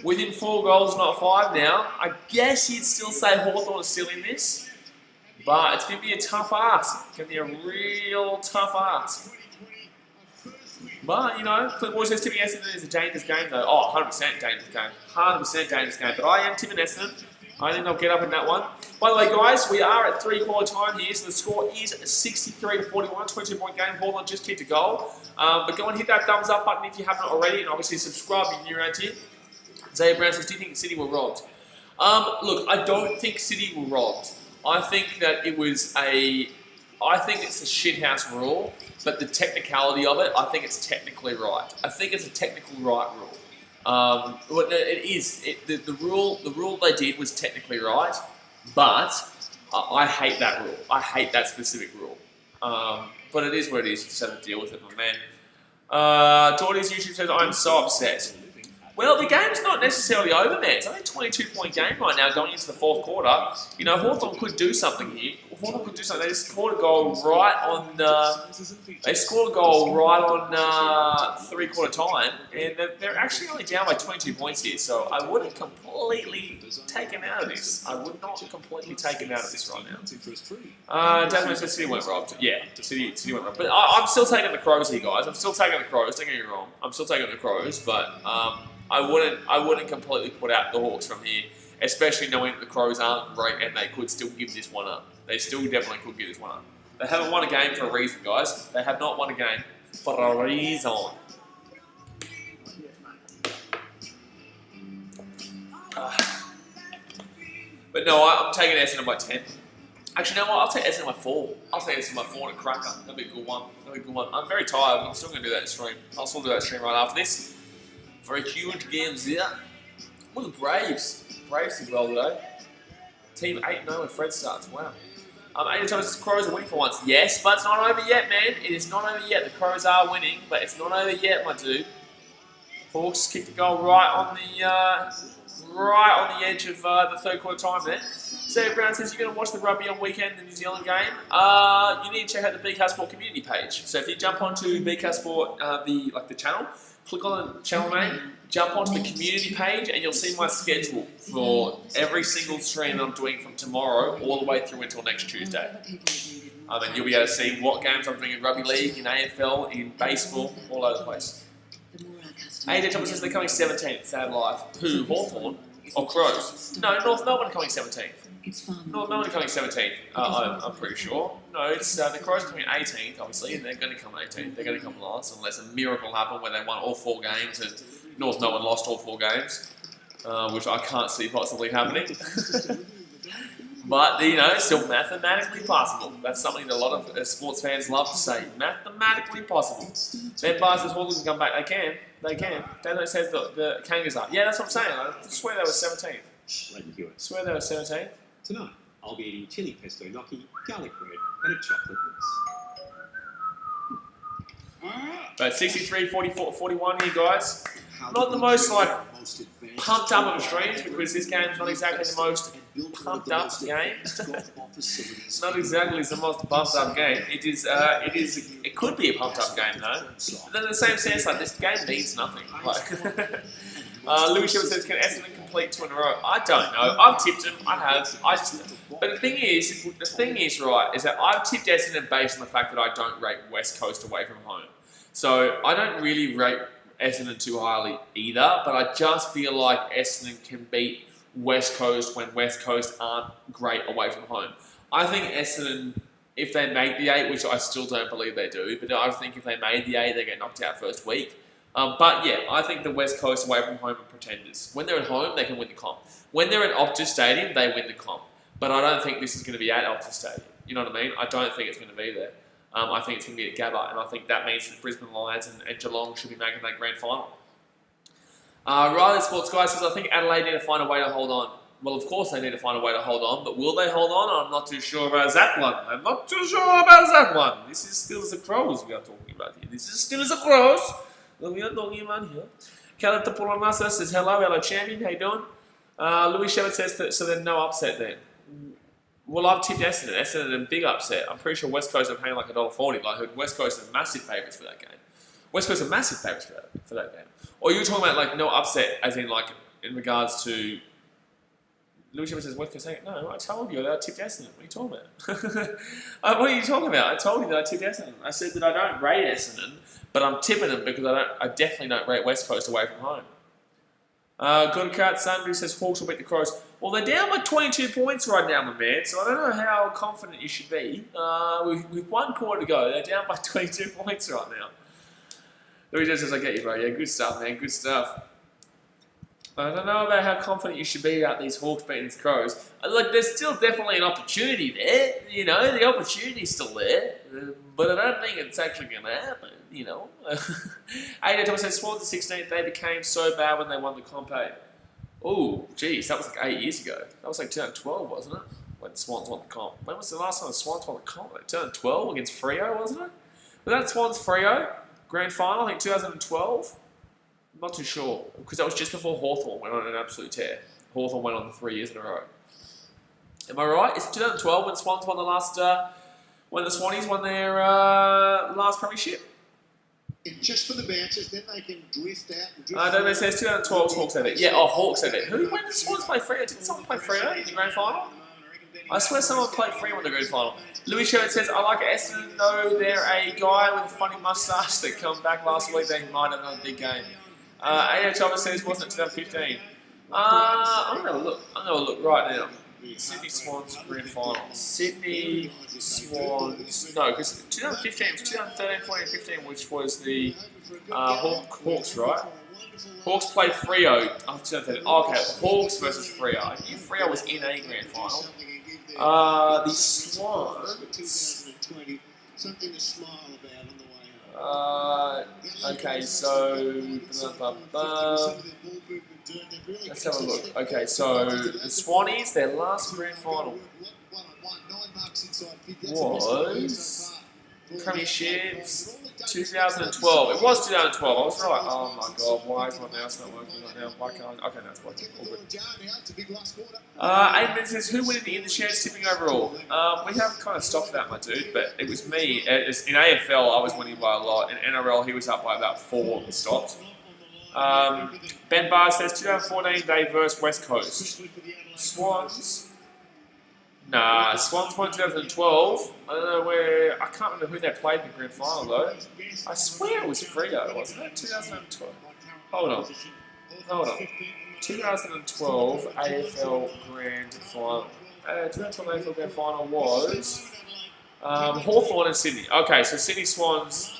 Within 4 goals, not 5 now. I guess you'd still say Hawthorn is still in this. But it's going to be a tough ask. It's going to be a real tough ask. But, Clint Boy says tipping Essendon is a dangerous game, though. Oh, 100% dangerous game. 100% dangerous game. But I am tipping Essendon. I think I'll get up in that one. By the way, guys, we are at 3-quarter time here, so the score is 63-41, 22-point game. Hawthorn just kicked a goal. But go and hit that thumbs up button if you haven't already, and obviously subscribe if you're new around here. Zaya Brown says, do you think City were robbed? Look, I don't think City were robbed. I think that it was I think it's a shithouse rule, but the technicality of it, I think it's technically right. I think it's a technical right rule. Well, no, it is. The rule they did was technically right, but I hate that rule. I hate that specific rule. But it is what it is. You just have to deal with it, my man. Geordie's YouTube says, I'm so upset. Well, the game's not necessarily over, man. It's only a 22-point game right now going into the 4th quarter. Hawthorn could do something here. Hawthorn could do something. They scored a goal right on 3-quarter time, and they're actually only down by 22 points here. So I wouldn't completely take him out of this. I would not completely take him out of this right now. Definitely says City went robbed. Yeah, City went robbed. But I'm still taking the Crows here, guys. I'm still taking the Crows. Don't get me wrong. I'm still taking the Crows, but I wouldn't completely put out the Hawks from here, especially knowing that the Crows aren't great and they could still give this one up. They still definitely could give this one up. They haven't won a game for a reason, guys. They have not won a game for a reason. But no, I'm taking Essendon by 10. Actually, you know what? I'll take Essendon by 4. I'll take Essendon by 4 and a cracker. That'll be a good one. I'm very tired. I'm still going to do that stream. I'll still do that stream right after this. Very huge games there. Look at the Braves. Braves did well today. Team 8-0 when Fred starts. Wow. Angel Thomas, the Crows are winning for once. Yes, but it's not over yet, man. It is not over yet. The Crows are winning, but it's not over yet, my dude. Hawks kicked the goal right on the edge of the 3rd quarter time there. Sarah Brown says, you're going to watch the rugby on weekend, the New Zealand game. You need to check out the BKRsport community page. So if you jump onto BKRsport, the channel, click on the channel name, jump onto the community page, and you'll see my schedule for every single stream that I'm doing from tomorrow all the way through until next Tuesday. And you'll be able to see what games I'm doing in rugby league, in AFL, in baseball, all over the place. AJ Thomas says they're coming 17th, sad life. Who, Hawthorn or Crows? No, North Melbourne are coming 17th. North Melbourne are coming 17th, I'm pretty sure. No, it's the Crows are coming 18th, obviously, and they're going to come 18th. They're going to come last unless a miracle happened where they won all 4 games and North Melbourne lost all 4 games, which I can't see possibly happening. But, still mathematically possible. That's something that a lot of sports fans love to say. Mathematically possible. Ben Barr says Hawthorn can come back. They can. Dano says the Kangas are. Yeah, that's what I'm saying. I swear they were 17th. Swear they were 17th. Tonight, I'll be eating chili pesto gnocchi, garlic bread, and a chocolate mousse. But 63-41 here, guys. Not the most pumped up of streams because this game's not exactly the most pumped up game. It's not exactly the most pumped up game. It could be a pumped up game though. But then in the same sense, this game means nothing. Louis Shepard says, can Essendon complete 2 in a row? I don't know. I've tipped them. I have. But the thing is, right, is that I've tipped Essendon based on the fact that I don't rate West Coast away from home. So I don't really rate Essendon too highly either, but I just feel like Essendon can beat West Coast when West Coast aren't great away from home. I think Essendon, if they make the 8, which I still don't believe they do, but I think if they made the 8, they get knocked out first week. But yeah, I think the West Coast away from home are pretenders. When they're at home, they can win the comp. When they're at Optus Stadium, they win the comp. But I don't think this is going to be at Optus Stadium. You know what I mean? I don't think it's going to be there. I think it's going to be at Gabba, and I think that means that Brisbane Lions and Geelong should be making that grand final. Riley Sports Guy says, I think Adelaide need to find a way to hold on. Well, of course they need to find a way to hold on, but will they hold on? I'm not too sure about that one. This is still as the Crows we are talking about here. This is still as the Crows that we are talking about here. Caleb Tapulanasa says, hello champion, how you doing? Louis Shepard says, so there's no upset then. Well, I've tipped Essendon. Essendon a big upset. I'm pretty sure West Coast are paying like $1.40. Like West Coast are massive favourites for that game. West Coast are massive favourites for that game. Or you're talking about like no upset, as in like in regards to. Louis Shepard says West Coast. No, I told you that I tipped Essendon. What are you talking about? What are you talking about? I told you that I tipped Essendon. I said that I don't rate Essendon, but I'm tipping them because I definitely don't rate West Coast away from home. Good Cat Sandry says Hawks will beat the Crows. Well, they're down by 22 points right now, my man, so I don't know how confident you should be. With 1 quarter to go, they're down by 22 points right now. Louis just says, I get you, bro. Yeah, good stuff, man. Good stuff. I don't know about how confident you should be about these Hawks beating these Crows. Look, there's still definitely an opportunity there. You know, the opportunity's still there. But I don't think it's actually going to happen, you know. AJ Thomas says, Swans at 16th, they became so bad when they won the comp. Oh, geez, that was like 8 years ago. That was like 2012, wasn't it? When the Swans won the comp. When was the last time the Swans won the comp? Like 2012 against Freo, wasn't it? Was that Swans Freo? Grand final, I think 2012? I'm not too sure, because that was just before Hawthorn went on an absolute tear. Hawthorn went on 3 years in a row. Am I right? Is it 2012 when Swans won the last, when the Swannies won their last premiership? Just for the bounces, then they can drift out. It says 2012 Hawks had it. Yeah, Hawks had it. When did the Swans play Freo? Did someone play Freo in the grand final? I swear someone played Freo in the grand final. Louis Sherwood says, I like Essendon, though they're a guy with a funny moustache that came back last week. They might have another big game. AHL says, wasn't it 2015? I'm going to look. I'm going to look right now. Sydney Swans grand final. Sydney Swans. No, because 2015 was 2013, 14, 15, which was the Hawks, right? Hawks played Freo. Oh, 2013. Okay, Hawks versus Freo. I knew Freo was in a grand final. The Swans. Something to smile about on the way. Okay, so let's have a look. Okay, so the Swannies, their last grand final was Premierships 2012. It was 2012. I was right. Oh my God, why is my mouse not working right now? Why can't I? Okay, that's working. All good. Aiden says, who win in the shares tipping overall? We have kind of stopped that, my dude, but it was me. In AFL, I was winning by a lot. In NRL, he was up by about 4 and stopped. Ben Barr says 2014 they versus West Coast. Swans. Nah, Swans won 2012. I don't know where. I can't remember who they played in the grand final though. I swear it was Freo, wasn't it? 2012. Hold on. 2012 AFL grand final. 2012 AFL grand final was Hawthorn and Sydney. Okay, so Sydney Swans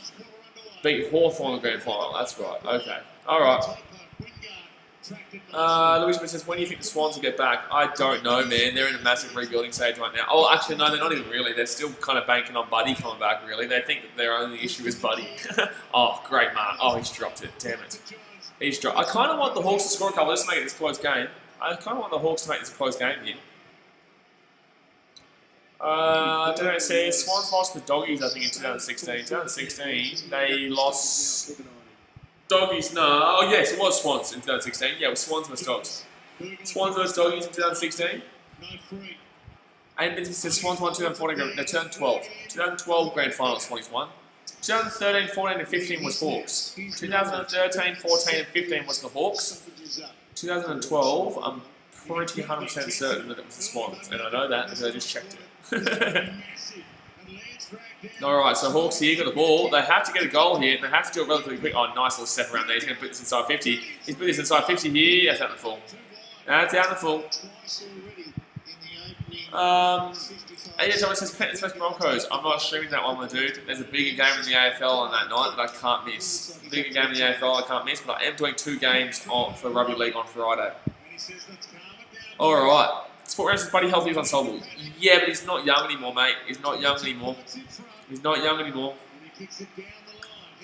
beat Hawthorn in the grand final. That's right. Okay. All right. Louis Smith says, when do you think the Swans will get back? I don't know, man. They're in a massive rebuilding stage right now. Oh, actually, no, they're not even really. They're still kind of banking on Buddy coming back, really. They think that their only issue is Buddy. Oh, great, man. Oh, he's dropped it. Damn it. He's dropped. I kind of want the Hawks to score a couple just to make it this close game. I kind of want the Hawks to make this a close game here. I don't know, it says Swans lost the Doggies, I think, in 2016. 2016, they lost... Doggies, no. Oh, yes, it was Swans in 2016. Yeah, it was Swans vs Dogs. Swans vs Doggies in 2016. And it says Swans won 2014, they turned 12. 2012 grand final, Swans won. 2013, 14 and 15 was Hawks. 2013, 14 and 15 was the Hawks. 2012, I'm pretty 100% certain that it was the Swans. And I know that because I just checked it. Alright, so Hawks here got the ball. They have to get a goal here, and they have to do it relatively quick. Oh, nice little step around there. He's going to put this inside 50. He's put this inside 50 here. That's out the full. That's out the full. AFL says Panthers vs Broncos. I'm not assuming that one, my dude. There's a bigger game in the AFL on that night that I can't miss. Bigger game in the AFL I can't miss, but I am doing 2 games for Rugby League on Friday. Alright. Sport Rangers Buddy Healthy is unsolvable. Yeah, but he's not young anymore, mate. He's not young anymore. He's not young anymore.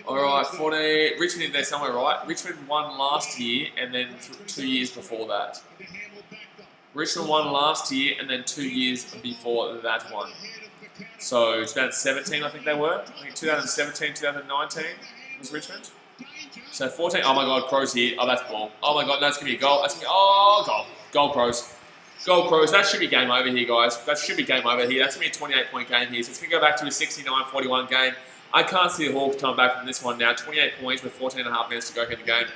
Alright, 40. Richmond in there somewhere, right? Richmond won last year and then 2 years before that. Richmond won last year and then 2 years before that one. So 2017, I think they were. I think 2017, 2019 was Richmond. So 14. Oh my God, Crows here. Oh, that's ball. Oh my God, no, it's gonna be a goal. That's gonna be, oh, goal. Goal, Crows. Goal, Crows. That should be game over here, guys. That should be game over here. That's gonna be a 28-point game here. So it's gonna go back to a 69-41 game. I can't see the Hawks come back from this one now. 28 points with 14.5 minutes to go here in the game.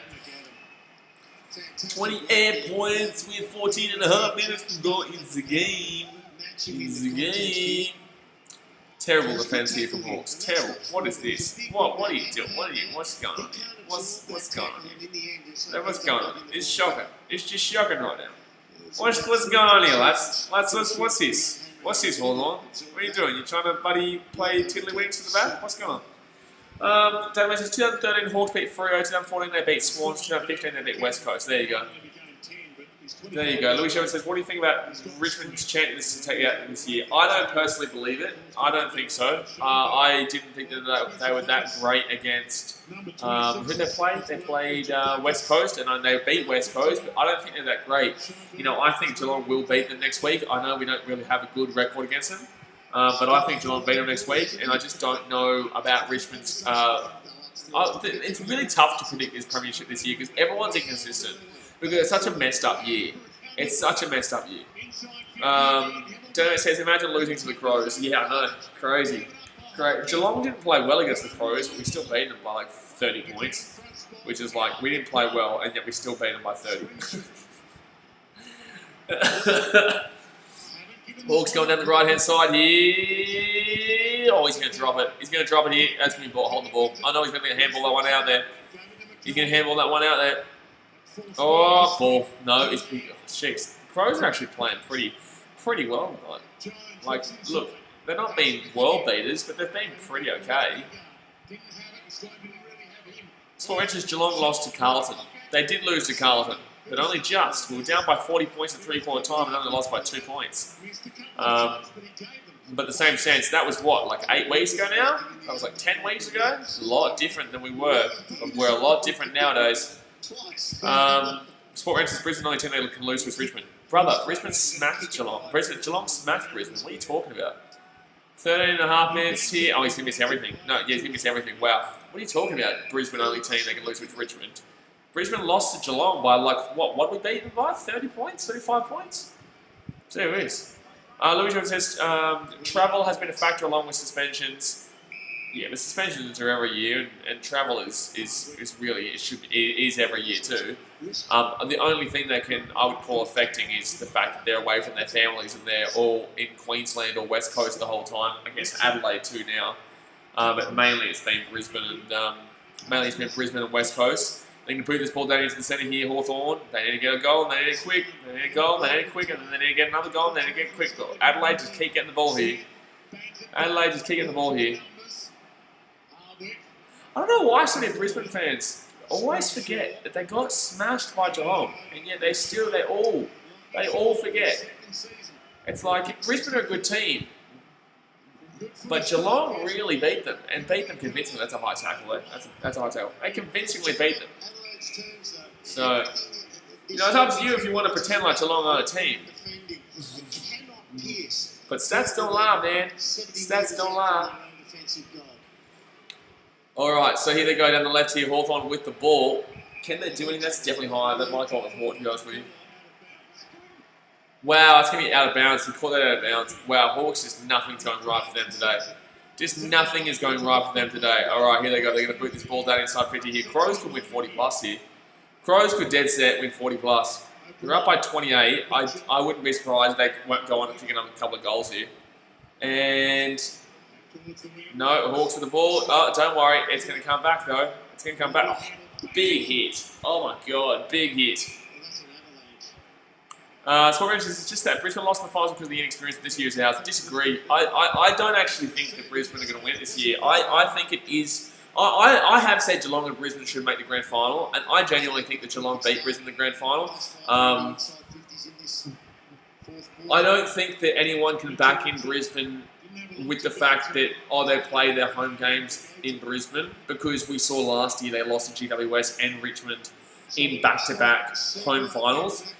28 points with 14.5 minutes to go in the game. In the game. Terrible defense here from Hawks. Terrible. What is this? What are you doing? What's going on here? What's going on here? What's going on here? It's shocking. It's just shocking right now. What's going on here, lads? What's this? What's this, Hawthorn? What are you doing? You trying to play tiddlywinks to the back? What's going on? Database says 2013 Hawks beat Freo, 2014 they beat Swans, 2015 they beat West Coast. There you go. There you go. Louis Sherman says, what do you think about Richmond's chances to take out this year? I don't personally believe it. I don't think so. I didn't think that they were that great against... who did they play? They played West Coast, and they beat West Coast, but I don't think they're that great. You know, I think Geelong will beat them next week. I know we don't really have a good record against them, but I think Geelong beat them next week, and I just don't know about Richmond's... it's really tough to predict this premiership this year because everyone's inconsistent. Because it's such a messed up year. It's such a messed up year. It says, imagine losing to the Crows. Yeah, I know. Crazy. Geelong didn't play well against the Crows, but we still beat them by like 30 points. Which is like, we didn't play well, and yet we still beat them by 30. Hawks going down the right-hand side here. Oh, he's going to drop it. He's going to drop it here. That's going to be holding the ball. I know he's going to handball that one out there. He's going to handball that one out there. Oh, ball. No, it's big. Oh, jeez. The Crows are actually playing pretty well tonight. Like, look, they're not being world beaters, but they've been pretty okay. Sport Rangers Geelong lost to Carlton. They did lose to Carlton, but only just. We were down by 40 points at 3/4 time and only lost by 2 points. But the same sense, that was what, like 8 weeks ago now? That was like 10 weeks ago? A lot different than we were. We're a lot different nowadays. Sport Rangers Brisbane only team they can lose with Richmond. Brother, Brisbane smashed Geelong. Geelong smashed Brisbane. What are you talking about? 13.5 minutes here. Oh, he's going to miss everything. No, yeah, he's going to miss everything. Wow. What are you talking about? Brisbane only team they can lose with Richmond. Brisbane lost to Geelong by like, what did we beat them by? 30 points? 35 points? There it is. Louis Jones says, travel has been a factor along with suspensions. Yeah, but suspensions are every year, and travel is really, it is every year too. The only thing I would call affecting is the fact that they're away from their families and they're all in Queensland or West Coast the whole time. I guess Adelaide too now, but mainly it's been Brisbane and West Coast. They can put this ball down into the centre here, Hawthorn. They need to get a goal, and they need it quick. They need a goal, and they need it quick, and then they need to get another goal, and they need to get a quick goal. Adelaide just keep getting the ball here. I don't know why so many Brisbane fans always forget that they got smashed by Geelong, and yet they all forget. It's like Brisbane are a good team, but Geelong really beat them, and beat them convincingly. That's a high tackle there. That's a high tackle. They convincingly beat them. So, you know, it's up to you if you want to pretend like Geelong are a team. But stats don't lie, man. Stats don't lie. Alright, so here they go down the left here, Hawthorn with the ball. Can they do anything? That's definitely higher than my call with Hawthorn, guys, for you. Wow, it's going to be out of bounds. He caught that out of bounds. Wow, Hawks, just nothing's going right for them today. Just nothing is going right for them today. Alright, here they go. They're going to boot this ball down inside 50 here. Crows could win 40 plus here. Crows could dead set win 40 plus. They're up by 28. I wouldn't be surprised if they won't go on and kick another couple of goals here. And... no, Hawks with the ball. Oh, don't worry. It's going to come back, though. It's going to come back. Oh, big hit. Oh, my God. Big hit. So it's just that Brisbane lost in the finals because of the inexperience of this year's house. I disagree. I don't actually think that Brisbane are going to win it this year. I think it is... I have said Geelong and Brisbane should make the grand final, and I genuinely think that Geelong beat Brisbane in the grand final. I don't think that anyone can back in Brisbane with the fact that, they play their home games in Brisbane, because we saw last year they lost to GWS and Richmond in back-to-back home finals.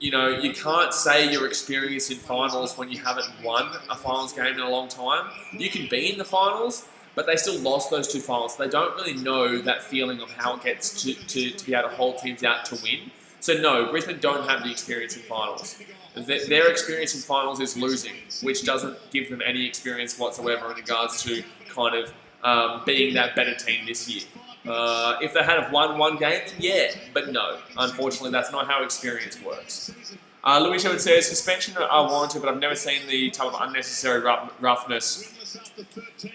You can't say you're experienced in finals when you haven't won a finals game in a long time. You can be in the finals, but they still lost those 2 finals. They don't really know that feeling of how it gets to be able to hold teams out to win. So no, Brisbane don't have the experience in finals. Their experience in finals is losing, which doesn't give them any experience whatsoever in regards to kind of being that better team this year. If they had won one game, then yeah, but no. Unfortunately, that's not how experience works. Louis Sherwood says, suspension I warranted, but I've never seen the type of unnecessary roughness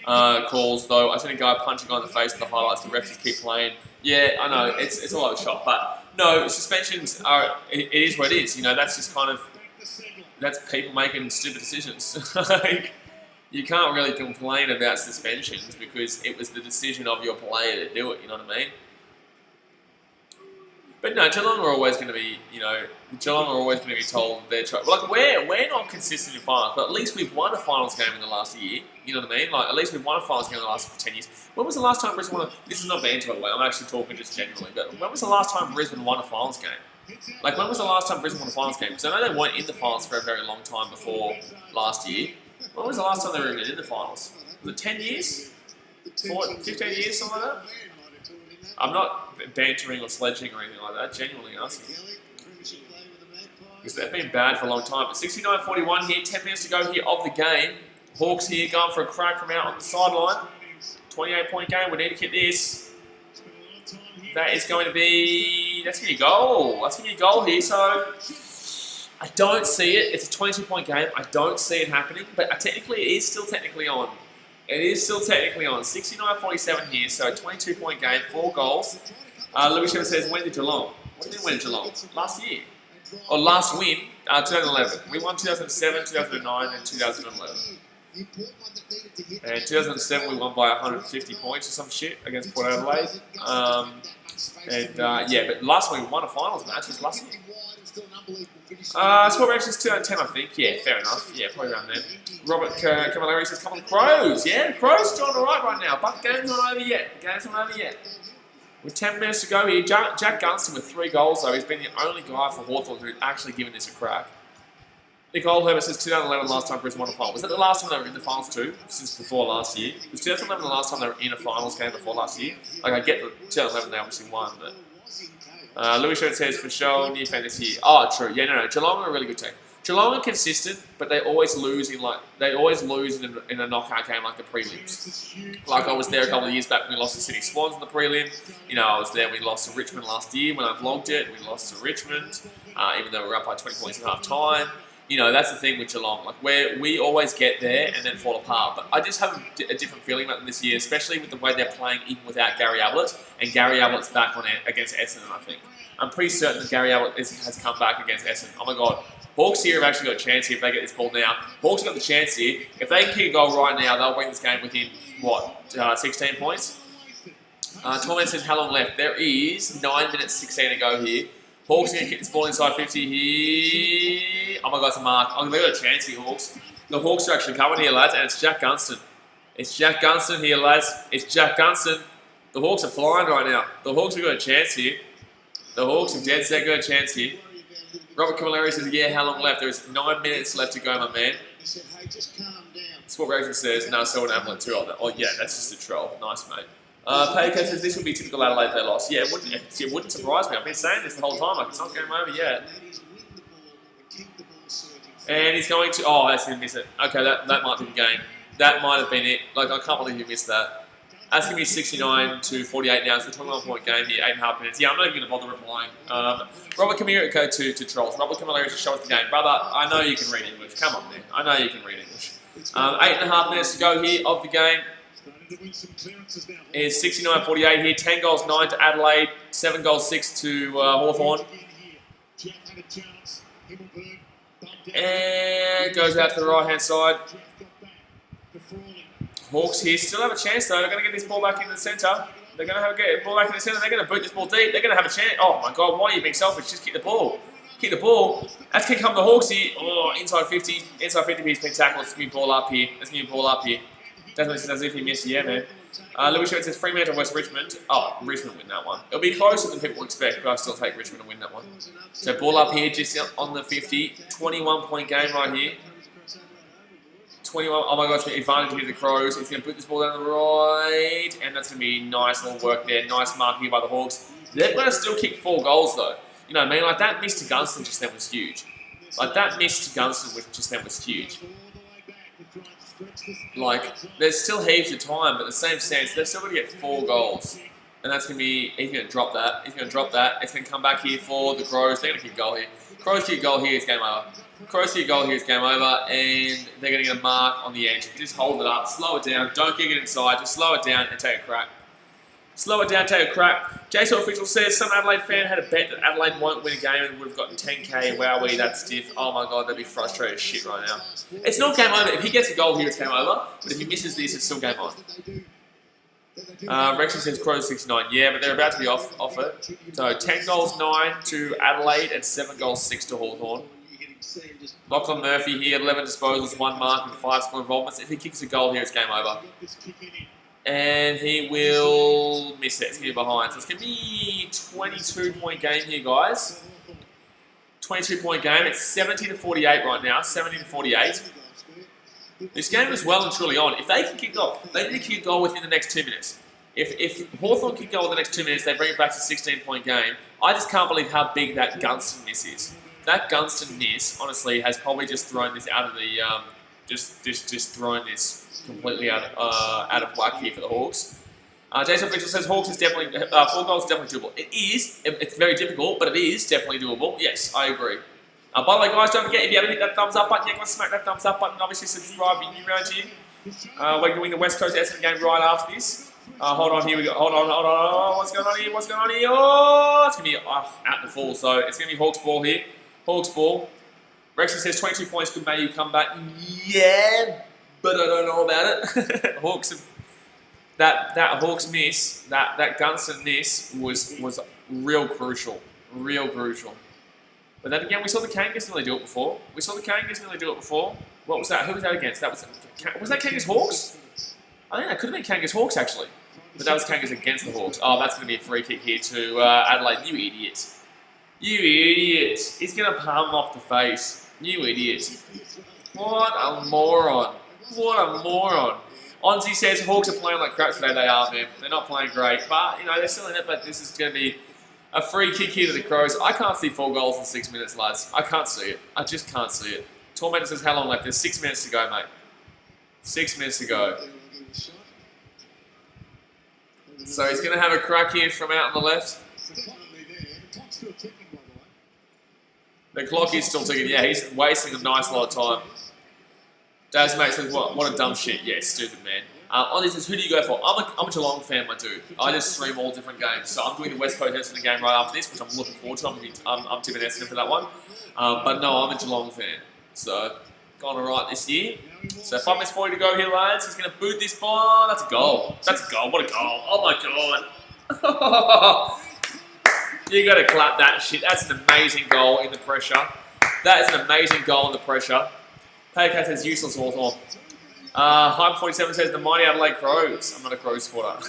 calls, though. I've seen a guy punch a guy in the face in the highlights, the refs just keep playing. Yeah, I know, it's all over the shop, but no, suspensions are, it is what it is. That's just kind of, that's people making stupid decisions. You can't really complain about suspensions because it was the decision of your player to do it, you know what I mean? But no, Geelong are always going to be, told their choice. Like, we're not consistent in finals, but at least we've won a finals game in the last year. You know what I mean? Like, at least we've won a finals game in the last 10 years. When was the last time Brisbane won this is not banter, by the way, I'm actually talking just generally, but when was the last time Brisbane won a finals game? Like, when was the last time Brisbane won a finals game? Because I know they weren't in the finals for a very long time before last year. When was the last time they were even in the finals? Was it 10 years? 15 years, something like that? I'm not bantering or sledging or anything like that, genuinely asking. Because they've been bad for a long time. But 69-41 here, 10 minutes to go here of the game. Hawks here going for a crack from out on the sideline. 28-point game, we need to get this. That is going to be... That's going to be a goal. That's going to be a goal here, so... I don't see it. It's a 22-point game. I don't see it happening, but technically it is still technically on. It is still technically on. 69-47 here, so a 22-point game, 4 goals. Louis Shepard says, when did Geelong? What do you mean when did Geelong? Last year. Or last win, 2011. We won 2007, 2009, and 2011. And 2007 we won by 150 points or some shit against Port Adelaide. Yeah, but last week we won a finals match, was last year. Sport Reactions 2010, I think. Yeah, fair enough. Yeah, probably around then. Robert Camilleri says, come on, the Crows. Yeah, the Crows are doing alright right now, but the game's not over yet. With 10 minutes to go here, Jack Gunston with 3 goals, though. He's been the only guy for Hawthorn who's actually given this a crack. Nick Oldheimer says 2011 last time Brisbane won a final. Was that the last time they were in the finals too? Since before last year? Was 2011 the last time they were in a finals game before last year? Like, I get the 2011 they obviously won, but... Louis Shirt says, for sure, new fan this year. Oh, true. Yeah, no. Geelong are a really good team. Geelong are consistent, but they always lose in in a knockout game like the prelims. Like, I was there a couple of years back when we lost to Sydney Swans in the prelim. I was there when we lost to Richmond last year when I vlogged it. We lost to Richmond, even though we were up by 20 points at half time. That's the thing with Geelong. Like, we always get there and then fall apart. But I just have a different feeling about them this year, especially with the way they're playing even without Gary Ablett. And Gary Ablett's back on it against Essendon, I think. I'm pretty certain that Gary Ablett has come back against Essendon. Oh my God. Hawks here have actually got a chance here if they get this ball now. Hawks have got the chance here. If they can kick a goal right now, they'll win this game within, 16 points? Torment says, how long left? There is 9 minutes 16 to go here. Hawks are going to kick this ball inside 50 here. Oh my God, it's a mark. Oh, they've got a chance here, Hawks. The Hawks are actually coming here, lads, and it's Jack Gunston. It's Jack Gunston here, lads. It's Jack Gunston. The Hawks are flying right now. The Hawks have got a chance here. The Hawks have dead set got a chance here. Robert Camilleri says, yeah, how long left? There's 9 minutes left to go, my man. Sport Reaction says, no, so an Ablett too. Oh, yeah, that's just a troll. Nice, mate. Payco says, this would be typical Adelaide they lost. Yeah, it wouldn't surprise me. I've been saying this the whole time. Like, it's not game over yet. And he's going to... Oh, that's going to miss it. Okay, that might be the game. That might have been it. Like, I can't believe you missed that. That's going to be 69-48 now. It's a 21-point game here, 8.5 minutes. Yeah, I'm not even going to bother replying. Robert Camilleri, go to trolls. Robert Camilleri to show us the game. Brother, I know you can read English. Come on, man. I know you can read English. 8.5 minutes to go here of the game. It's 69-48 here. 10 goals, 9 to Adelaide. 7 goals, 6 to Hawthorn. And goes out to the right-hand side. Hawks here still have a chance though. They're going to get this ball back in the centre. They're going to get the ball back in the centre. They're going to boot this ball deep. They're going to have a chance. Oh my God, why are you being selfish? Just kick the ball. Kick the ball. That's kick come the Hawks here. Oh, inside 50. Inside 50, he's been tackled. Let's give me ball up here. Let's give me ball up here. Doesn't as if he missed. Yeah, man. Louis Short says Fremantle West Richmond. Oh, Richmond win that one. It'll be closer than people expect, but I still take Richmond to win that one. So ball up here, just on the 50. 21-point game right here. 21. Oh my God, it's going to be advantage here to the Crows. He's going to put this ball down the right, and that's going to be nice little work there. Nice mark here by the Hawks. They're going to still kick 4 goals though. You know what I mean? Like that miss to Gunston just then was huge. Like that miss to Gunston just then was huge. Like, there's still heaps of time, but in the same sense, they're still going to get 4 goals. And that's going to be, he's going to drop that. He's going to drop that. It's going to come back here for the Crows. They're going to kick a goal here. Crows kick a goal here, it's game over. Crows kick a goal here, it's game over. And they're going to get a mark on the edge. Just hold it up, slow it down. Don't kick it inside. Just slow it down and take a crack. Slow it down, take a crack. Jason Official says, some Adelaide fan had a bet that Adelaide won't win a game and would have gotten 10k. Wowee, that's stiff. Oh my God, they'd be frustrated as shit right now. It's not game over. If he gets a goal here, it's game over. But if he misses this, it's still game on. Rexy says Crows 69. Yeah, but they're about to be off it. So 10 goals 9 to Adelaide and 7 goals 6 to Hawthorn. Lachlan Murphy here, 11 disposals, 1 mark and 5 score involvements. If he kicks a goal here, it's game over. And he will miss it. It's going to be behind. So it's going to be 22-point game here, guys. 22-point game. It's 70-48 right now. 70-48. This game is well and truly on. If they can kick goal, they need to kick goal within the next 2 minutes. If Hawthorn kick goal in the next 2 minutes, they bring it back to 16-point game. I just can't believe how big that Gunston miss is. That Gunston miss, honestly, has probably just thrown this out of the just thrown this completely out of whack here for the Hawks. Jason Mitchell says Hawks is definitely 4 goals is definitely doable. It is. It's very difficult, but it is definitely doable. Yes, I agree. By the way, guys, don't forget if you haven't hit that thumbs up button yet, go and smack that thumbs up button. Obviously, subscribe if you're new around here. We're doing the West Coast Essendon game right after this. Hold on, here we go. Hold on. What's going on here? What's going on here? Oh, it's gonna be out the full. So it's gonna be Hawks ball here. Hawks ball. Rexy says 22 points could maybe come back. Yeah, but I don't know about it. Hawks, that Hawks miss, that Gunston miss was real crucial. But then again, we saw the Kangas nearly do it before. What was that? Who was that against? Was that Kangas Hawks? I think that could have been Kangas Hawks actually. But that was Kangas against the Hawks. Oh, that's going to be a free kick here to Adelaide. You idiot. He's going to palm him off the face. You idiot. What a moron. Onzi says Hawks are playing like crap today. They are, man. They're not playing great. But, you know, they're still in it. But this is going to be a free kick here to the Crows. I can't see 4 goals in 6 minutes, lads. I can't see it. I just can't see it. Tormentor says how long left? There's 6 minutes to go, mate. 6 minutes to go. So he's going to have a crack here from out on the left. The clock is still ticking. Yeah, he's wasting a nice lot of time. Daz mate says, what a dumb shit. Yeah, stupid, man. On this is, who do you go for? I'm a Geelong fan, my dude. I just stream all different games. So I'm doing the West Coast Essendon game right after this, which I'm looking forward to. I'm tipping Essendon for that one. But no, I'm a Geelong fan. So, gone alright this year. So 5 minutes 40 to go here, lads. He's going to boot this ball. That's a goal. What a goal. Oh my God. You got to clap that shit. That's an amazing goal in the pressure. That is an amazing goal in the pressure. PayCat says useless Hawthorn. Hype47 says the mighty Adelaide Crows. I'm not a Crows supporter.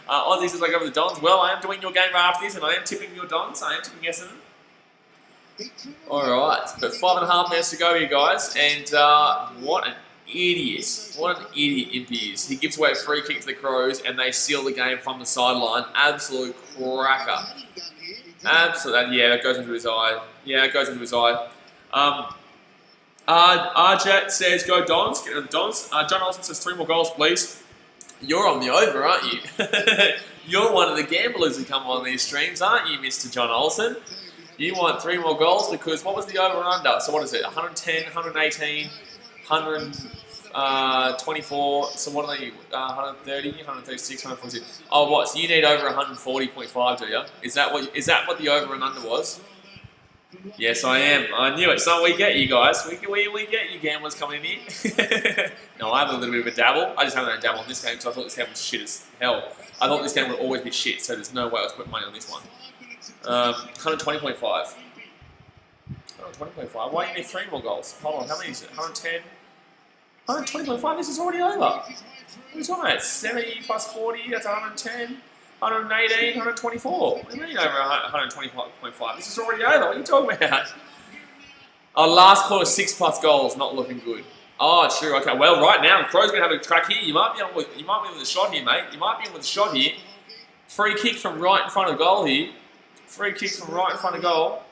Ozzy says I go with the Dons. Well, I am doing your game right after this, and I am tipping your Dons. I am tipping Essendon. Alright, but 5.5 minutes to go here, guys. And what an idiot. What an idiot Impy is. He gives away a free kick to the Crows, and they seal the game from the sideline. Absolute cracker. Absolutely. Yeah, that goes into his eye. Arjat says, go Dons. Get them Dons. John Olsen says, 3 more goals, please. You're on the over, aren't you? You're one of the gamblers who come on these streams, aren't you, Mr. John Olsen? You want 3 more goals because what was the over and under? So what is it? 110, 118, 124. So what are they? 130, 136, 146. Oh, what? So you need over 140.5, do you? Is that what the over and under was? Yes, I am. I knew it. So we get you guys. We get you gamblers coming in here. No, I have a little bit of a dabble. I just haven't had a dabble on this game because I thought this game was shit as hell. I thought this game would always be shit, so there's no way I was putting money on this one. 120.5. 120.5. Why do you need 3 more goals? Hold on, how many is it? 110? 120.5? This is already over. What are you talking about? 70 plus 40, that's 110. 118, 124. What do you mean over 120.5? This is already over. What are you talking about? Oh, last quarter, 6 plus goals. Not looking good. Oh, true. Okay. Well, right now, the Crows going to have a crack here. You might be with a shot here, mate. You might be in with a shot here. Free kick from right in front of goal here. Free kick from right in front of goal.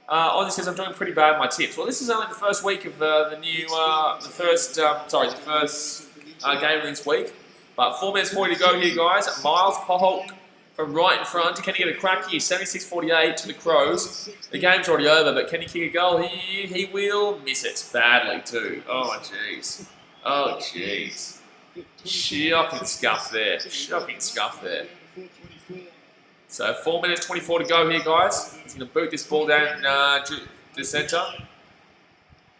Ozzy says I'm doing pretty bad with my tips. Well, this is only the first week of the first game of this week. But 4 minutes 40 to go here, guys. Miles Polk from right in front. Can he get a crack here? 76-48 to the Crows. The game's already over, but can he kick a goal here? He will miss it badly too. Oh, jeez. Oh, jeez. Shocking scuff there. Shocking scuff there. So 4 minutes 24 to go here, guys. He's going to boot this ball down the centre.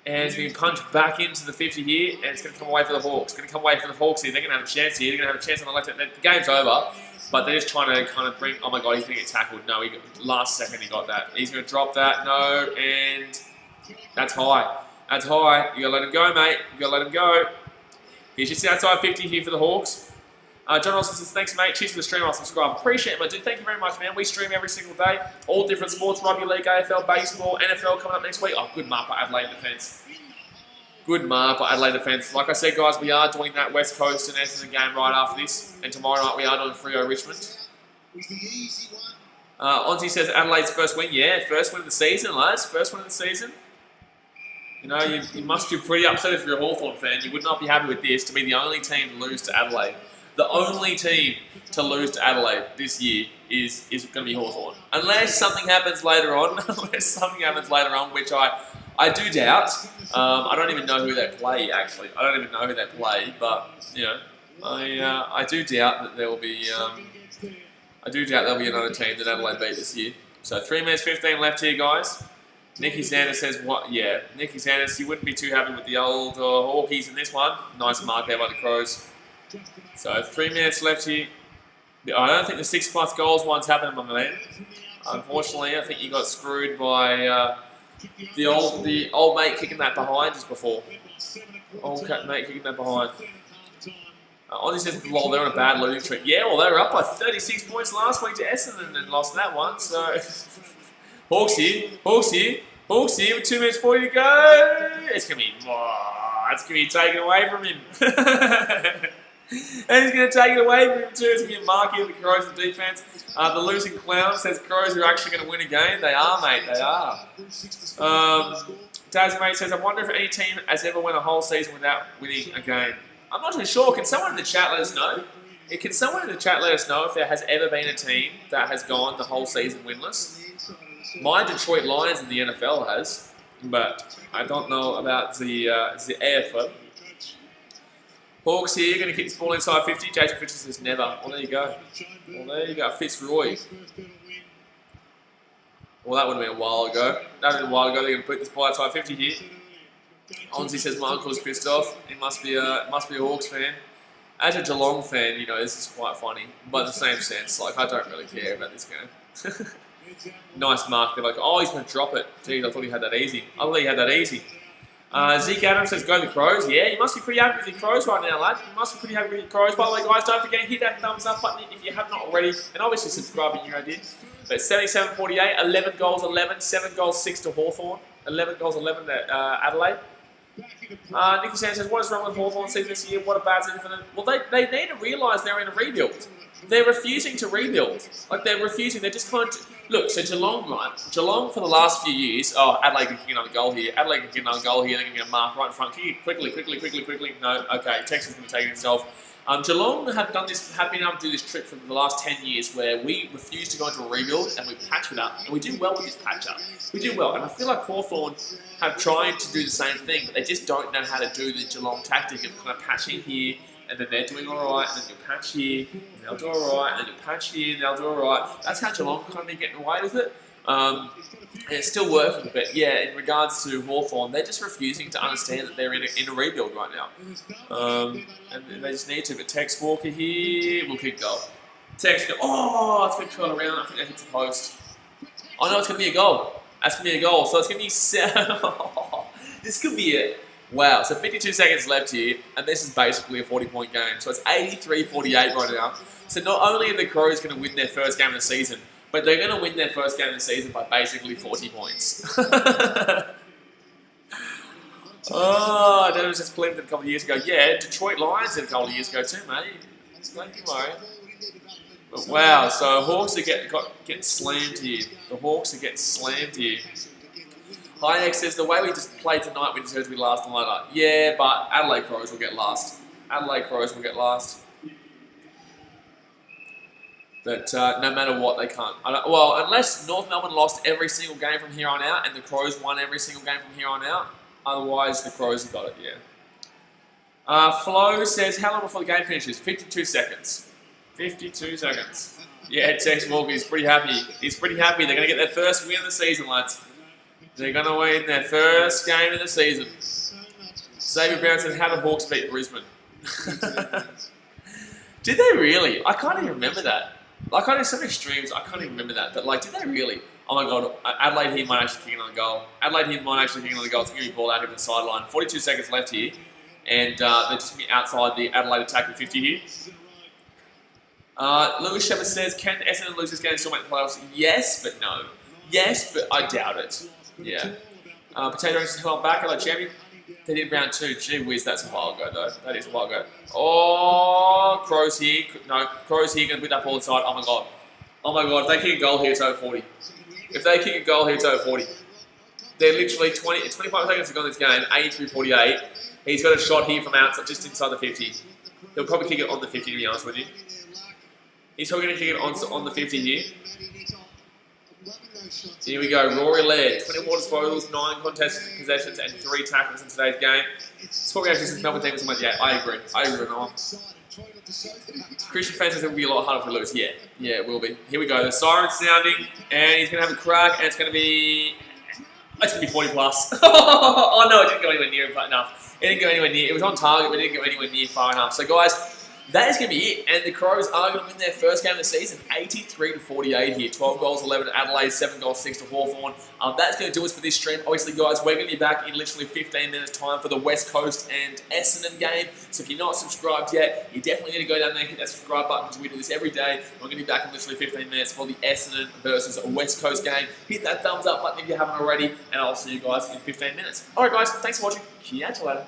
And he's going to punch back into the 50 here, and it's going to come away for the Hawks. It's going to come away for the Hawks here. They're going to have a chance here. They're going to have a chance on the left. The game's over, but they're just trying to kind of bring... Oh, my God, he's going to get tackled. No, last second he got that. He's going to drop that. No, and that's high. That's high. You got to let him go, mate. You got to let him go. He's just outside 50 here for the Hawks. John Olsen says, thanks, mate. Cheers for the stream. I'll subscribe. Appreciate it, my dude. Thank you very much, man. We stream every single day. All different sports. Rugby league, AFL, baseball, NFL coming up next week. Oh, good mark by Adelaide defence. Good mark by Adelaide defence. Like I said, guys, we are doing that West Coast and Essendon game right after this. And tomorrow night we are doing Freo Richmond. Ozzy says Adelaide's first win. Yeah, first win of the season, lads. First win of the season. You know, you must be pretty upset if you're a Hawthorn fan. You would not be happy with this, to be the only team to lose to Adelaide. The only team to lose to Adelaide this year is going to be Hawthorn. Unless something happens later on, which I do doubt. I don't even know who they play, actually. I don't even know who they play, but, you know, I do doubt that there will be... I do doubt there'll be another team that Adelaide beat this year. So 3 minutes 15 left here, guys. Nicky Sanders says what? Yeah, Nicky Sanders, he wouldn't be too happy with the old Hawkies in this one. Nice mark there by the Crows. So 3 minutes left here. I don't think the 6 plus goals one's happened, my man. Unfortunately, I think you got screwed by the old mate kicking that behind just before. Old mate kicking that behind. Ozzy says, lol, they're on a bad losing streak. Yeah, well, they were up by 36 points last week to Essendon and lost that one. So, Hawks here, with 2 minutes 40 to go. It's going to be taken away from him. And he's going to take it away from him too. It's going to be a mark here for the Crows in defence. The losing clown says Crows are actually going to win a game. They are, mate. They are. Daz mate says, I wonder if any team has ever won a whole season without winning a game. I'm not too sure. Can someone in the chat let us know? Can someone in the chat let us know if there has ever been a team that has gone the whole season winless? My Detroit Lions in the NFL has, but I don't know about the AFL. Hawks here, going to kick this ball inside 50. Jason Fitz says never. Well, there you go. Fitzroy. Well, that would have been a while ago. They're going to put this ball outside 50 here. Onzi says my uncle's pissed off. He must be a Hawks fan. As a Geelong fan, you know, this is quite funny. But in the same sense, like, I don't really care about this game. Nice mark. They're like, oh, he's going to drop it. Jeez, I thought he had that easy. Zeke Adams says, go the Crows. Yeah, you must be pretty happy with your Crows right now, lad. You must be pretty happy with your Crows. By the way, guys, don't forget, hit that thumbs up button if you have not already. And obviously subscribe if you did. But 77-48, 11 goals, 11, 7 goals, 6 to Hawthorn. 11 goals, 11 to Adelaide. Nicky Sanders says, what is wrong with Hawthorn season this year? What a bad season for them. Well, they need to realise they're in a rebuild. They're refusing to rebuild. Like, they're refusing. They're just kind of... Look, so Geelong, right? Geelong for the last few years... Oh, Adelaide can kick another goal here. They're going to get a mark right in front. Kick it quickly. No, okay. Texas going to take it himself. Geelong have been able to do this trick for the last 10 years where we refuse to go into a rebuild and we patch it up. And we do well with this patch up. We do well. And I feel like Hawthorn have tried to do the same thing, but they just don't know how to do the Geelong tactic of kind of patching here, and then they're doing alright, and then you patch here, and they'll do alright, and then you patch here, and they'll do alright. That's how Geelong kind of been getting away with it. And it's still working, but yeah, in regards to Hawthorn, they're just refusing to understand that they're in a rebuild right now. And they just need to. But Tex Walker here will kick goal. Tex, oh, it's going to curl around. I think that hits the post. Oh no, it's going to be a goal. That's going to be a goal. So it's going to be 7. This could be it. Wow, so 52 seconds left here, and this is basically a 40-point game. So it's 83-48 right now. So not only are the Crows going to win their first game of the season, but they're going to win their first game of the season by basically 40 points. Oh, that was just Cleveland a couple of years ago. Yeah, Detroit Lions did a couple of years ago too, mate. Don't you worry. But wow, so Hawks are getting slammed here. The Hawks are getting slammed here. Hynek says, the way we just played tonight, we deserve to be last and later. Yeah, but Adelaide Crows will get last. Adelaide Crows will get last. But no matter what, they can't. Well, unless North Melbourne lost every single game from here on out and the Crows won every single game from here on out. Otherwise, the Crows have got it, yeah. Flo says, how long before the game finishes? 52 seconds. 52 seconds. Yeah, Tex Walker is pretty happy. He's pretty happy. They're going to get their first win of the season, lads. They're going to win their first game of the season. Xavier Brown said, how did Hawks beat Brisbane? Did they really? I can't even remember that. Like, I did so many streams, I can't even remember that. But, like, did they really? Oh, my God. Adelaide here might actually kick another goal. Adelaide here might actually kick another goal. It's going to be ball out here to the sideline. 42 seconds left here. And they're just going to be outside the Adelaide attacking 50 here. Lewis Shepard says, can Essendon lose this game and still make the playoffs? Yes, but no. Yes, but I doubt it. Yeah. Potato Rangers held back. Adelaide champion. They did round 2. Gee whiz, that's a while ago, though. That is a while ago. Oh, Crows here. No, Crows here going to put that ball inside. Oh, my God. Oh, my God. If they kick a goal here, it's over 40. If they kick a goal here, it's over 40. They're literally 25 seconds to go in this game. 83-48. He's got a shot here from outside, just inside the 50. He'll probably kick it on the 50, to be honest with you. He's probably going to kick it on the 50 here. Here we go, Rory Laird, 20 more disposals, 9 contested possessions, and 3 tackles in today's game. It's probably actually since Melbourne team was like, yeah, I agree, Noah. Christian fans says it will be a lot harder for Lewis. Yeah, it will be. Here we go, the siren's sounding, and he's going to have a crack, and it's going to be 40 plus. Oh no, it didn't go anywhere near enough. It didn't go anywhere near, it was on target, but it didn't go anywhere near far enough. So guys, that is going to be it, and the Crows are going to win their first game of the season, 83-48 here. 12 goals, 11 to Adelaide, 7 goals, 6 to Hawthorn. That's going to do us for this stream. Obviously, guys, we're going to be back in literally 15 minutes' time for the West Coast and Essendon game. So if you're not subscribed yet, you definitely need to go down there and hit that subscribe button because we do this every day. We're going to be back in literally 15 minutes for the Essendon versus West Coast game. Hit that thumbs up button if you haven't already, and I'll see you guys in 15 minutes. All right, guys, thanks for watching. Catch you later.